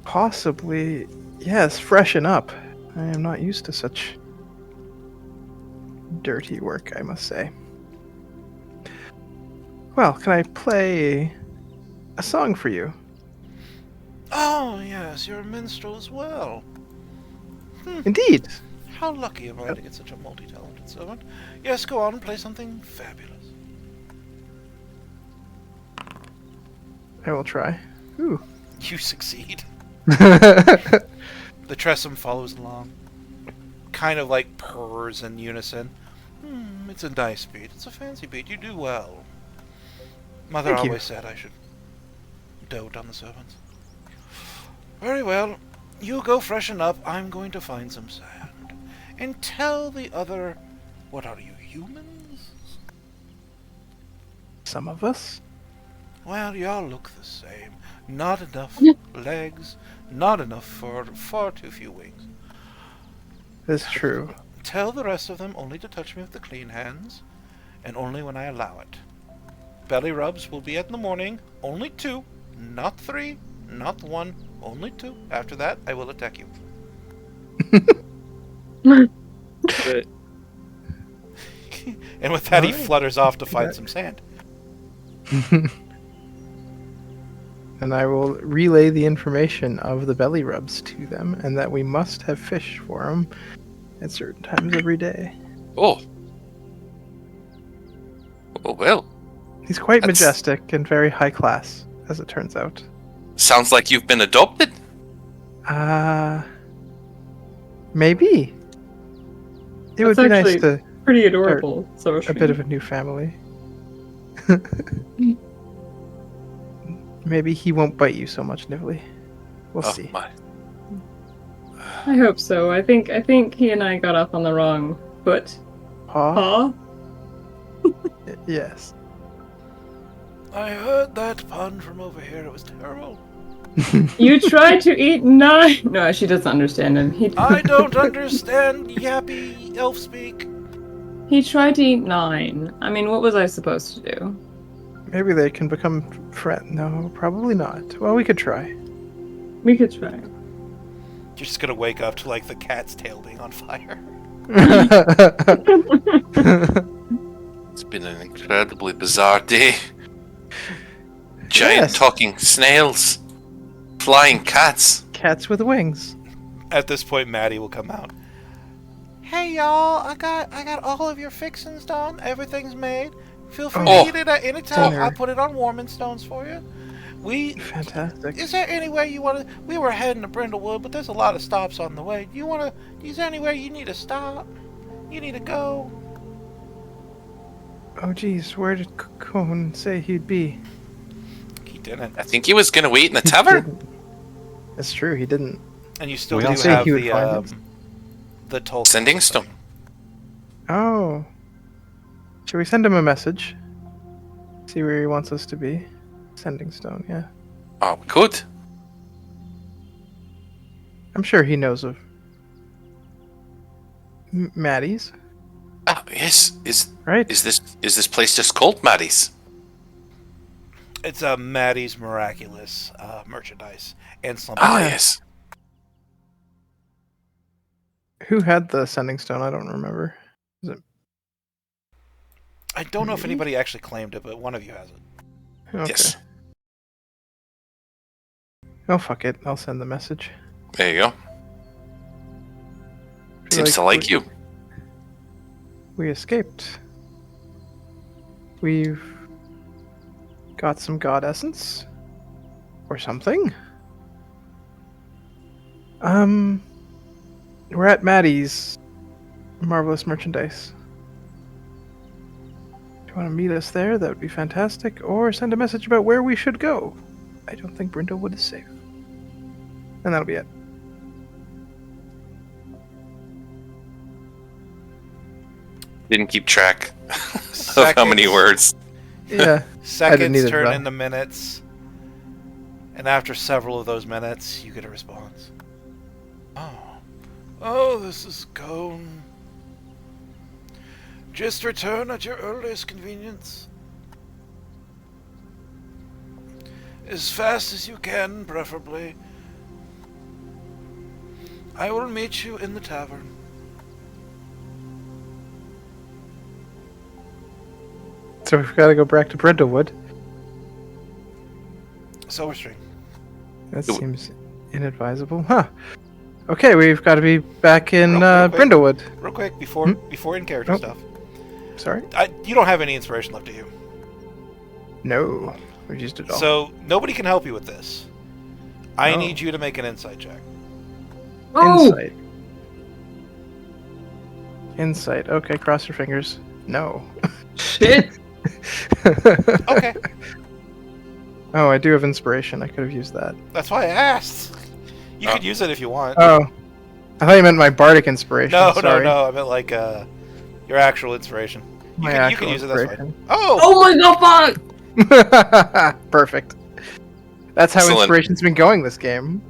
possibly, yes, freshen up. I am not used to such dirty work, I must say. Well, can I play a song for you? Oh, yes, you're a minstrel as well. Indeed. How lucky am I to get such a multi-talented servant? Yes, go on and play something fabulous. I will try. Ooh. You succeed. The Tressum follows along. Kind of like purrs in unison. It's a nice beat. It's a fancy beat. You do well. Mother Thank you. always said I should dote on the servants. Very well. You go freshen up. I'm going to find some sand. And tell the other... What are you, humans? Some of us. Well, y'all look the same. Not enough legs. Not enough for far too few wings. That's true. Tell the rest of them only to touch me with the clean hands, and only when I allow it. Belly rubs will be in the morning, only 2, not 3, not 1, only 2. After that, I will attack you. Good. And with that, he Alright. flutters off to find That- some sand. And I will relay the information of the belly rubs to them, and that we must have fish for them at certain times every day. Oh. Oh, well. He's quite That's- majestic and very high class, as it turns out. Sounds like you've been adopted. Maybe. It would That's be nice actually to Pretty adorable. So a bit of a new family. Maybe he won't bite you so much, Nively. We'll Oh, see. my. I hope so. I think he and I got off on the wrong foot. Paw? Paw? Yes. I heard that pun from over here. It was terrible. You tried to eat 9. No, she doesn't understand him. I don't understand yappy elf speak. He tried to eat 9. I mean, what was I supposed to do? Maybe they can become friends. No, probably not. Well, we could try. We could try. You're just gonna wake up to like the cat's tail being on fire. It's been an incredibly bizarre day. Giant Yes. talking snails. Flying cats. Cats with wings. At this point, Maddie will come out. Hey y'all, I got all of your fixings done. Everything's made. Feel free Oh. to eat it at any time. Dinner. I put it on warming stones for you. Fantastic. Is there any way you want to? We were heading to Brindlewood, but there's a lot of stops on the way. Is there anywhere you need to stop? You need to go? Oh, geez, where did Cone say he'd be? He didn't. I think he was going to wait in the He tavern. didn't. That's true, he didn't. And you still We do don't say have he would find it. the toll Sending thing. stone. Oh. Should we send him a message? See where he wants us to be? Sending stone, yeah. Oh, we could. I'm sure he knows of Maddie's, Ah, yes. right? Is this place just called Maddie's? It's Maddie's miraculous merchandise and slump. Ah, yeah. yes. Who had the sending stone? I don't remember. I don't know if Me? anybody actually claimed it, but one of you has it. Okay. Yes. Oh, fuck it. I'll send the message. There you go. Seems to like you. We escaped. We've got some god essence. Or something. We're at Maddie's marvelous merchandise. If you want to meet us there, that would be fantastic. Or send a message about where we should go. I don't think Brindlewood is safe. And that'll be it. Didn't keep track of how many words. Yeah. Seconds either, turn though. into minutes. And after several of those minutes, you get a response. Oh, this is Cone. Just return at your earliest convenience. As fast as you can, preferably. I will meet you in the tavern. So we've got to go back to Brindlewood. Silver String. That Ooh. seems inadvisable. Huh. Okay, we've got to be back in Real quick. Brindlewood. Real quick, before in character Oh. stuff. Sorry? You don't have any inspiration left, do you? No. We've used it all. So, nobody can help you with this. I Oh. need you to make an insight check. Oh! Insight. Insight. Okay, cross your fingers. No. Shit! Okay, Oh, I do have inspiration. I could have used that. that's why I asked. You Oh. could use it if you want. Oh. I thought you meant my bardic inspiration. no, Sorry. no. I meant like your actual inspiration. You My can actual use it. That's fine. inspiration. Oh, Oh my god, fuck! Perfect. That's how Excellent. inspiration's been going this game.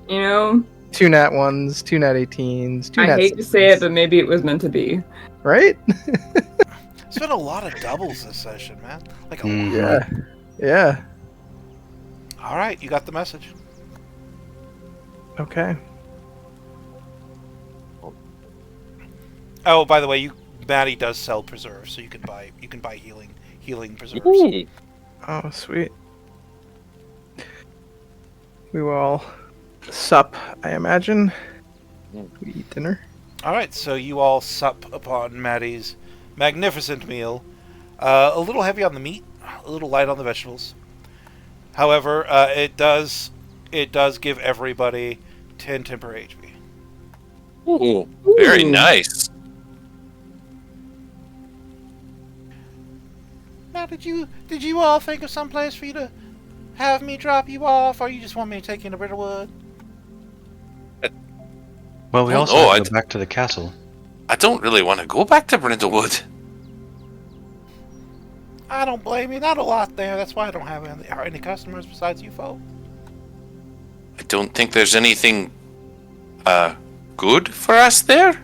You know, 2 nat 1s, 2 nat 18s, 2 I nat hate to say it, but maybe it was meant to be. Right? it's been a lot of doubles this session, man. Like a Mhm. lot. Yeah. Yeah. All right, you got the message. Okay. Oh, by the way, Maddie does sell preserves, so you can buy healing preserves. Ooh. Oh, sweet. We will all sup, I imagine. We eat dinner. All right, so you all sup upon Maddie's magnificent meal. A little heavy on the meat, a little light on the vegetables. However, it does give everybody 10 temporary HP. Ooh. Very Ooh. nice. Now, did you all think of some place for you to have me drop you off, or you just want me to take you to Brittlewood? Well, we Oh, also no, have to go back to the castle. I don't really want to go back to Brindlewood. I don't blame you. Not a lot there. That's why I don't have any customers besides you folk. I don't think there's anything good for us there.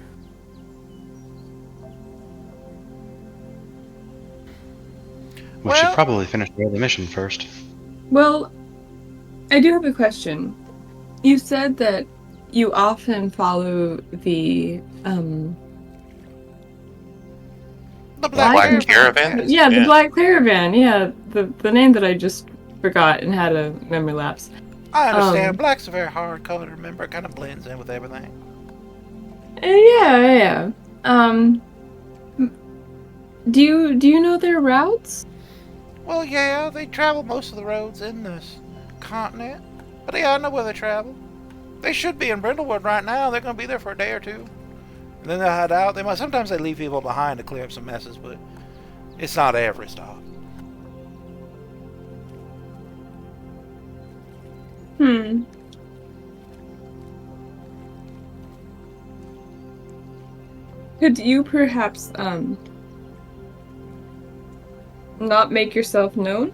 We should Well- probably finish the other mission first. Well, I do have a question. You said that you often follow the The Black Black Caravan? Yes. yeah, the Yeah. Black Caravan. Yeah, the name that I just forgot and had a memory lapse. I understand. Um, Black's a very hard color to remember. It kind of blends in with everything. Yeah. Do you know their routes? Well, yeah, they travel most of the roads in this continent. But yeah, I know where they travel. They should be in Brindlewood right now. They're going to be there for a day or two. And then they'll head out. Sometimes they leave people behind to clear up some messes, but it's not every stop. Could you perhaps not make yourself known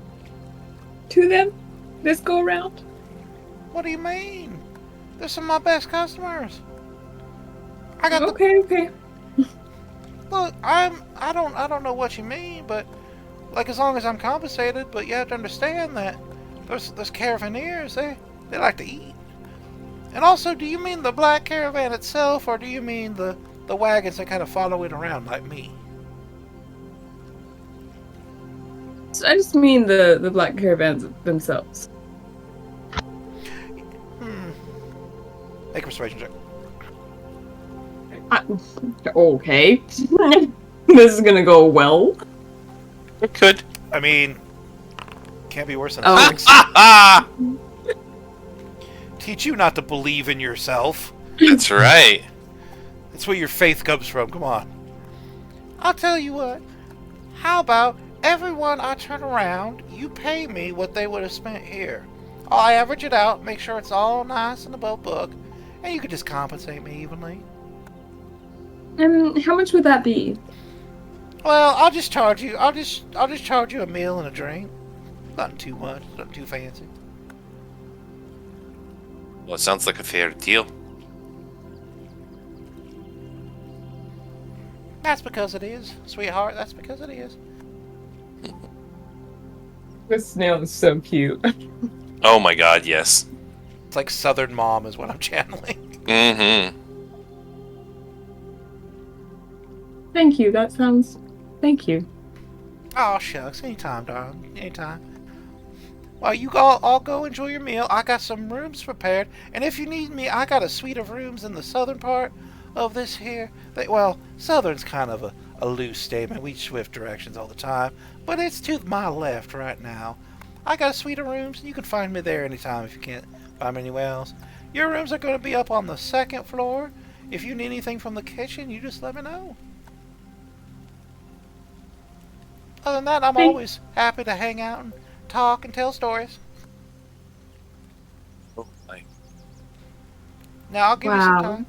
to them this go around? What do you mean? They're some of my best customers. I got Okay. Look, I don't know what you mean, but like as long as I'm compensated, but you have to understand that those caravaneers, they like to eat. And also, do you mean the Black Caravan itself, or do you mean the wagons that kind of follow it around like me? So I just mean the Black Caravans themselves. Make a persuasion check. Okay. This is gonna go well. It could. I mean, can't be worse than Oh. 6. Teach you not to believe in yourself. That's right. That's where your faith comes from. Come on. I'll tell you what. How about everyone I turn around, you pay me what they would have spent here. I'll average it out, make sure it's all nice and above book, and you could just compensate me evenly. How much would that be? Well, I'll just charge you. I'll just charge you a meal and a drink. Nothing too much. Nothing too fancy. Well, it sounds like a fair deal. That's because it is, sweetheart. That's because it is. This snail is so cute. Oh my god, yes. It's like Southern Mom is what I'm channeling. Mm-hmm. Thank you. Thank you. Oh shucks, anytime, darling. Anytime. Well, you all go enjoy your meal. I got some rooms prepared, and if you need me, I got a suite of rooms in the southern part of this here. Well, southern's kind of a loose statement. We shift directions all the time, but it's to my left right now. I got a suite of rooms, and you can find me there anytime if you can't find me anywhere else. Your rooms are going to be up on the 2nd floor. If you need anything from the kitchen, you just let me know. Other than that, I'm always happy to hang out and talk and tell stories. Oh, my. Now, I'll give you some Wow. time.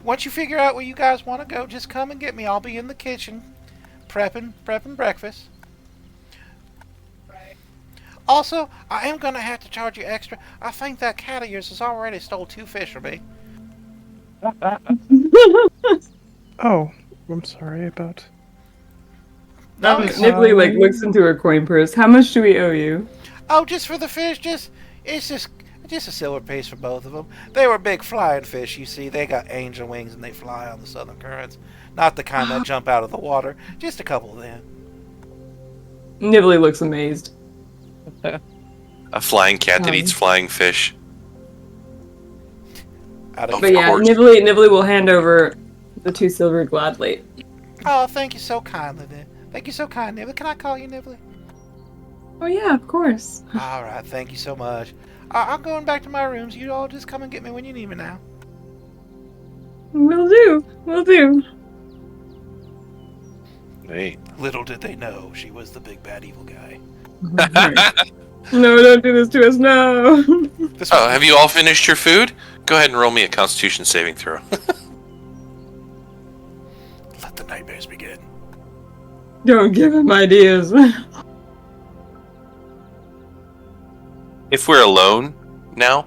Once you figure out where you guys want to go, just come and get me. I'll be in the kitchen prepping breakfast. Also, I am going to have to charge you extra. I think that cat of yours has already stole 2 fish from me. Oh, I'm sorry about. No, it's- Nibley looks into her coin purse. How much do we owe you? Oh, just for the fish? It's just a silver piece for both of them. They were big flying fish, you see. They got angel wings and they fly on the southern currents. Not the kind that jump out of the water. Just a couple of them. Nibley looks amazed. A flying cat that eats flying fish. Out of Of But yeah, course. Nibley will hand over the 2 silver gladly. Oh, thank you so kindly, then. Thank you so kindly. Nibbly. Can I call you Nibbly? Oh yeah, of course. All right, thank you so much. I'm going back to my rooms. You all just come and get me when you need me now. Will do. Hey. Little did they know she was the big bad evil guy. No, don't do this to us, no. This Oh, have you all finished your food? Go ahead and roll me a Constitution saving throw. nightmares begin. Don't give him ideas. If we're alone now,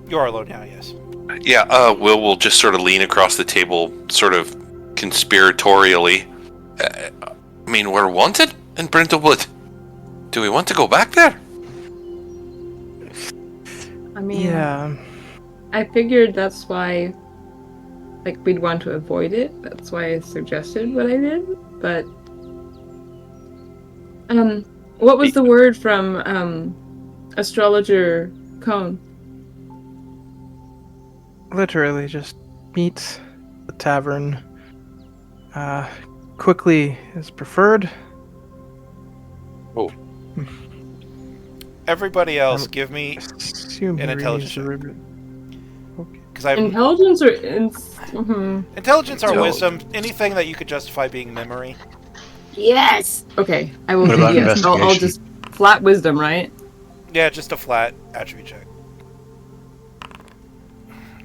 You are alone now, yes. yeah, Will will just sort of lean across the table, sort of conspiratorially. I mean, we're wanted in Brindlewood. Do we want to go back there? I mean, Yeah. I figured that's why, like, we'd want to avoid it. That's why I suggested what I did. But, what was the word from, astrologer Cone? Literally just meet the tavern. Quickly is preferred. Everybody else, I'm- give me Assume an he intelligence reads the check. ribbon. Okay. because I have Intelligence or intelligence or So- wisdom, anything that you could justify being memory. Yes. Okay, I will. What about Yes, I'll investigation? just flat wisdom, right? Yeah, just a flat attribute check.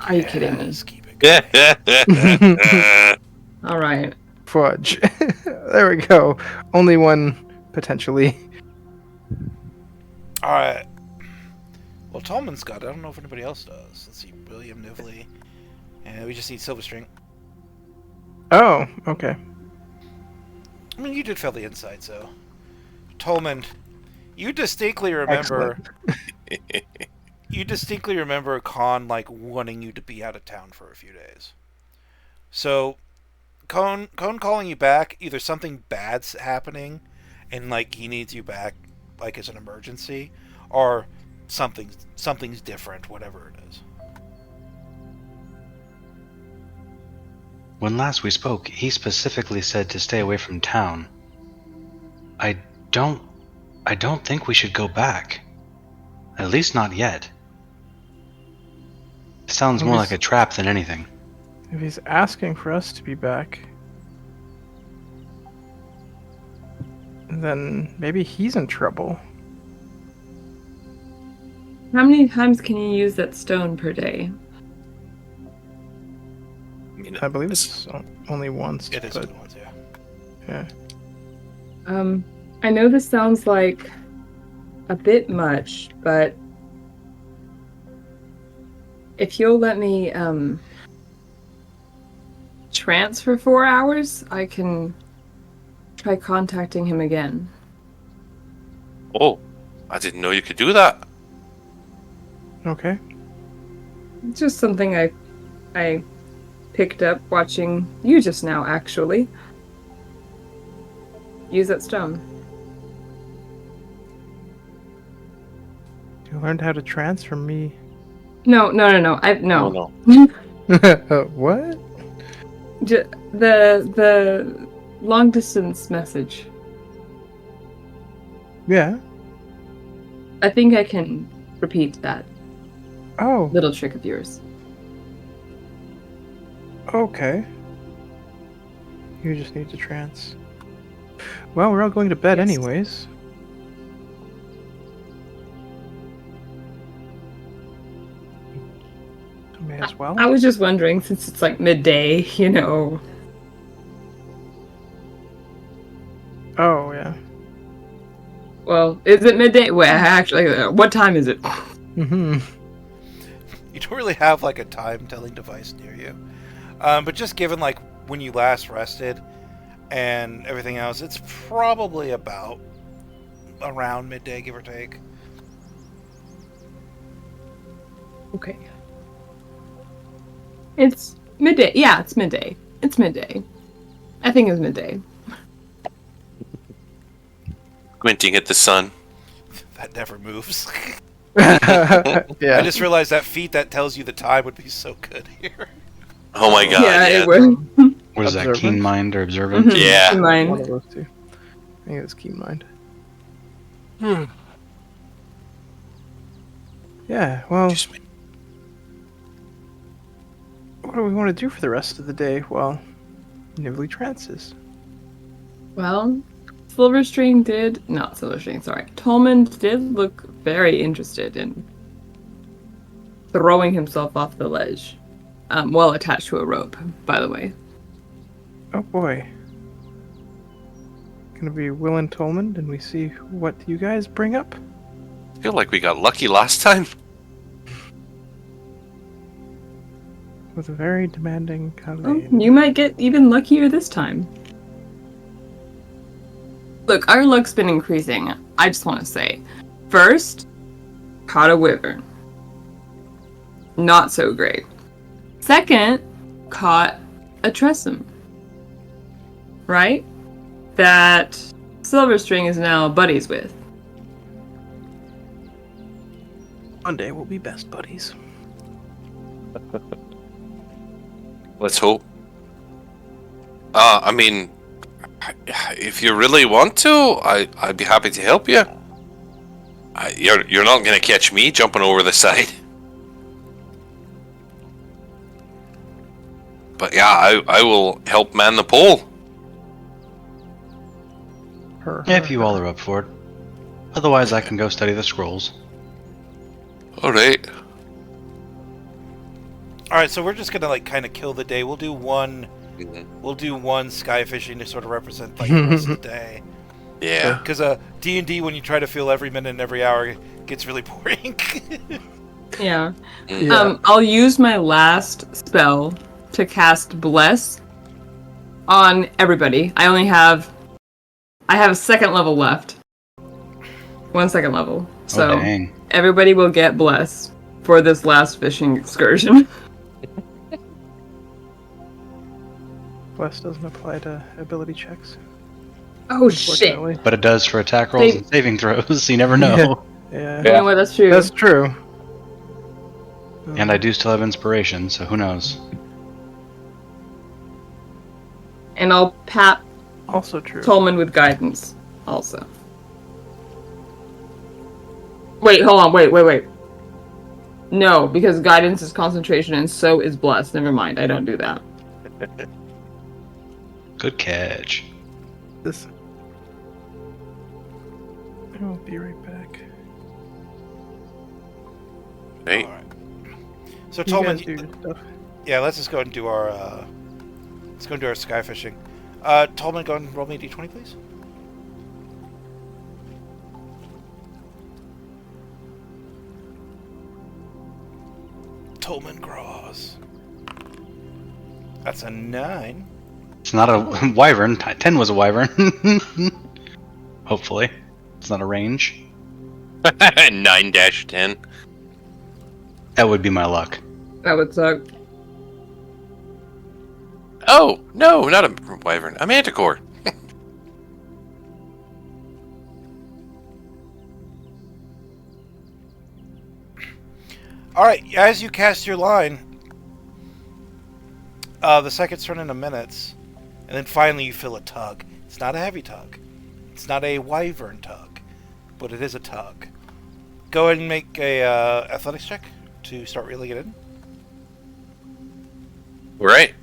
Are you kidding me? Yes, keep it going. All right. Fudge. There we go. Only one potentially. All right. Well, Tallman's got it. I don't know if anybody else does. Let's see, William Nivley, and we just need Silverstring. Oh, okay. I mean, you did fail the insight, so Tolman, you distinctly remember. You distinctly remember Khan like wanting you to be out of town for a few days. So, Cone calling you back, either something bad's happening, and like he needs you back, like as an emergency, or something's different, whatever it is. When last we spoke, he specifically said to stay away from town. I don't think we should go back. At least not yet. It sounds more like a trap than anything. If he's asking for us to be back, then maybe he's in trouble. How many times can you use that stone per day? I believe it's only once. It is but, only once, yeah. yeah. I know this sounds like a bit much, but if you'll let me trance for 4 hours, I can try contacting him again. Oh, I didn't know you could do that. Okay. It's just something I picked up watching you just now, actually. Use that stone. You learned how to trance from me. No. No. No. What? The long distance message. Yeah. I think I can repeat that Oh, little trick of yours. okay. You just need to trance. Well, we're all going to bed Yes. anyways. So may as well. I was just wondering, since it's like midday, you know. Oh, yeah. Well, is it midday? Well, actually, what time is it? Mm-hmm. You don't really have like a time-telling device near you, but just given like when you last rested and everything else, it's probably about around midday, give or take. Okay. It's midday. Yeah, it's midday. It's midday. I think it's midday. Squinting at the sun. That never moves. Yeah. I just realized that feat that tells you the time would be so good here. Oh my god, yeah, yeah. it would. What is that? Observant? Keen mind or observant? Mhm. Yeah. Keep in One mind. of those two. I think it's keen mind. Yeah, well, Just- what do we want to do for the rest of the day while Nively trances? Well, Tolman did look very interested in throwing himself off the ledge. Well attached to a rope, by the way. Oh boy. Gonna be Will and Tolman, and we see what you guys bring up. I feel like we got lucky last time. With a very demanding Well, Kalain. you might get even luckier this time. Look, our luck's been increasing. I just want to say. First, caught a wyvern. Not so great. Second, caught a tressum. Right? That Silverstring is now buddies with. One day we'll be best buddies. Let's hope. I mean, if you really want to, I'd be happy to help you. You're not gonna catch me jumping over the side. But yeah, I will help man the pole. If you all are up for it. Otherwise, I can go study the scrolls. All right. All right, so we're just gonna like kind of kill the day. We'll do one. Mhm. We'll do one sky fishing to sort of represent like the rest of the day. Yeah. Because D&D, when you try to fill every minute and every hour, gets really boring. Yeah. Yeah. I'll use my last spell to cast Bless on everybody. I have a second level left. 1 second level. So Oh, dang. everybody will get Bless for this last fishing excursion. Bless doesn't apply to ability checks. Oh shit. Unfortunately. But it does for attack rolls They- and saving throws, so you never know. Yeah. You know what? That's true. That's true. And I do still have inspiration, so who knows? And I'll pat Also true. Tolman with guidance. Also. Wait, hold on. Wait. No, because guidance is concentration and so is bless. Never mind. I don't do that. Good catch. This. I will be right back. Right. All right. So You Tolman, guys do your stuff. yeah, let's just go ahead and do our sky fishing. Tolman, go ahead and roll me a d20, please. Tolman Cross. That's a 9. It's not a wyvern. 10 was a wyvern. Hopefully. It's not a range. 9-10. That would be my luck. That would suck. Oh, no, not a wyvern. A manticore. All right, as you cast your line, the seconds turn into minutes, and then finally you feel a tug. It's not a heavy tug. It's not a wyvern tug, but it is a tug. Go ahead and make a athletics check to start reeling it in. Right.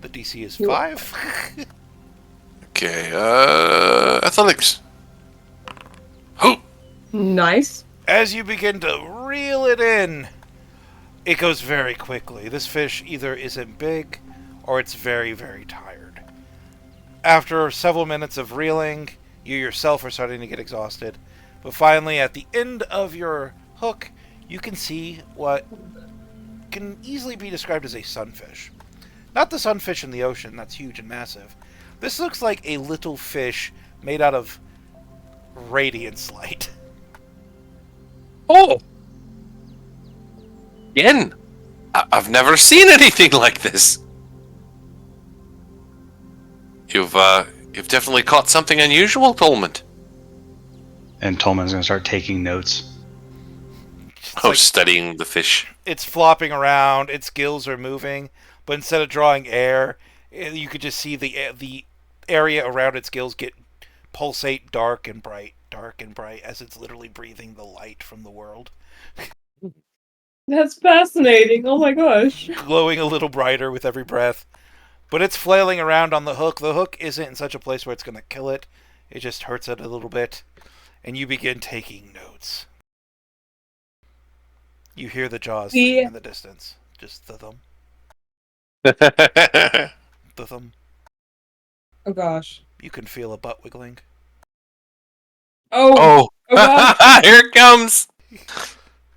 The DC is 5. Okay, athletics. Oh, Nice. As you begin to reel it in, it goes very quickly. This fish either isn't big or it's very, very tired. After several minutes of reeling, you yourself are starting to get exhausted. But finally, at the end of your hook, you can see what can easily be described as a sunfish. Not the sunfish in the ocean, that's huge and massive. This looks like a little fish made out of radiance light. oh. Again, I've never seen anything like this. You've definitely caught something unusual, Tolman. And Tolman's going to start taking notes. It's Oh, like studying the fish. it's flopping around, its gills are moving, but instead of drawing air, you could just see the area around its gills get pulsate dark and bright, as it's literally breathing the light from the world. That's fascinating. Oh my gosh. Glowing a little brighter with every breath. But it's flailing around on the hook. The hook isn't in such a place where it's going to kill it. It just hurts it a little bit. And you begin taking notes. You hear the jaws in the distance. Just the thumb, the thumb. Oh gosh. You can feel a butt wiggling. Oh. Oh, Oh gosh. here it comes.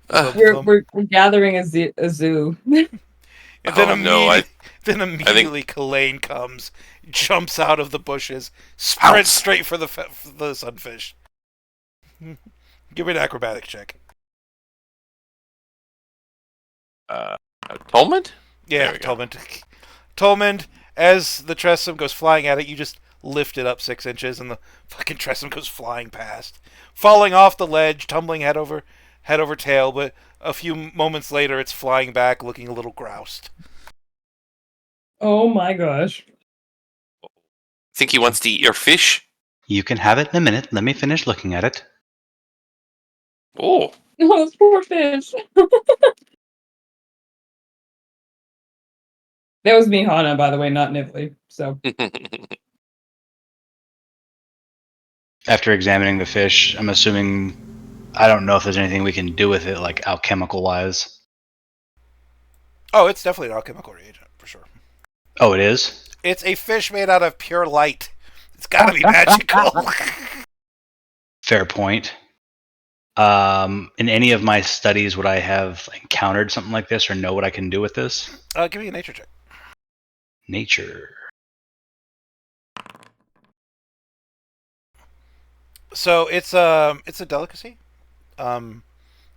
Thump, We're thump. we're, we're gathering a zoo. And then Oh no, I think immediately, Kalain comes, jumps out of the bushes, sprints pounce. straight for for the sunfish. Give me an acrobatic check. Tolman? Yeah, There we go. Tolmond. Tolmond, as the Tressum goes flying at it, you just lift it up 6 inches, and the fucking Tressum goes flying past, falling off the ledge, tumbling head over tail. But a few moments later, it's flying back, looking a little groused. Oh my gosh. Think he wants to eat your fish? You can have it in a minute. Let me finish looking at it. Oh, Oh, those poor fish. That was me, Hana, by the way, not Nivli. So After examining the fish, I'm assuming I don't know if there's anything we can do with it, like alchemical wise. Oh, it's definitely an alchemical reagent, for sure. Oh, it is? It's a fish made out of pure light. It's gotta be magical. Fair point. In any of my studies, would I have encountered something like this or know what I can do with this? Give me a nature check. Nature. So it's a delicacy,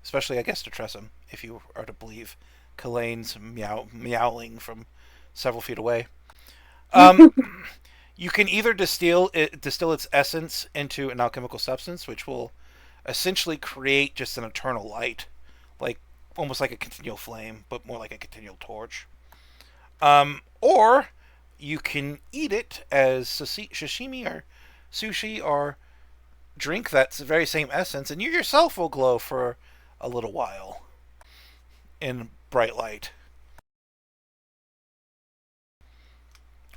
especially I guess to Tressum, if you are to believe Kalain's meowling from several feet away. You can either distill its essence into an alchemical substance, which will essentially create just an eternal light, like almost like a continual flame, but more like a continual torch. Or you can eat it as sashimi or sushi, or drink that very same essence, and you yourself will glow for a little while in bright light.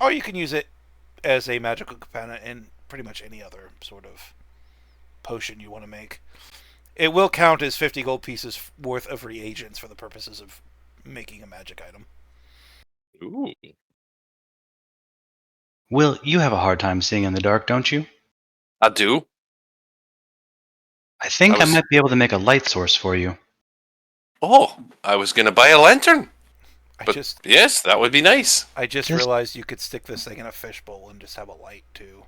Or you can use it as a magical component in pretty much any other sort of potion you want to make. It will count as 50 gold pieces worth of reagents for the purposes of making a magic item. ooh. Will, you have a hard time seeing in the dark, don't you? I do. I I think I was. might be able to make a light source for you. Oh, I was gonna buy a lantern, I but just yes, that would be nice. I just Just realized you could stick this thing in a fishbowl and just have a light too.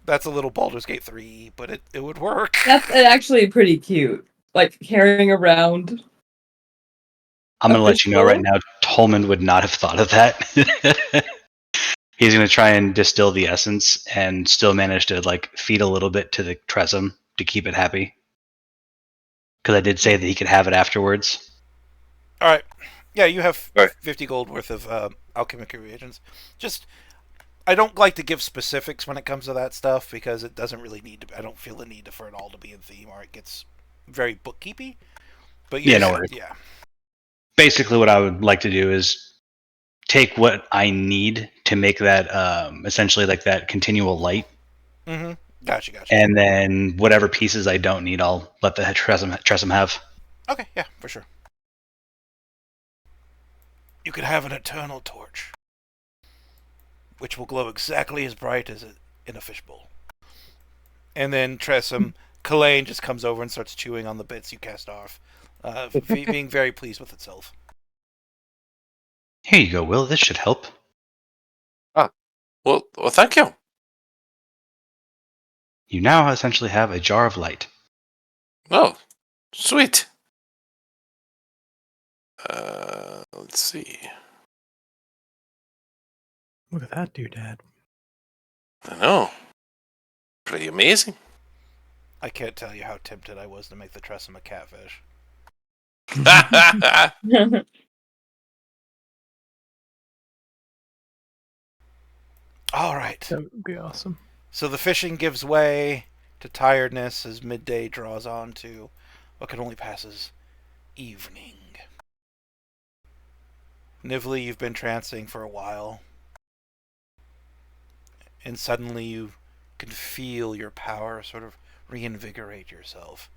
That's a little Baldur's Gate 3, but it would work. that's actually pretty cute. Like carrying around I'm a going to let you know right fishbowl. now, Tolman would not have thought of that. He's going to try and distill the essence and still manage to feed a little bit to the Tressum to keep it happy. Because I did say that he could have it afterwards. All right. Yeah, you have Right. 50 gold worth of alchemical reagents. Just I don't like to give specifics when it comes to that stuff because it doesn't really need to. I don't feel the need for it all to be in theme, or it gets very bookkeepy. But you Yeah, just no worries. yeah. Basically, what I would like to do is take what I need to make that essentially like that continual light, Mm-hmm. Gotcha. and then whatever pieces I don't need, I'll let the Tressum have. Okay, yeah, for sure. You could have an eternal torch, which will glow exactly as bright as it in a fishbowl. And then Tressum, Kalain just comes over and starts chewing on the bits you cast off, being very pleased with itself. Here you go, Will. This should help. Well, thank you. You now essentially have a jar of light. Oh, sweet. Let's see. Look at that doodad. I know. Pretty amazing. I can't tell you how tempted I was to make the Tressum a catfish. All right. That would be awesome. So the fishing gives way to tiredness as midday draws on to what can only pass as evening. Nivli, you've been trancing for a while, and suddenly you can feel your power sort of reinvigorate yourself.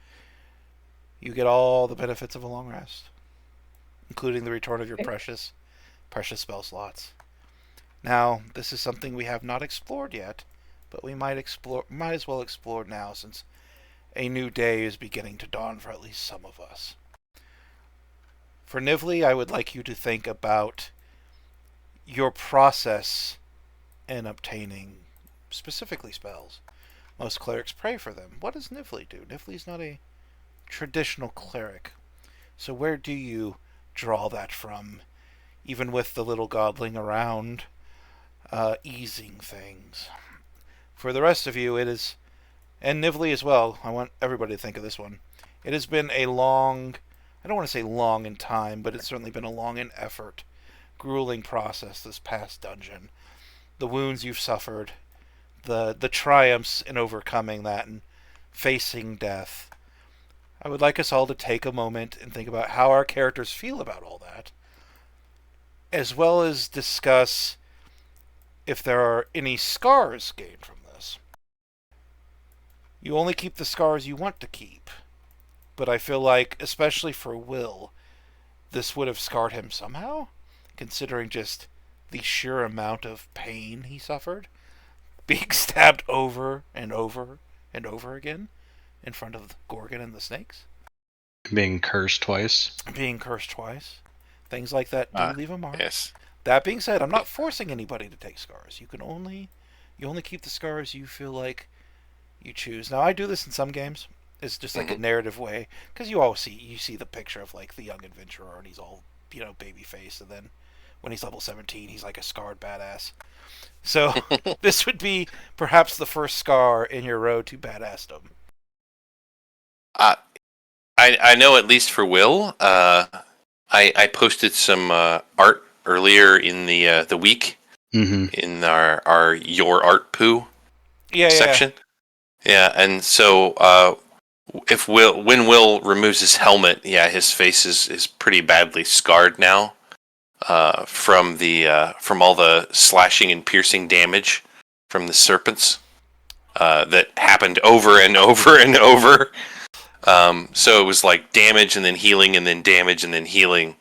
You get all the benefits of a long rest, including the return of your precious spell slots. Now, this is something we have not explored yet, but we might as well explore now since a new day is beginning to dawn for at least some of us. For Nivli, I would like you to think about your process in obtaining specifically spells. Most clerics pray for them. What does Nivli do? Nivli's not a traditional cleric. So where do you draw that from? Even with the little godling around, easing things. For the rest of you, it is, and Nivli as well, I want everybody to think of this one. It has been a long, I don't want to say long in time, but it's certainly been a long in effort, grueling process this past dungeon. The wounds you've suffered, the triumphs in overcoming that and facing death. I would like us all to take a moment and think about how our characters feel about all that, as well as discuss if there are any scars gained from this. You only keep the scars you want to keep, but I feel like, especially for Will, this would have scarred him somehow, considering just the sheer amount of pain he suffered, being stabbed over and over and over again in front of Gorgon and the snakes. Being cursed twice. Being cursed twice. Things like that do leave a mark. Yes. That being said, I'm not forcing anybody to take scars. You only keep the scars you feel like you choose. Now I do this in some games. It's just like a narrative way, because you see the picture of like the young adventurer and he's all baby faced, and then when he's level 17 he's like a scarred badass. So this would be perhaps the first scar in your road to badassdom. I know at least for Will, I posted some art earlier in the week in our your art poo section. Yeah, and so when Will removes his helmet, yeah, his face is pretty badly scarred now from all the slashing and piercing damage from the serpents that happened over and over and over. So it was like damage and then healing and then damage and then healing.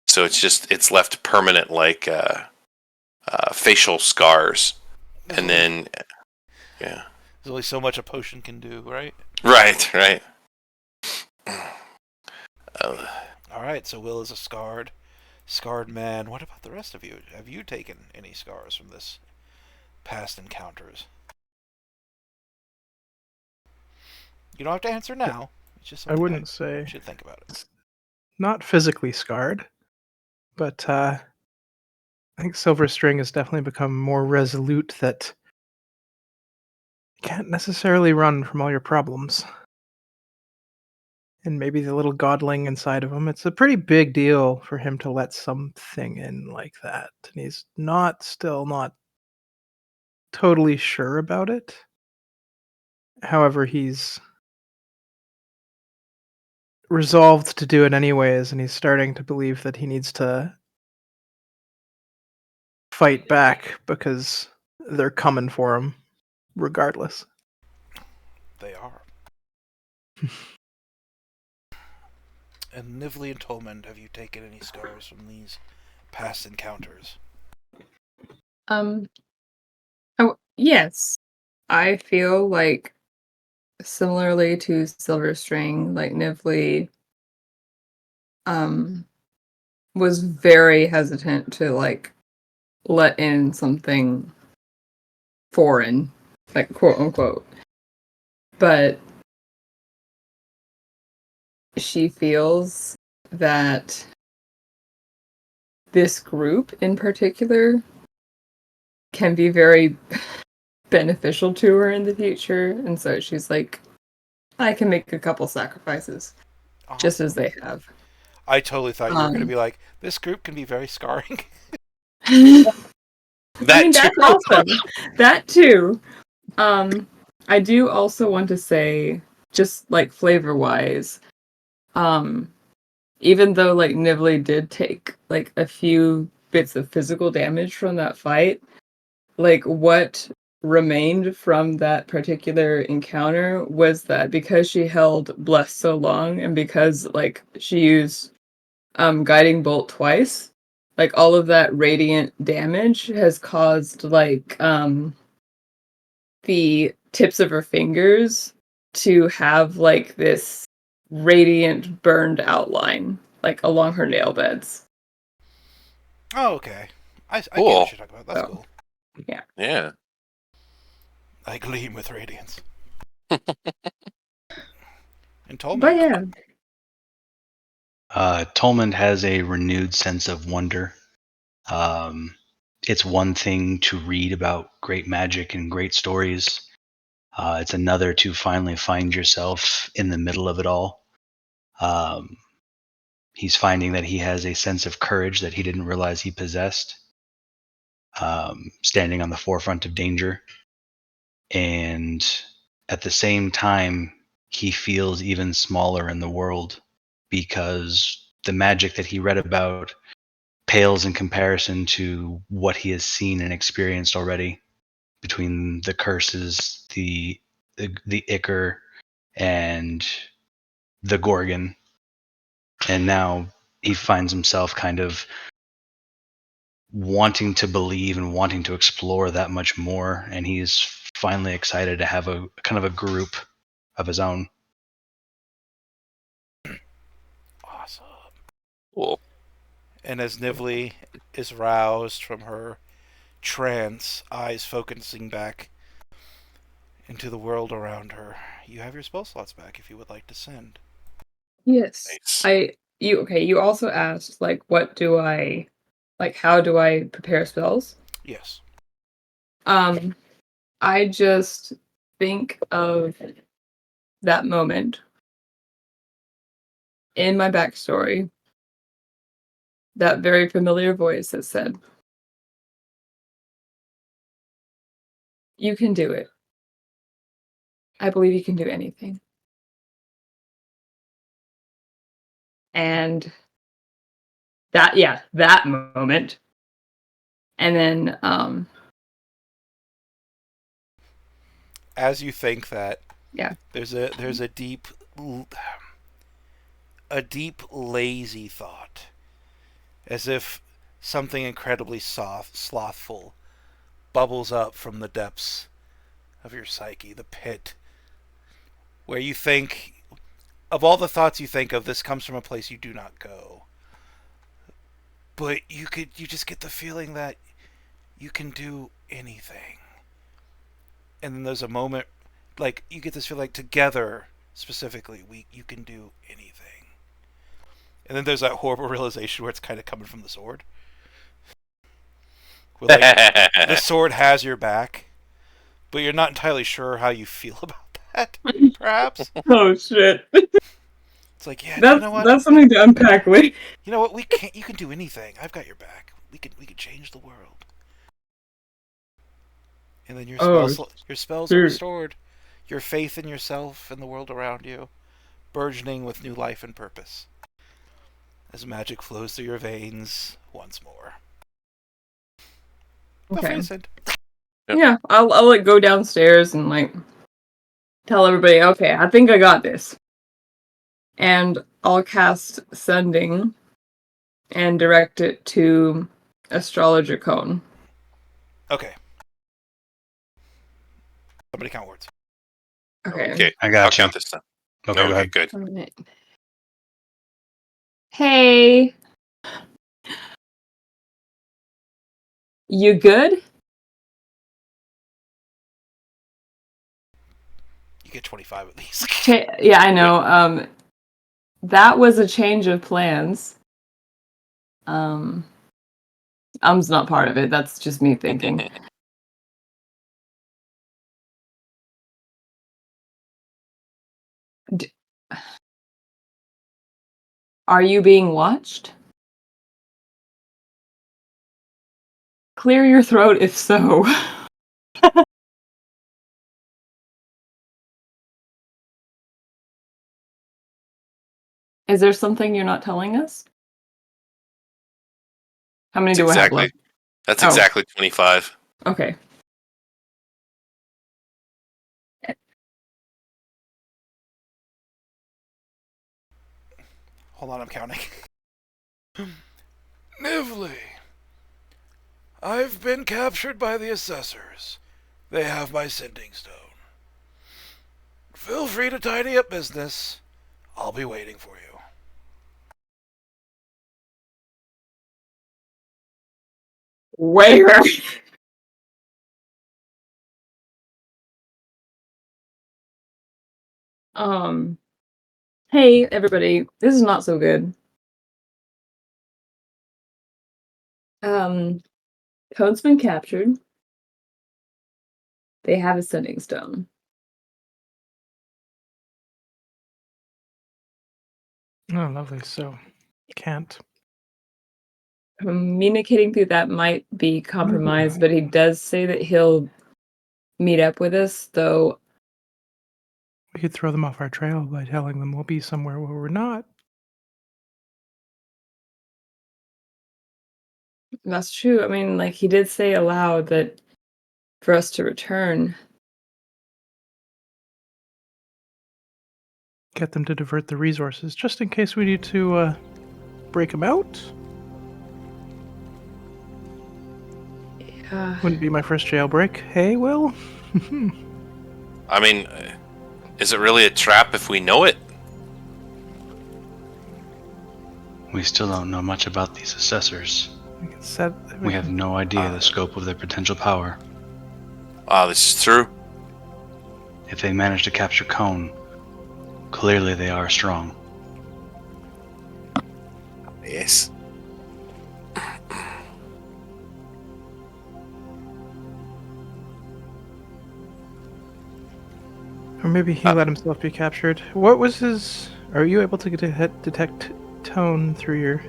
So it's left permanent like facial scars, and then yeah. There's only so much a potion can do, right? Right. Alright, so Will is a scarred man. What about the rest of you? Have you taken any scars from this past encounters? You don't have to answer now. It's just I wouldn't say. You should think about it. Not physically scarred, but I think Silver String has definitely become more resolute that you can't necessarily run from all your problems. And maybe the little godling inside of him, it's a pretty big deal for him to let something in like that. And he's still not totally sure about it. However, he's resolved to do it anyways, and he's starting to believe that he needs to fight back because they're coming for him regardless. They are. And Nivli and Tolmond, have you taken any scars from these past encounters? Yes. I feel like similarly to Silver String, like Nivli was very hesitant to like let in something foreign, like quote unquote. But she feels that this group in particular can be very beneficial to her in the future, and so she's like, I can make a couple sacrifices, just as they have. I totally thought you were going to be like, this group can be very scarring. That's awesome. That too. I do also want to say, just like flavor-wise, even though like Nivli did take like a few bits of physical damage from that fight, like what remained from that particular encounter was that because she held Bless so long and because like she used guiding bolt twice, like all of that radiant damage has caused like the tips of her fingers to have like this radiant burned outline like along her nail beds. Oh, okay. I get Cool. what you're talking about. That's Oh. cool. Yeah. I gleam with radiance. And But Tolman. yeah. Tolman has a renewed sense of wonder. It's one thing to read about great magic and great stories. It's another to finally find yourself in the middle of it all. He's finding that he has a sense of courage that he didn't realize he possessed, standing on the forefront of danger. And at the same time, he feels even smaller in the world because the magic that he read about pales in comparison to what he has seen and experienced already between the curses, the Ichor, and the Gorgon. And now he finds himself kind of wanting to believe and wanting to explore that much more. And he's finally excited to have a kind of a group of his own. Awesome. Cool. And as Nivli is roused from her trance, eyes focusing back into the world around her, you have your spell slots back if you would like to send. Yes. Nice. You also asked like what do I like how do I prepare spells? Yes. I just think of that moment in my backstory, that very familiar voice that said, "You can do it. I believe you can do anything." And that moment. And then As you think that, yeah. there's a deep lazy thought, as if something incredibly slothful bubbles up from the depths of your psyche, the pit, where you think of all the thoughts you think of, this comes from a place you do not go. But you just get the feeling that you can do anything. And then there's a moment, like, you get this feeling like together, specifically, you can do anything. And then there's that horrible realization where it's kind of coming from the sword. Where, like, the sword has your back, but you're not entirely sure how you feel about that, perhaps. Oh shit. It's like, yeah, you know what? That's something to unpack with. You know what? We can't. You can do anything. I've got your back. We can change the world. And then Oh your spells are shoot. restored. Your faith in yourself and the world around you, burgeoning with new life and purpose, as magic flows through your veins once more. Feel free Okay. to send. Yep. Yeah, I'll like go downstairs and like tell everybody, okay, I think I got this. And I'll cast sending and direct it to Astrologer Cone. Okay. Somebody count words. Okay. I I'll got you. count this time. Okay, go Okay, ahead. good. Alright. Hey. You good? You get 25 at least. Yeah, I know. That was a change of plans. Um's not part of it. That's just me thinking. Are you being watched? Clear your throat if so. Is there something you're not telling us? How many do I have left? That's Oh. exactly 25. Okay. Hold on, I'm counting. Nivli, I've been captured by the assessors. They have my sending stone. Feel free to tidy up business. I'll be waiting for you. Where? Hey everybody, this is not so good. Code's been captured. They have a sending stone. Oh, lovely. So, can't. Communicating through that might be compromised, but he does say that he'll meet up with us, though. We could throw them off our trail by telling them we'll be somewhere where we're not. That's true. I mean, like, he did say aloud that for us to return. Get them to divert the resources, just in case we need to break them out. Yeah. Wouldn't be my first jailbreak. Hey, Will? I mean, is it really a trap if we know it? We still don't know much about these assessors. We can set. We have no idea the scope of their potential power. This is true. If they manage to capture Cone, clearly they are strong. Yes. Or maybe he let himself be captured. What was his... Are you able to detect tone through your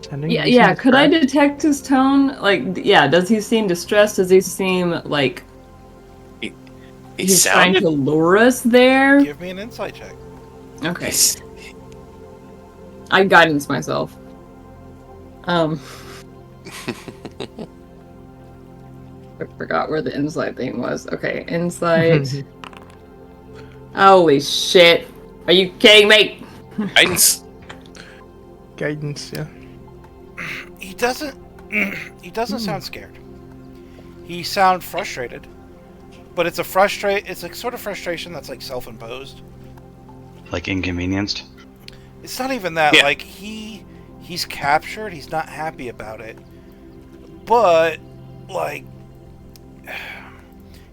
sending? Yeah, Do you yeah. seem Could I distressed? detect his tone? Like, yeah, does he seem distressed? Does he seem like He he's trying sounded. to lure us there? Give me an insight check. Okay. He's- I guidance myself. I forgot where the insight thing was. Okay, insight. Holy shit. Are you kidding me? Guidance. Guidance, yeah. He doesn't. He doesn't sound scared. He sounds frustrated, but it's It's like sort of frustration that's like self-imposed. Like inconvenienced? It's not even that. Yeah. Like he's captured. He's not happy about it, but like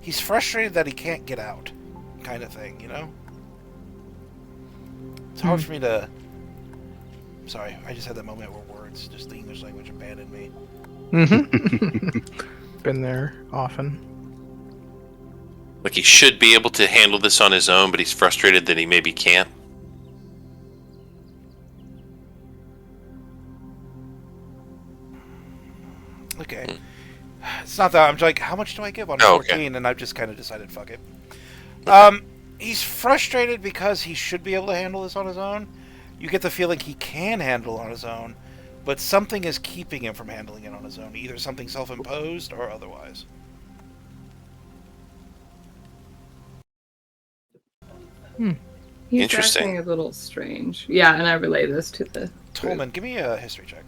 he's frustrated that he can't get out, kind of thing. You know. It's hard for me to. Sorry, I just had that moment where words, just the English language, abandoned me. Been there often. Like he should be able to handle this on his own, but he's frustrated that he maybe can't. Okay. It's not that. I'm like, how much do I give on a Oh, 14? okay. And I've just kind of decided, fuck it. He's frustrated because he should be able to handle this on his own. You get the feeling he can handle it on his own, but something is keeping him from handling it on his own. Either something self-imposed or otherwise. He's Interesting. acting a little strange. Yeah, and I relay this to the Tolman, give me a history check.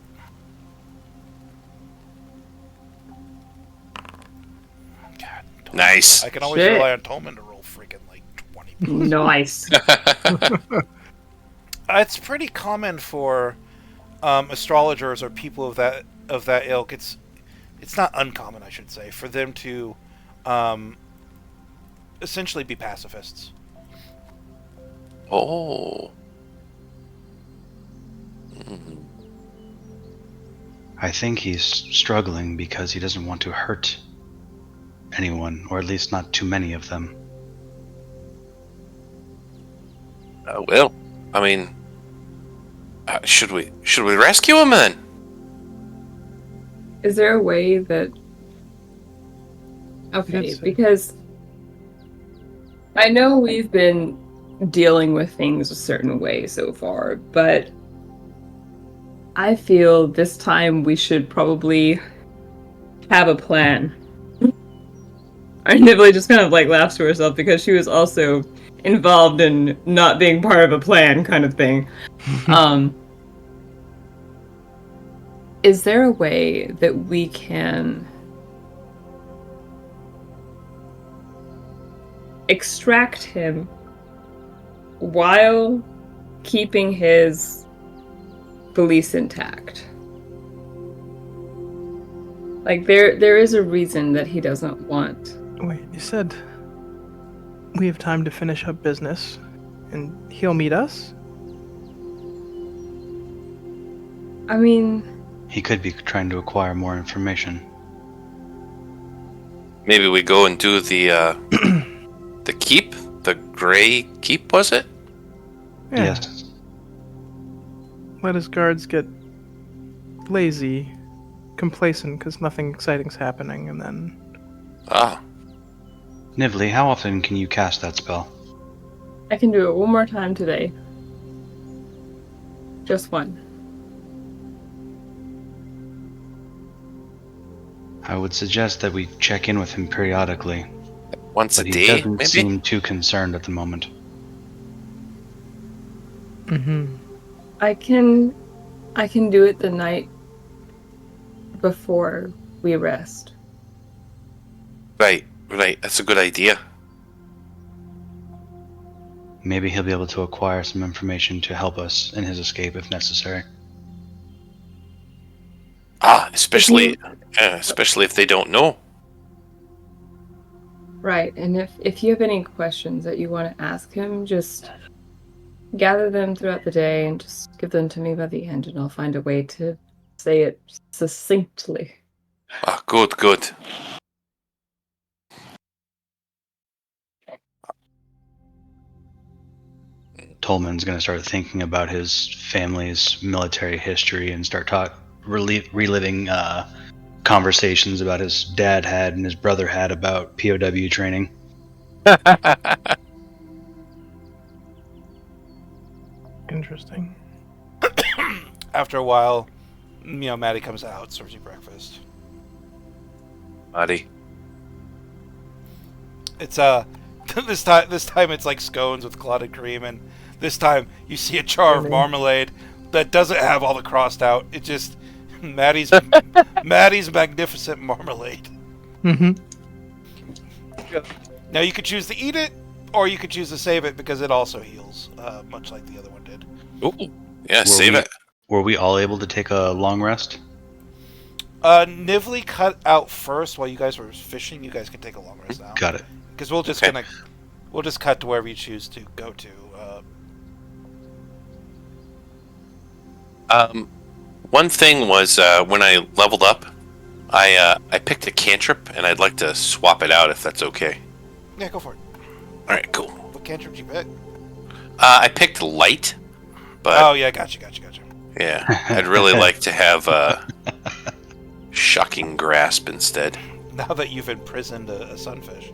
God, Tolman. Nice. I can always Shit. rely on Tolman to roll freaking like 20. Nice. It's pretty common for astrologers or people of that ilk. It's not uncommon, I should say, for them to essentially be pacifists. Oh. I think he's struggling because he doesn't want to hurt anyone, or at least not too many of them. Well, I mean, should we rescue him then? Is there a way that... Okay, Yes. because I know we've been dealing with things a certain way so far, but I feel this time we should probably have a plan. And Nibley just kind of like laughs to herself because she was also involved in not being part of a plan kind of thing. is there a way that we can extract him while keeping his beliefs intact? Like, there is a reason that he doesn't want. Wait, you said we have time to finish up business, and he'll meet us? I mean, He could be trying to acquire more information. Maybe we go and do the the keep, the gray keep, was it? Yeah. Yes. Let his guards get lazy, complacent because nothing exciting's happening, and then Ah, Nivli, how often can you cast that spell? I can do it one more time today. Just one. I would suggest that we check in with him periodically, once but a he day, doesn't maybe. seem too concerned at the moment. I can do it the night before we rest. Right. That's a good idea. Maybe he'll be able to acquire some information to help us in his escape if necessary. Ah, especially if they don't know. Right, and if you have any questions that you want to ask him, just gather them throughout the day and just give them to me by the end, and I'll find a way to say it succinctly. Ah, good. Tolman's going to start thinking about his family's military history and start reliving conversations about his dad had and his brother had about POW training. interesting. After a while, Maddie comes out, serves you breakfast. Buddy. It's this time it's like scones with clotted cream, and this time you see a jar of marmalade that doesn't have all the crossed out. It just Maddie's magnificent marmalade. Mm-hmm. Now you could choose to eat it, or you could choose to save it because it also heals, much like the other one did. Ooh. Yeah, save it. Were we all able to take a long rest? Nivli cut out first while you guys were fishing. You guys can take a long rest now. Got it. Because we'll just cut to wherever you choose to go to. One thing was when I leveled up, I picked a cantrip, and I'd like to swap it out if that's okay. Yeah, go for it. All right, cool. What cantrip did you pick? I picked light, but Oh yeah, gotcha. yeah, I'd really like to have shocking grasp instead. Now that you've imprisoned a sunfish.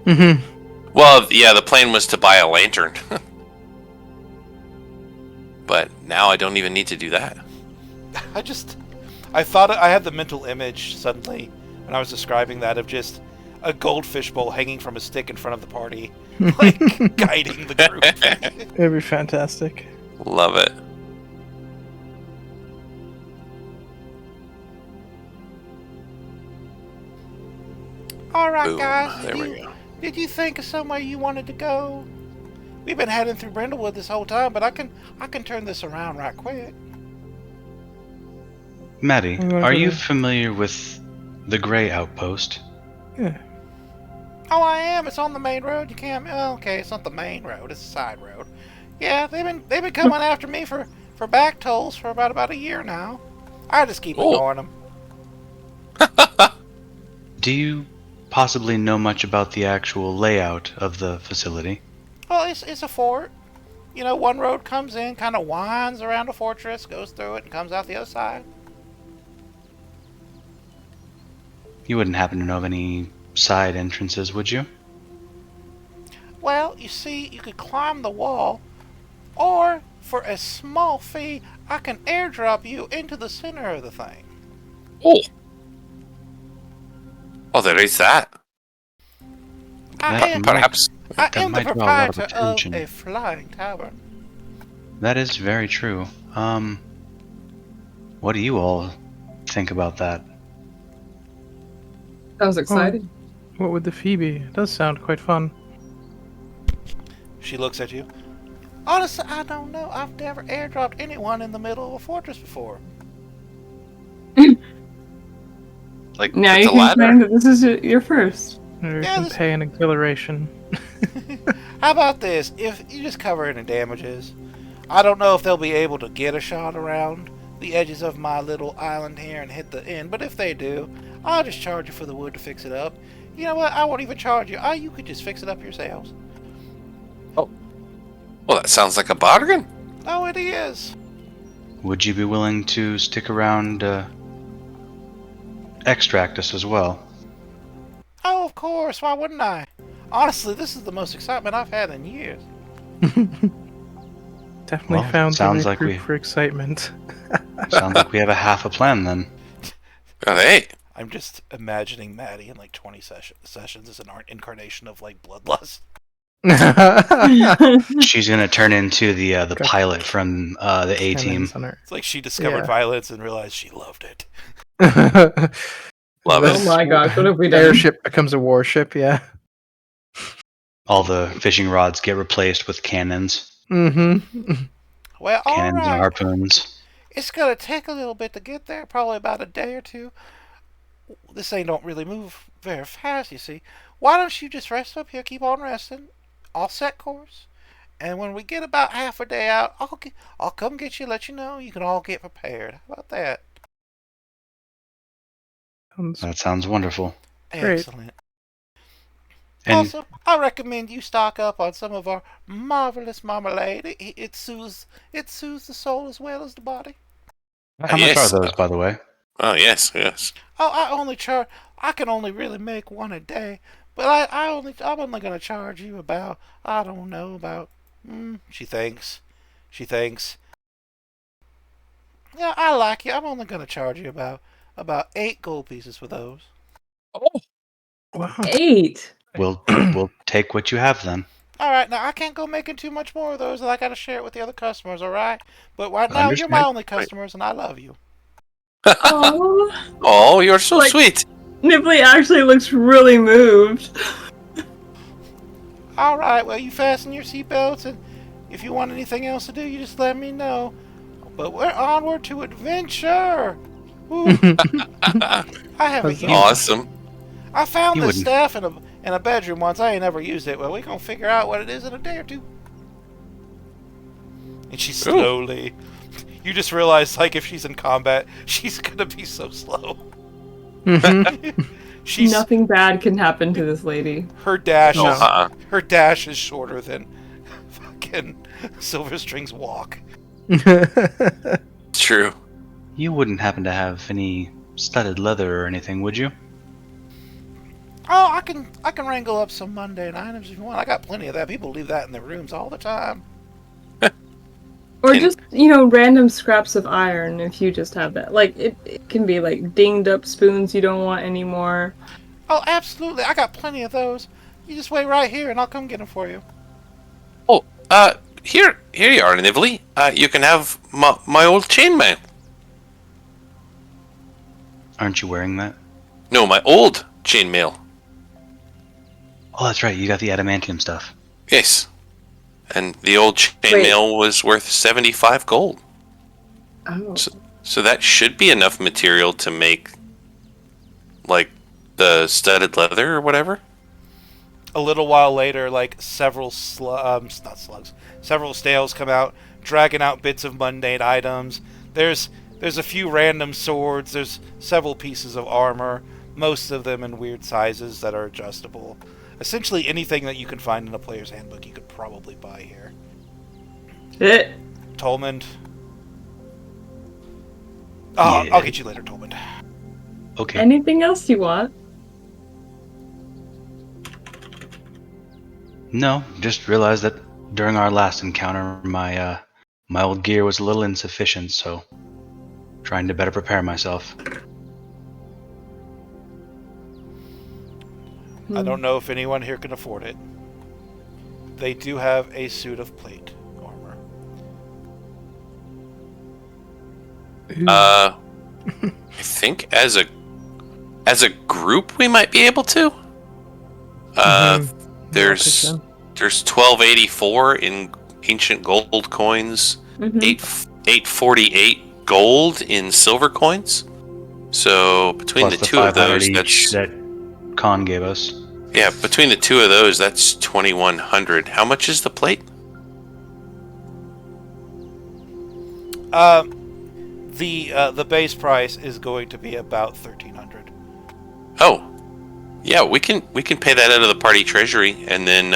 Mm-hmm. Well, yeah, the plan was to buy a lantern, but now I don't even need to do that. I thought I had the mental image suddenly when I was describing that of just a goldfish bowl hanging from a stick in front of the party, like guiding the group. It'd be fantastic. Love it. All right, Boom. guys. There we go. Did you think of somewhere you wanted to go? We've been heading through Brindlewood this whole time, but I can turn this around right quick. Maddie, I'm going are to you the- familiar with the Gray Outpost? Yeah. Oh, I am. It's on the main road. You can't. Oh, okay, it's not the main road. It's a side road. Yeah, they've been coming after me for back tolls for about a year now. I just keep ignoring them. Do you possibly know much about the actual layout of the facility? Well, it's a fort. You know, one road comes in, kind of winds around the fortress, goes through it, and comes out the other side. You wouldn't happen to know of any side entrances, would you? Well, you see, you could climb the wall, or for a small fee, I can airdrop you into the center of the thing. Oh, there is that. I am Perhaps. the might draw a lot of proprietor of attention. a flying tavern. That is very true. What do you all think about that? That was exciting. What would the fee be? It does sound quite fun. She looks at you. Honestly, I don't know. I've never airdropped anyone in the middle of a fortress before. Like Now with you the can ladder. claim that this is your first. Or you Yeah, can this- pay an exhilaration. How about this? If you just cover any damages, I don't know if they'll be able to get a shot around the edges of my little island here and hit the end, but if they do, I'll just charge you for the wood to fix it up. You know what? I won't even charge you. You could just fix it up yourselves. Well, that sounds like a bargain. Oh, it is. Would you be willing to stick around, extract us as well? Oh, of course. Why wouldn't I? Honestly, this is the most excitement I've had in years. Definitely Well, found the sounds right like group we- for excitement. Sounds like we have a half a plan then. Oh, hey, I'm just imagining Maddie in like 20 sessions as an incarnation of like bloodlust. She's gonna turn into the Got pilot from the A team. Cannons on her. It's like she discovered Yeah. violence and realized she loved it. Love Oh it. my gosh, what have we done? Airship becomes a warship, yeah. All the fishing rods get replaced with cannons, Mm-hmm. Well, cannons and alright. harpoons. It's gonna take a little bit to get there, probably about a day or two. This thing don't really move very fast, you see. Why don't you just rest up here, keep on resting, I'll set course, and when we get about half a day out, I'll come get you, let you know. You can all get prepared. How about that? That sounds wonderful. Great. Excellent. And Also, I recommend you stock up on some of our marvelous marmalade. It soothes the soul as well as the body. how much yes. are those, by the way? Oh, yes, yes. Oh, I can only really make one a day, but I'm only gonna charge you about, I don't know, about. She thinks. Yeah, I like you. I'm only gonna charge you about 8 gold pieces for those. Wow. 8. We'll take what you have then. All right, now I can't go making too much more of those, and I gotta share it with the other customers. All right, but right now you're my Understand. only customers, and I love you. Oh, Oh, you're so Like- sweet. Nibley actually looks really moved. All right, well you fasten your seatbelts, and if you want anything else to do, you just let me know. But we're onward to adventure. Woo. I haven't Huzzah. used. Awesome. I found You this wouldn't- staff in a bedroom once. I ain't never used it. Well, we gonna figure out what it is in a day or two. And she slowly. You just realize, like, if she's in combat, she's gonna be so slow. Mhm. She's Nothing bad can happen to this lady. her dash. Oh, Is, her dash is shorter than fucking Silverstring's walk. It's true. You wouldn't happen to have any studded leather or anything, would you? Oh, I can wrangle up some mundane items if you want. I got plenty of that. People leave that in their rooms all the time. Or And- just, random scraps of iron if you just have that. Like, it can be like dinged up spoons you don't want anymore. Oh, absolutely. I got plenty of those. You just wait right here, and I'll come get them for you. Oh, here you are, Nively. You can have my old chainmail. Aren't you wearing that? No, my old chainmail. Oh, that's right. You got the adamantium stuff. Yes. And the old chainmail was worth 75 gold. Oh. So that should be enough material to make, like, the studded leather or whatever. A little while later, like several several snails come out, dragging out bits of mundane items. There's a few random swords. There's several pieces of armor, most of them in weird sizes that are adjustable. Essentially, anything that you can find in a player's handbook, you could probably buy here. Shit. Tolmond. Yeah. I'll get you later, Tolmond. Okay. Anything else you want? No, just realized that during our last encounter, my old gear was a little insufficient, so trying to better prepare myself. I don't know if anyone here can afford it. They do have a suit of plate armor. I think as a group we might be able to. There's 1284 in ancient gold coins, Mhm. 848 gold in silver coins. So between Plus the the two of 500 those, each that's that Khan gave us. yeah. Between the two of those, that's 2100. How much is the plate? The base price is going to be about 1,300. Oh, yeah. We can pay that out of the party treasury, and then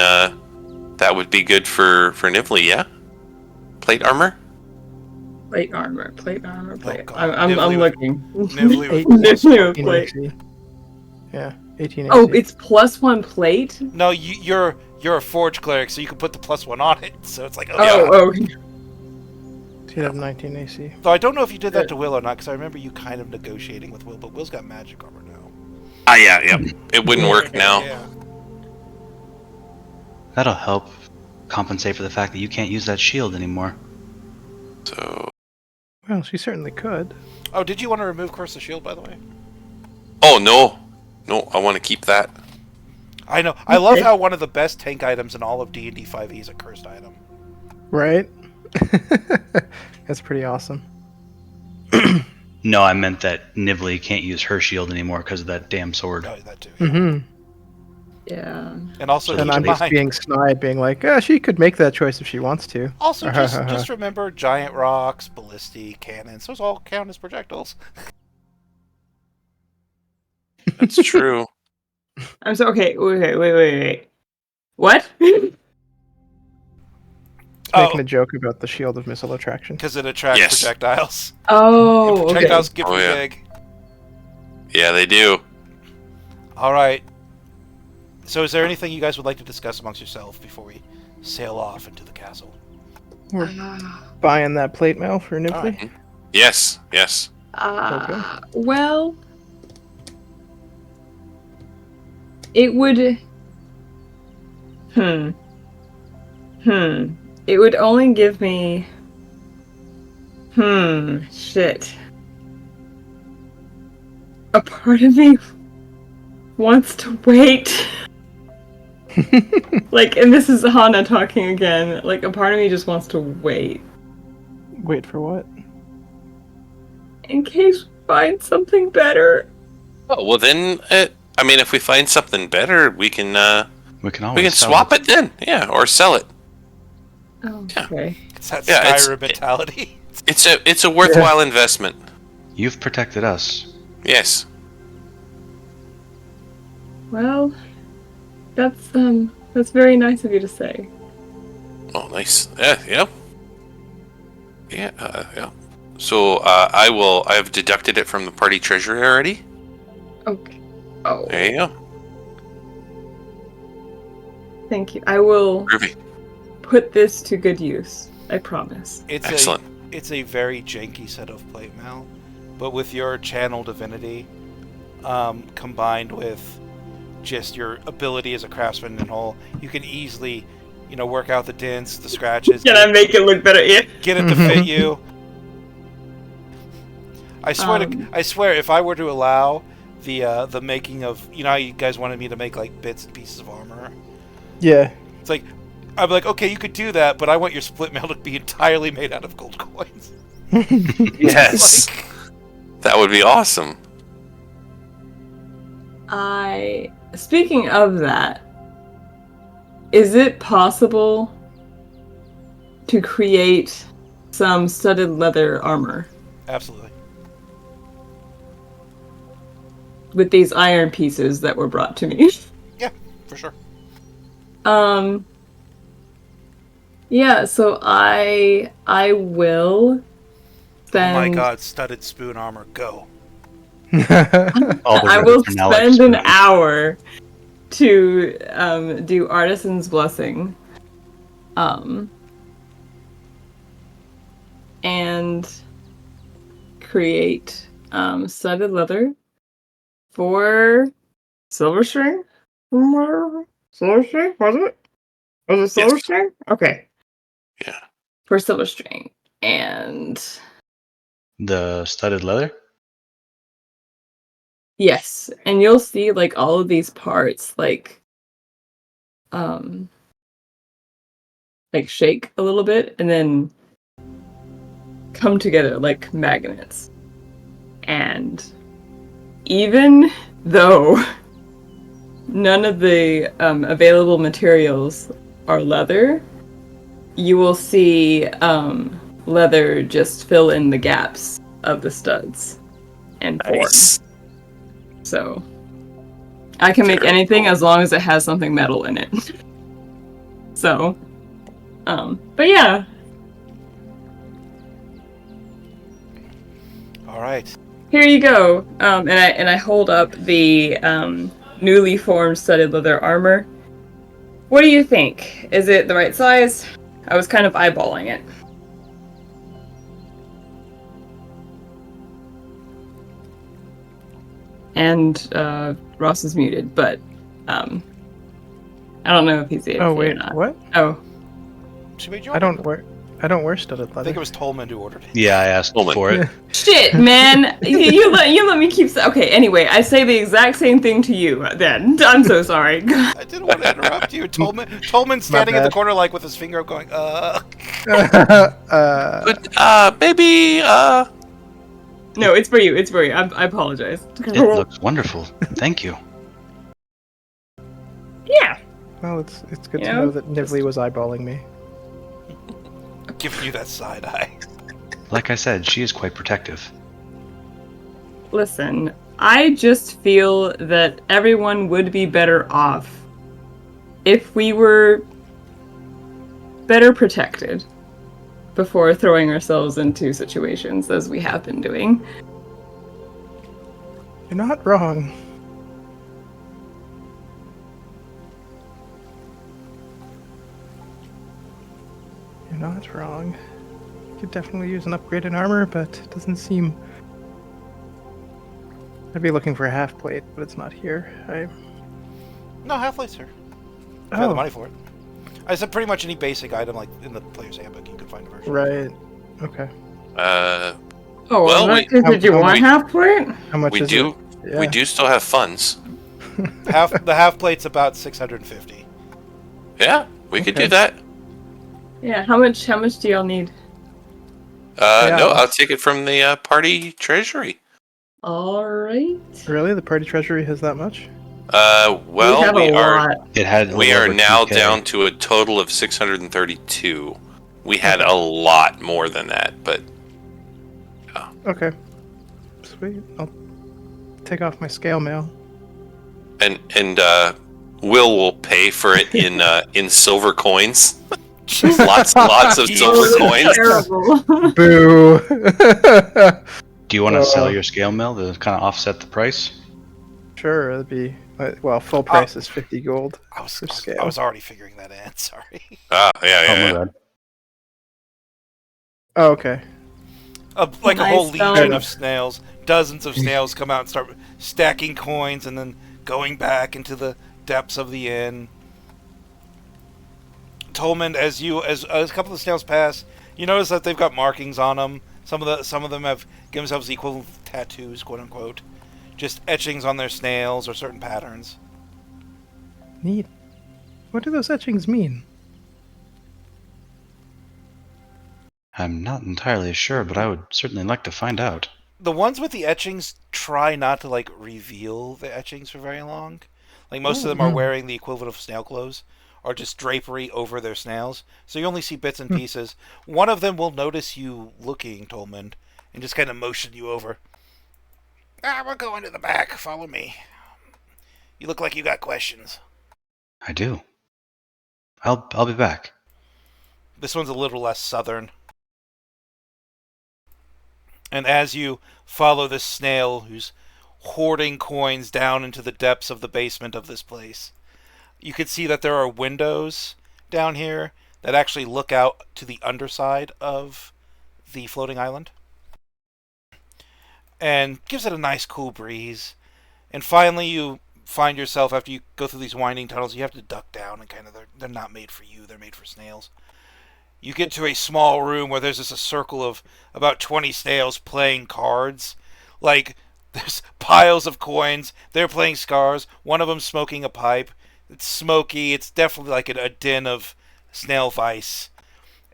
that would be good for Nivli. Yeah, plate armor. Plate armor, plate armor, plate. God, I'm Nivli with- looking. Nivli with Eight- plus Nivli one with in plate. AC. Yeah, 18 AC. Oh, it's +1 plate. No, you're a forge cleric, so you can put the +1 on it. So it's like, Oh, okay. So you'd have 19 AC. Though I don't know if you did that to Will or not, because I remember you kind of negotiating with Will, but Will's got magic armor now. Ah, yeah, yep. It wouldn't work now. Yeah. That'll help compensate for the fact that you can't use that shield anymore. So, Well, she certainly could. Oh, did you want to remove Curse of Shield, by the way? oh no, I want to keep that. I know. I love Okay. how one of the best tank items in all of D&D 5e is a cursed item. Right? That's pretty awesome. No, I meant that Nivli can't use her shield anymore because of that damn sword. Oh, that too. Yeah. Mm-hmm. Yeah. And also, And keep I'm in just mind, being snide, being like, she could make that choice if she wants to. also just remember giant rocks, ballistic cannons. Those all count as projectiles. That's true. I'm so okay. Wait. What? Making a joke about the shield of missile attraction. Because it attracts Yes. projectiles. Oh, And okay. projectiles get Oh, pretty yeah. big. Yeah, they do. All right. So, is there anything you guys would like to discuss amongst yourself before we sail off into the castle? We're buying that plate mail for Nibly. Alright. Yes. Well, it would. It would only give me. Shit. A part of me wants to wait. Like, and this is Hana talking again. Like, a part of me just wants to wait. Wait for what? In case we find something better. Oh well, then. I mean, if we find something better, we can always sell swap it then. Yeah, or sell it. Oh, Yeah. okay. It's that Yeah, Skyrim mentality. It's a worthwhile investment. You've protected us. Yes. Well, that's very nice of you to say. Oh, nice. Yeah. Yeah. So I have deducted it from the party treasury already. Okay. Oh, There you go. thank you. I will Groovy. put this to good use. I promise. Excellent. It's a very janky set of plate mail, but with your channel divinity, combined with just your ability as a craftsman and whole, you can easily, work out the dents, the scratches. Can I make it look better? Yeah. Get it to fit you. I swear, if I were to allow the making of, how you guys wanted me to make like bits and pieces of armor. Yeah. It's like, I'd be like, okay, you could do that, but I want your split mail to be entirely made out of gold coins. Yes. That would be awesome. Speaking of that, is it possible to create some studded leather armor Absolutely. with these iron pieces that were brought to me? Yeah, for sure. Yeah, so I will spend. Oh my god, studded spoon armor, go. All the I will Reddit Nalex spend an spoons. hour to do Artisan's Blessing. And create studded leather for Silver String? Silver String? Was it? Was it Silver Yes. String? Okay. Yeah. For Silver String. And The studded leather? Yes, and you'll see like all of these parts um like shake a little bit and then come together like magnets. And even though none of the available materials are leather, you will see leather just fill in the gaps of the studs and form. Nice. So I can make Very anything cool. as long as it has something metal in it. So, but yeah, All right. here you go. And I hold up the newly formed studded leather armor. What do you think? Is it the right size? I was kind of eyeballing it. And Ross is muted, but I don't know if he's AFK Oh or wait, not. what? Oh, She made you I order. don't wear studded I leather. think it was Tolman who ordered it. Yeah, I asked Woman. for it. shit, man! you let me keep. Okay, anyway, I say the exact same thing to you. Then I'm so sorry. I didn't want to interrupt you. Tolman standing in the bad. corner like with his finger up going, But maybe No, it's for you. It's for you. I apologize. It looks wonderful. Thank you. Yeah. Well, it's good You to know, know that Nivlee was eyeballing me. giving you that side eye. Like I said, she is quite protective. Listen, I just feel that everyone would be better off if we were better protected before throwing ourselves into situations as we have been doing. You're not wrong. You're not wrong. Could definitely use an upgrade in armor, but it doesn't seem. I'd be looking for a half plate, but it's not here. No, half-life, sir. I have the Oh, money for it. I said pretty much any basic item like in the player's handbook you could find a version. right. Okay. Oh, Well, in that case, did you want half plate? How much we is do it? Yeah. we do still have funds. The half plate's about 650. Yeah, we could Okay. do that. Yeah. How much do y'all need? Yeah. No, I'll take it from the party treasury. All right. Really? The party treasury has that much? Well, have we a are lot. It had. a we little are over now 2K. down to a total of 632. We had a lot more than that, but Okay. Sweet. I'll take off my scale mail. and Will pay for it in silver coins. lots of silver coins. Terrible. Boo! Do you want to sell Uh, your scale mill to kind of offset the price? Sure, it'd be. Well, full price is 50 gold. I was, For I was, scale. I was already figuring that in. Sorry. Yeah, Oh, my yeah. bad. Oh, okay. Like a whole Nice legion spelling. of snails. Dozens of snails come out and start stacking coins and then going back into the depths of the inn. Tolman, as a couple of snails pass, you notice that they've got markings on them. Some of them have given themselves the equivalent of tattoos, quote unquote, just etchings on their snails or certain patterns. Neat. What do those etchings mean? I'm not entirely sure, but I would certainly like to find out. The ones with the etchings try not to like reveal the etchings for very long. Like most of them are wearing the equivalent of snail clothes or just drapery over their snails, so you only see bits and pieces. One of them will notice you looking, Tolman, and just kind of motion you over. We're going to the back. Follow me. You look like you got questions. I do. I'll be back. This one's a little less southern. And as you follow this snail who's hoarding coins down into the depths of the basement of this place, you can see that there are windows down here that actually look out to the underside of the floating island. And gives it a nice cool breeze. And finally you find yourself, after you go through these winding tunnels, you have to duck down and they're not made for you, they're made for snails. You get to a small room where there's just a circle of about 20 snails playing cards. Like, there's piles of coins. They're playing scars. One of them smoking a pipe. It's smoky. It's definitely like a den of snail vice.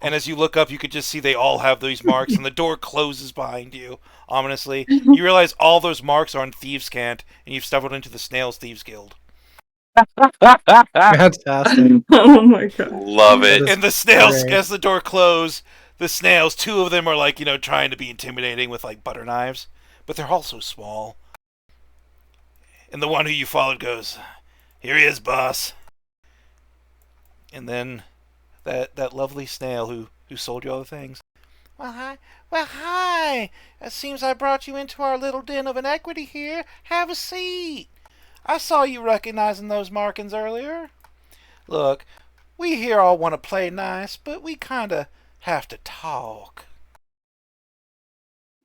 And as you look up, you could just see they all have these marks, and the door closes behind you, ominously. You realize all those marks are on Thieves' Cant, and you've stumbled into the Snails Thieves Guild. Fantastic. Oh my god. Love That it. is And the snails, great. as the door closes, the snails, two of them are like, trying to be intimidating with like butter knives, but they're also small. And the one who you followed goes, "Here he is, boss." And then that lovely snail who sold you all the things. Well, hi. Well, hi. It seems I brought you into our little den of inequity here. Have a seat. I saw you recognizing those markings earlier. Look, we here all want to play nice, but we kind of have to talk.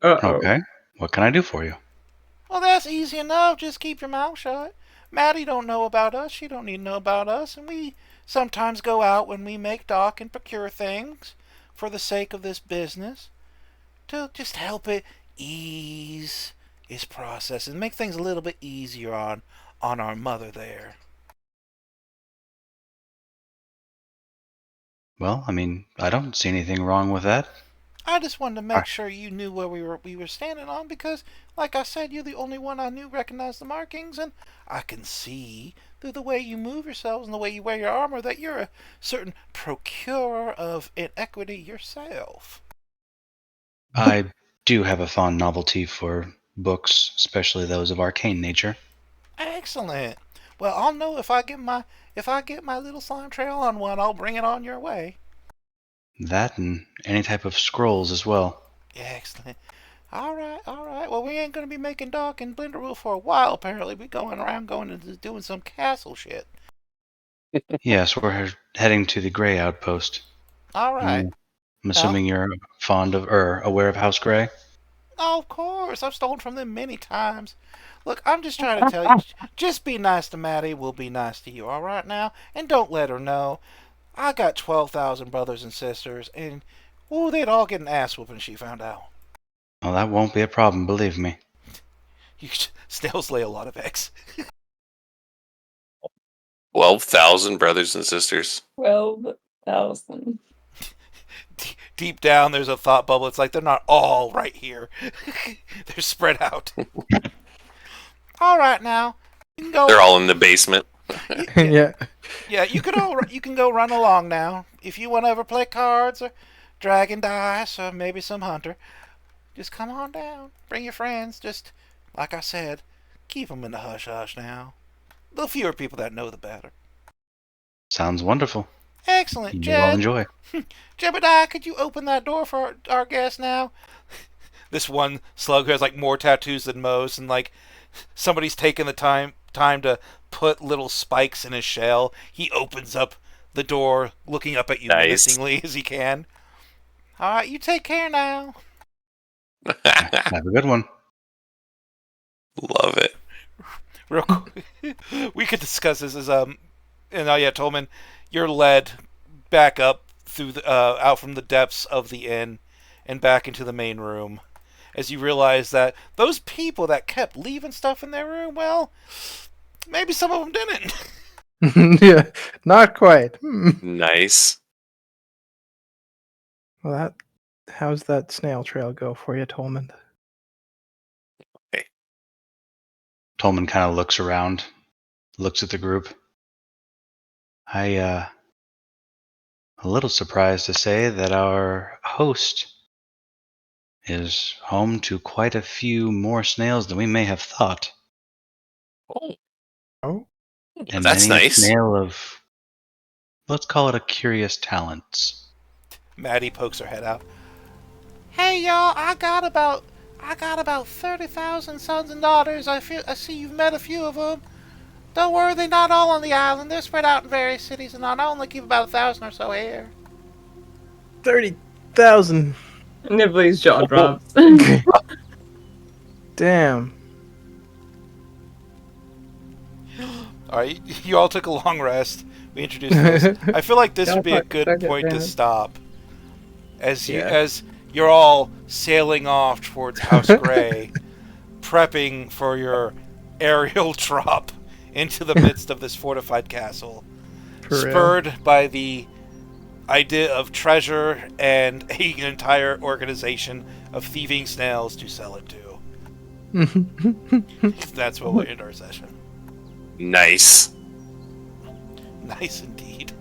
Uh-oh. Okay. What can I do for you? Well, that's easy enough. Just keep your mouth shut. Maddie don't know about us. She don't need to know about us. And we sometimes go out when we make dock and procure things for the sake of this business to just help it ease its process and make things a little bit easier on our mother there. Well, I mean, I don't see anything wrong with that. I just wanted to make Ah. sure you knew where we were standing on because, like I said, you're the only one I knew recognized the markings, and I can see through the way you move yourselves and the way you wear your armor that you're a certain procurer of inequity yourself. I do have a fond novelty for books, especially those of arcane nature. Excellent. Well, I'll know if I get my little slime trail on one, I'll bring it on your way. That and any type of scrolls as well. Excellent. All right, all right. Well, we ain't gonna be making dock and blender rule for a while. Apparently, we going around going and doing some castle shit. Yes, we're heading to the Grey Outpost. All right. I'm assuming you're fond of or aware of House Grey. Oh, of course. I've stolen from them many times. Look, I'm just trying to tell you, just be nice to Maddie. We'll be nice to you, all right now? And don't let her know. I got 12,000 brothers and sisters, and, ooh, they'd all get an ass whooping if she found out. Oh, that won't be a problem, believe me. Snails lay a lot of eggs. 12,000 brothers and sisters. 12,000. Deep down, there's a thought bubble. It's like they're not all right here. They're spread out. All right, now. You can go. They're all in the basement. Yeah. Yeah, you can go run along now. If you want to ever play cards or dragon dice or maybe some hunter, just come on down. Bring your friends. Just like I said, keep them in the hush hush now. The fewer people that know, the better. Sounds wonderful. Excellent, You will Jed. enjoy. Jebediah, could you open that door for our guest now? This one slug who has like more tattoos than most, and like somebody's taken the time to put little spikes in his shell. He opens up the door, looking up at you Nice. menacingly as he can. All right, you take care now. Have a good one. Love it. Real quick, we could discuss this as and yeah, Tolman, you're led back up through the out from the depths of the inn and back into the main room as you realize that those people that kept leaving stuff in their room, well, maybe some of them didn't. Yeah. Not quite. Nice. Well, how's that snail trail go for you, Tolman? Tolman kind of looks around, looks at the group. A little surprised to say that our host is home to quite a few more snails than we may have thought. Oh, Oh, And that's many a nice. snail of, let's call it a curious talents. Maddie pokes her head out. Hey y'all, I got about 30,000 sons and daughters. I see you've met a few of them. Don't worry, they're not all on the island. They're spread out in various cities, and I only keep about 1,000 or so here. 30,000. Nibley's jaw drops. Damn. All right, you all took a long rest. We introduced this. I feel like this would be a good Second, point to damn it. stop. as Yeah. as you're all sailing off towards House Gray, prepping for your aerial drop into the midst of this fortified castle, For real. spurred by the idea of treasure and an entire organization of thieving snails to sell it to. That's what we'll end our session. Nice. Nice indeed.